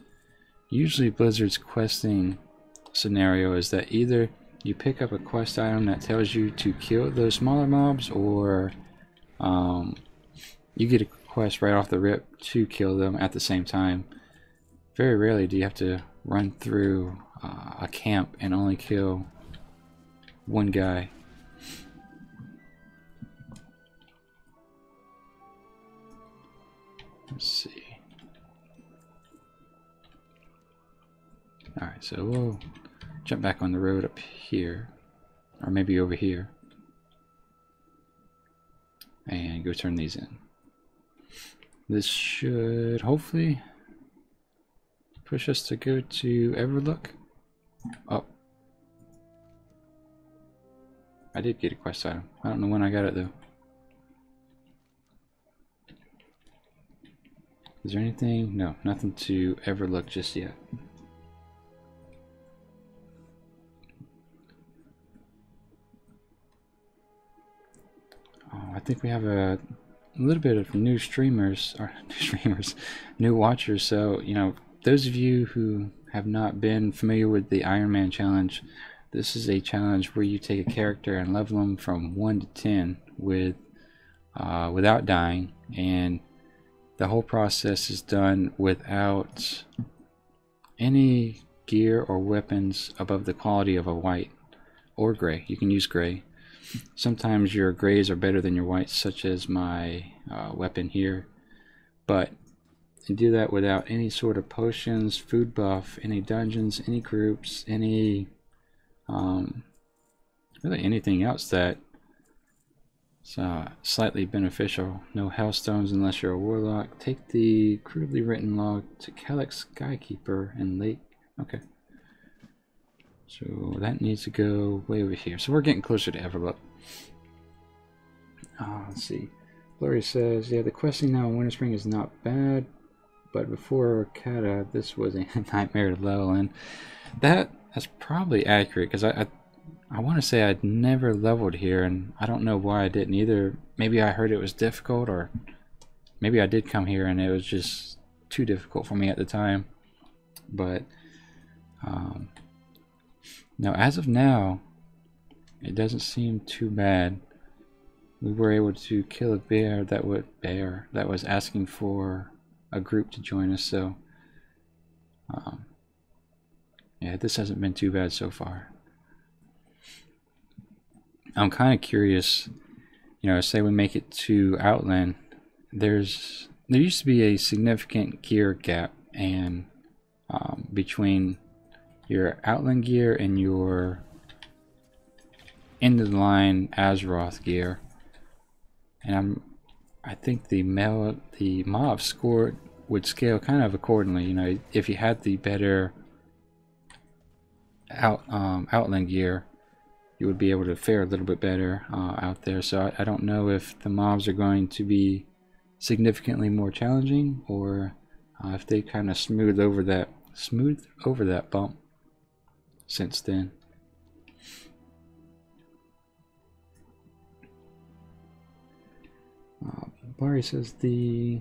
usually Blizzard's questing scenario is that either you pick up a quest item that tells you to kill those smaller mobs, or you get a quest right off the rip to kill them at the same time. Very rarely do you have to run through a camp and only kill one guy. Let's see. Alright, so we'll jump back on the road up here, or maybe over here, and go turn these in. This should hopefully push us to go to Everlook. Oh, I did get a quest item. I don't know when I got it though. Is there anything? No, nothing to Everlook just yet. Oh, I think we have a little bit of new streamers, or new watchers. So, you know, those of you who have not been familiar with the Ironman challenge, this is a challenge where you take a character and level them from 1 to 10 with without dying, and the whole process is done without any gear or weapons above the quality of a white or gray. You can use gray. Sometimes your grays are better than your whites, such as my weapon here, but you do that without any sort of potions, food buff, any dungeons, any groups, any really anything else that slightly beneficial. No hellstones unless you're a warlock. Take the crudely written log to Calyx Skykeeper and Lake. Okay. So that needs to go way over here. So we're getting closer to Everlook. Let's see. Blurry says, yeah, the questing now in Winter Spring is not bad, but before Kata, this was a nightmare to level in. That's probably accurate, because I want to say I'd never leveled here, and I don't know why I didn't either. Maybe I heard it was difficult, or maybe I did come here and it was just too difficult for me at the time. But now, as of now, it doesn't seem too bad. We were able to kill a bear that was asking for a group to join us. So yeah, this hasn't been too bad so far. I'm kind of curious you know, say we make it to Outland, there used to be a significant gear gap and between your Outland gear and your end of the line Azeroth gear, and I think the mob score would scale kind of accordingly. You know, if you had the better Outland gear, you would be able to fare a little bit better out there. So I don't know if the mobs are going to be significantly more challenging, or if they kind of smooth over that bump since then. Barry says the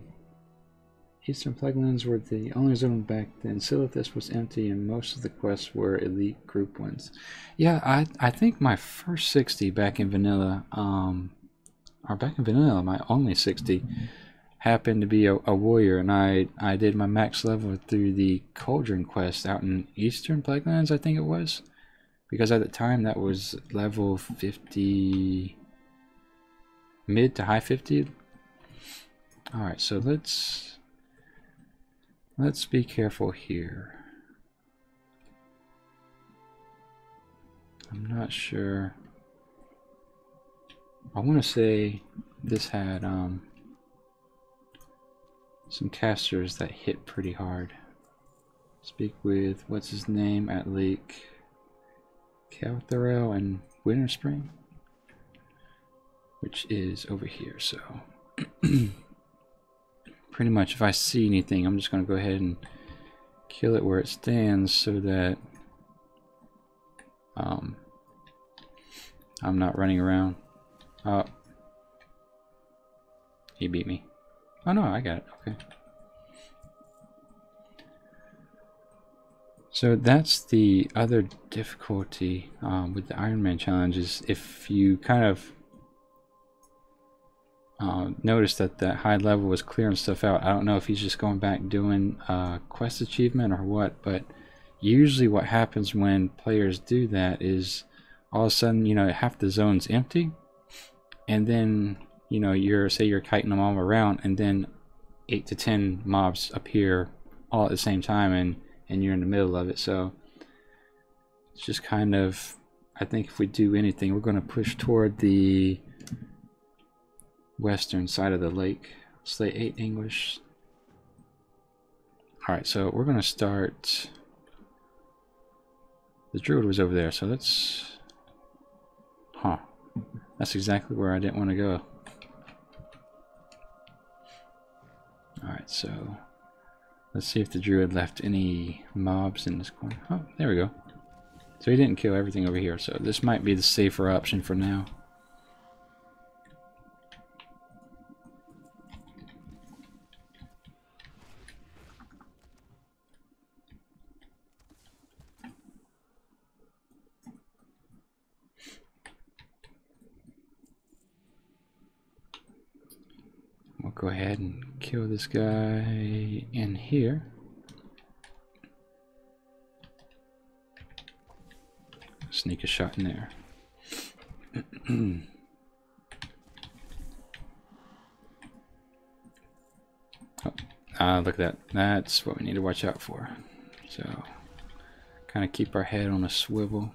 Eastern Plaguelands were the only zone back then. Silithus was empty and most of the quests were elite group ones. Yeah, I think my first 60 back in vanilla, my only 60 happened to be a warrior, and I did my max level through the Cauldron quest out in Eastern Plaguelands, I think it was, because at the time that was level 50, mid to high 50. Alright, so let's be careful here. I'm not sure. I want to say this had some casters that hit pretty hard. Speak with what's his name at Lake Caltharel and Winter Spring, which is over here. So pretty much if I see anything, I'm just going to go ahead and kill it where it stands so that I'm not running around. Oh, he beat me. Oh no, I got it. Okay. So that's the other difficulty with the Ironman challenge, is if you kind of notice that high level was clearing stuff out. I don't know if he's just going back doing quest achievement or what, but usually what happens when players do that is all of a sudden, you know, half the zone's empty, and then, you know, say you're kiting them all around, and then 8 to 10 mobs appear all at the same time, and you're in the middle of it. So it's just kind of, I think if we do anything, we're going to push toward the western side of the lake. Slate 8 English. Alright, so we're going to start. The druid was over there, so let's... Huh. That's exactly where I didn't want to go. Alright, so let's see if the druid left any mobs in this corner. Oh, there we go. So he didn't kill everything over here, so this might be the safer option for now. We'll go ahead and kill this guy in here. Sneak a shot in there. Oh, look at that. That's what we need to watch out for. So, kind of keep our head on a swivel.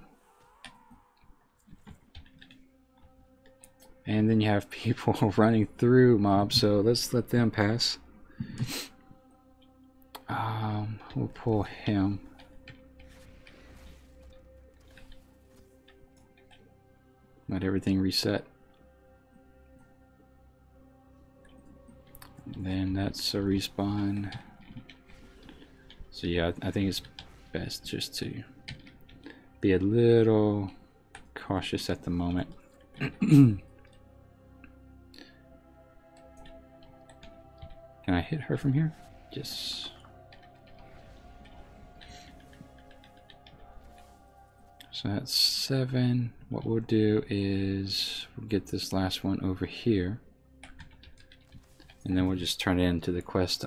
And then you have people running through mobs, so let's let them pass. We'll pull him. Let everything reset. And then that's a respawn. So yeah, I think it's best just to be a little cautious at the moment. Can I hit her from here? Yes. So that's 7. What we'll do is we'll get this last one over here, and then we'll just turn it into the quest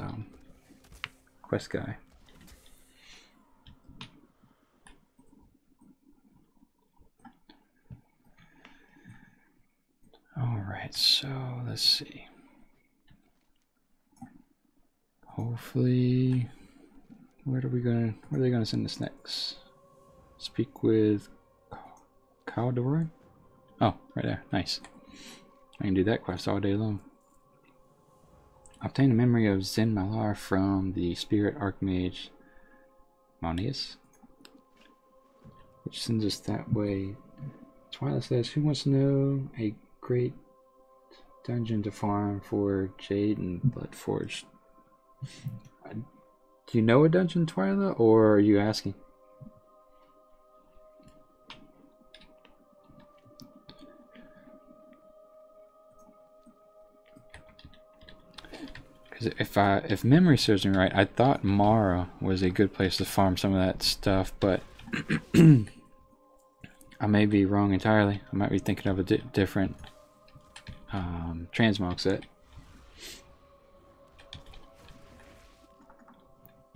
guy. Alright, let's see. Hopefully, where are they gonna send us next? Speak with Calderoy? Oh, right there. Nice. I can do that quest all day long. Obtain the memory of Zen Malar from the Spirit Archmage Monius, which sends us that way. Twilight says, who wants to know a great dungeon to farm for Jade and Bloodforged? Do you know a dungeon, Twilight, or are you asking? Because if memory serves me right, I thought Mara was a good place to farm some of that stuff, but I may be wrong entirely. I might be thinking of a different transmog set.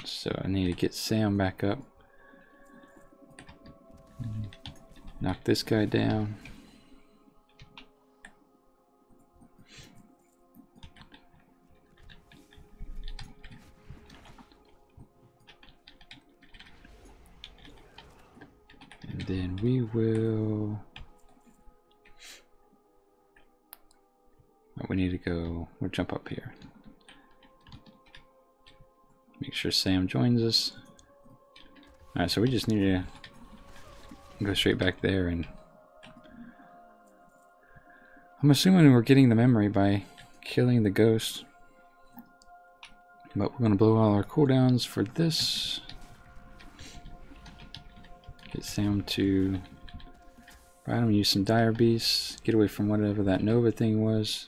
So I need to get Sam back up. Knock this guy down. And then we will... Oh, we need to go... We'll jump up here. Make sure Sam joins us. Alright, so we just need to go straight back there, and I'm assuming we're getting the memory by killing the ghost. But we're going to blow all our cooldowns for this. Get Sam to ride him, use some Dire Beasts, get away from whatever that Nova thing was,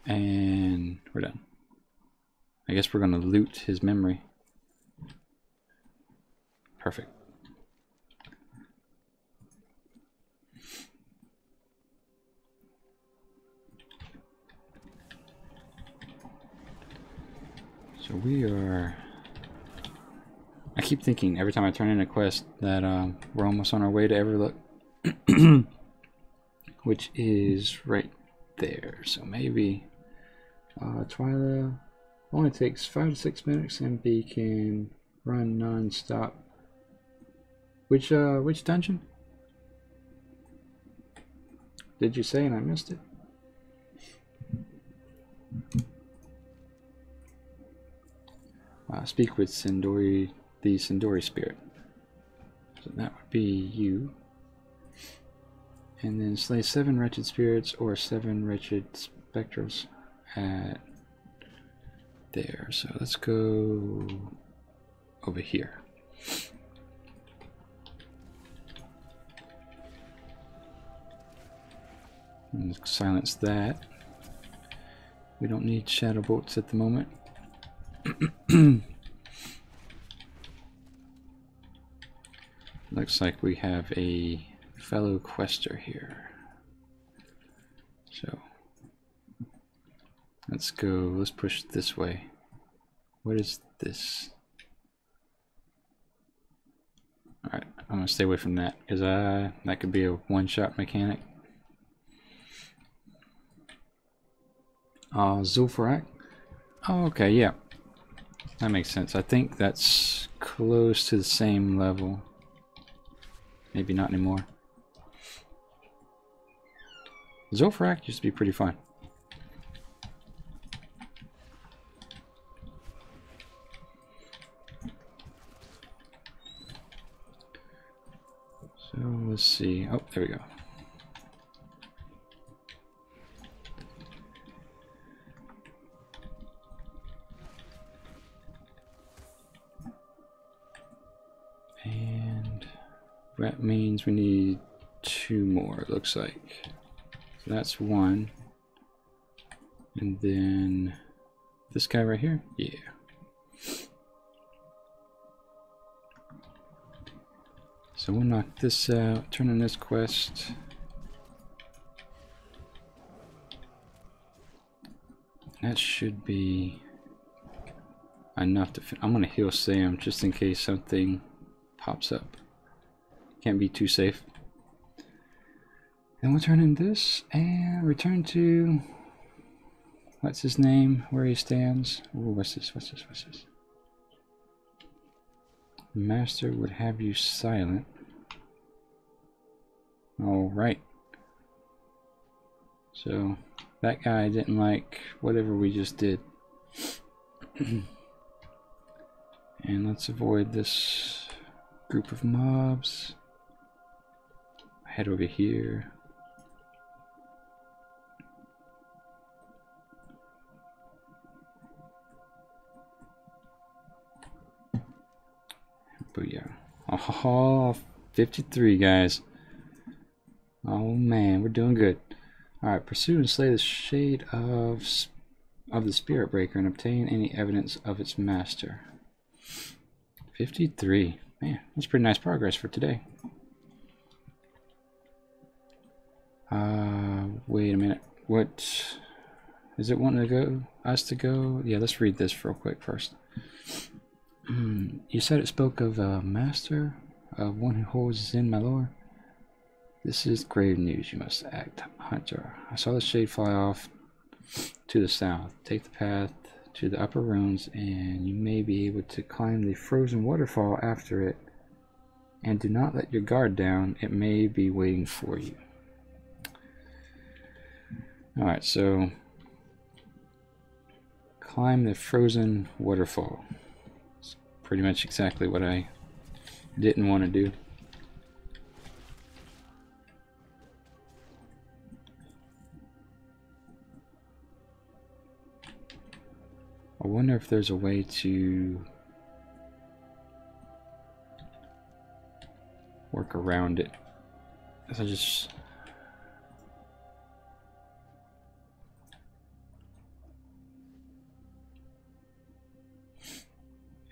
and we're done. I guess we're going to loot his memory. Perfect. So we are... I keep thinking every time I turn in a quest that we're almost on our way to Everlook. Which is right there. So maybe Twyla only takes 5 to 6 minutes and we can run non-stop. Which dungeon? Did you say and I missed it? Speak with Sindori, the Sindori spirit. So that would be you. And then slay 7 wretched spirits or 7 wretched spectrals at there. So let's go over here. And silence that. We don't need shadow bolts at the moment. Looks like we have a fellow quester here. So let's go, let's push this way. What is this? Alright, I'm gonna stay away from that because that could be a one-shot mechanic. Zulfarak. Oh, okay, yeah. That makes sense. I think that's close to the same level. Maybe not anymore. Zulfarak used to be pretty fun. So let's see. Oh, there we go. And that means we need 2 more, it looks like. So that's 1. And then this guy right here? Yeah. So we'll knock this out, turn in this quest. That should be enough to I'm gonna heal Sam just in case something pops up. Can't be too safe. Then we'll turn in this and return to what's his name, where he stands. Ooh, what's this? Master would have you silent. Alright. So that guy didn't like whatever we just did. And let's avoid this group of mobs. Head over here. Booyah. Oh, 53 guys. Oh man, we're doing good. Alright, pursue and slay the shade of the Spirit Breaker and obtain any evidence of its master. 53. Man, that's pretty nice progress for today. Wait a minute. What is it wanting us to go? Yeah, let's read this real quick first. You said it spoke of a master, of one who holds in my lore. This is grave news. You must act, hunter. I saw the shade fly off to the south. Take the path to the upper ruins, and you may be able to climb the frozen waterfall after it. And do not let your guard down. It may be waiting for you. Alright, so climb the frozen waterfall. It's pretty much exactly what I didn't want to do. I wonder if there's a way to work around it.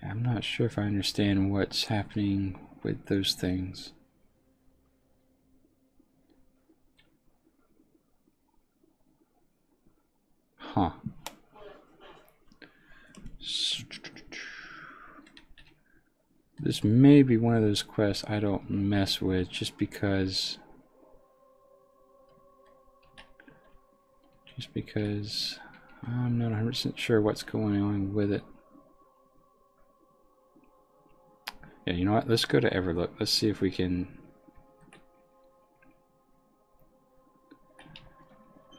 I'm not sure if I understand what's happening with those things. Huh. This may be one of those quests I don't mess with just because I'm not 100% sure what's going on with it. Yeah, you know what? Let's go to Everlook. Let's see if we can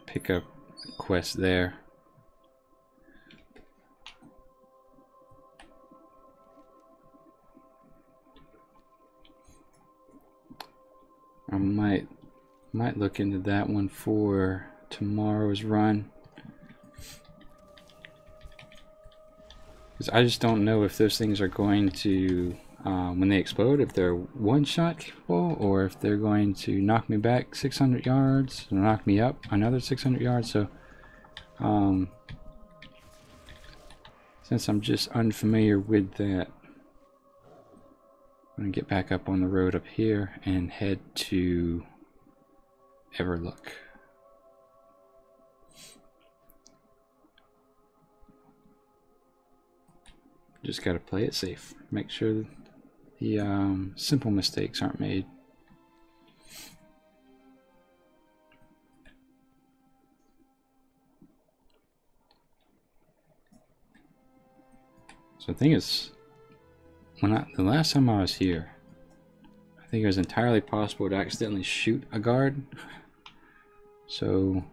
pick up a quest there. I might look into that one for tomorrow's run. Because I just don't know if those things are going to, when they explode, if they're one-shot capable, or if they're going to knock me back 600 yards, and knock me up another 600 yards. So, since I'm just unfamiliar with that, I'm going to get back up on the road up here and head to Everlook. Just got to play it safe. Make sure the simple mistakes aren't made. So the thing is, the last time I was here, I think it was entirely possible to accidentally shoot a guard. So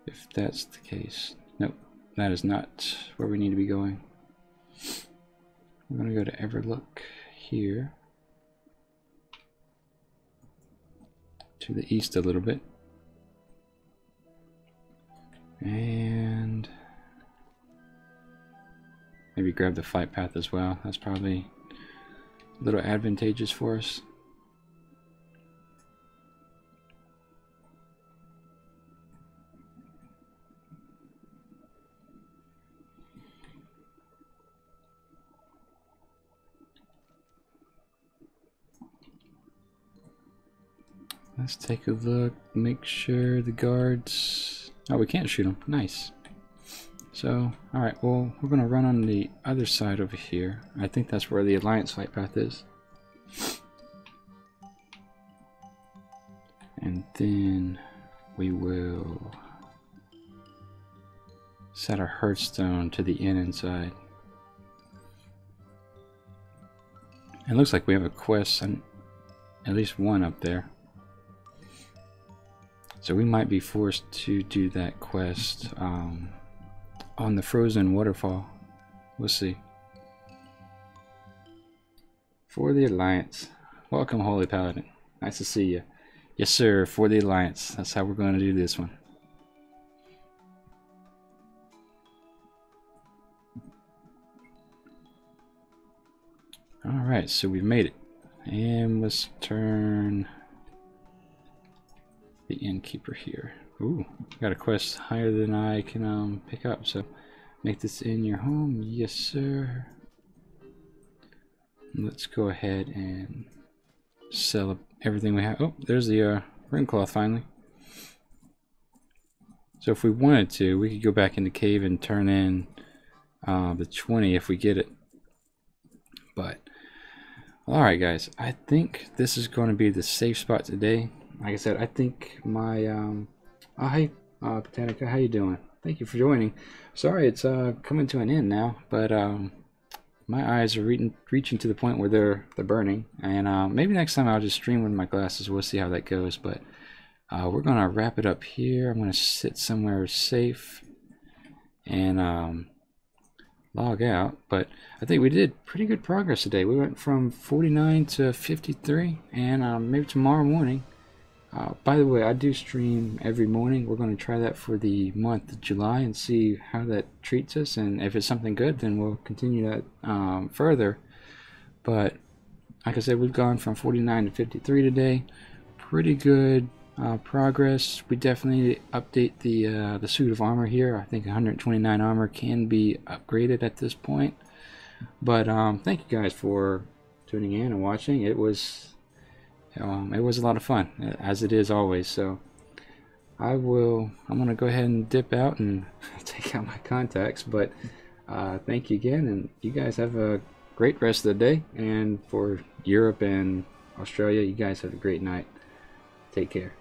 if that's the case, nope, that is not where we need to be going. We're going to go to Everlook here, to the east a little bit, and maybe grab the fight path as well. That's probably a little advantageous for us. Let's take a look, make sure the guards... Oh, we can't shoot them. Nice. So, alright, well, we're going to run on the other side over here. I think that's where the Alliance fight path is. And And then we will set our hearthstone to the inn inside. It looks like we have a quest, at least one up there. So we might be forced to do that quest on the frozen waterfall. We'll see. For the Alliance. Welcome, Holy Paladin. Nice to see you. Yes, sir, for the Alliance. That's how we're going to do this one. Alright, so we've made it. And let's turn the innkeeper here. Ooh, got a quest higher than I can pick up. So make this in your home. Yes, sir. Let's go ahead and sell everything we have. Oh, there's the ring cloth finally. So if we wanted to, we could go back in the cave and turn in the 20 if we get it. But alright guys, I think this is going to be the safe spot today. Like I said, I think my oh hey Botanica, how you doing? Thank you for joining. Sorry it's coming to an end now, but my eyes are reaching to the point where they're burning, and maybe next time I'll just stream with my glasses. We'll see how that goes, but we're gonna wrap it up here. I'm gonna sit somewhere safe and log out, but I think we did pretty good progress today. We went from 49 to 53, and maybe tomorrow morning. By the way, I do stream every morning. We're going to try that for the month of July and see how that treats us, and if it's something good, then we'll continue that further. But like I said, we've gone from 49 to 53 today. Pretty good progress. We definitely update the suit of armor here. I think 129 armor can be upgraded at this point. But thank you guys for tuning in and watching. It was a lot of fun, as it is always. So I'm gonna go ahead and dip out and take out my contacts. But thank you again, and you guys have a great rest of the day. And for Europe and Australia, you guys have a great night. Take care.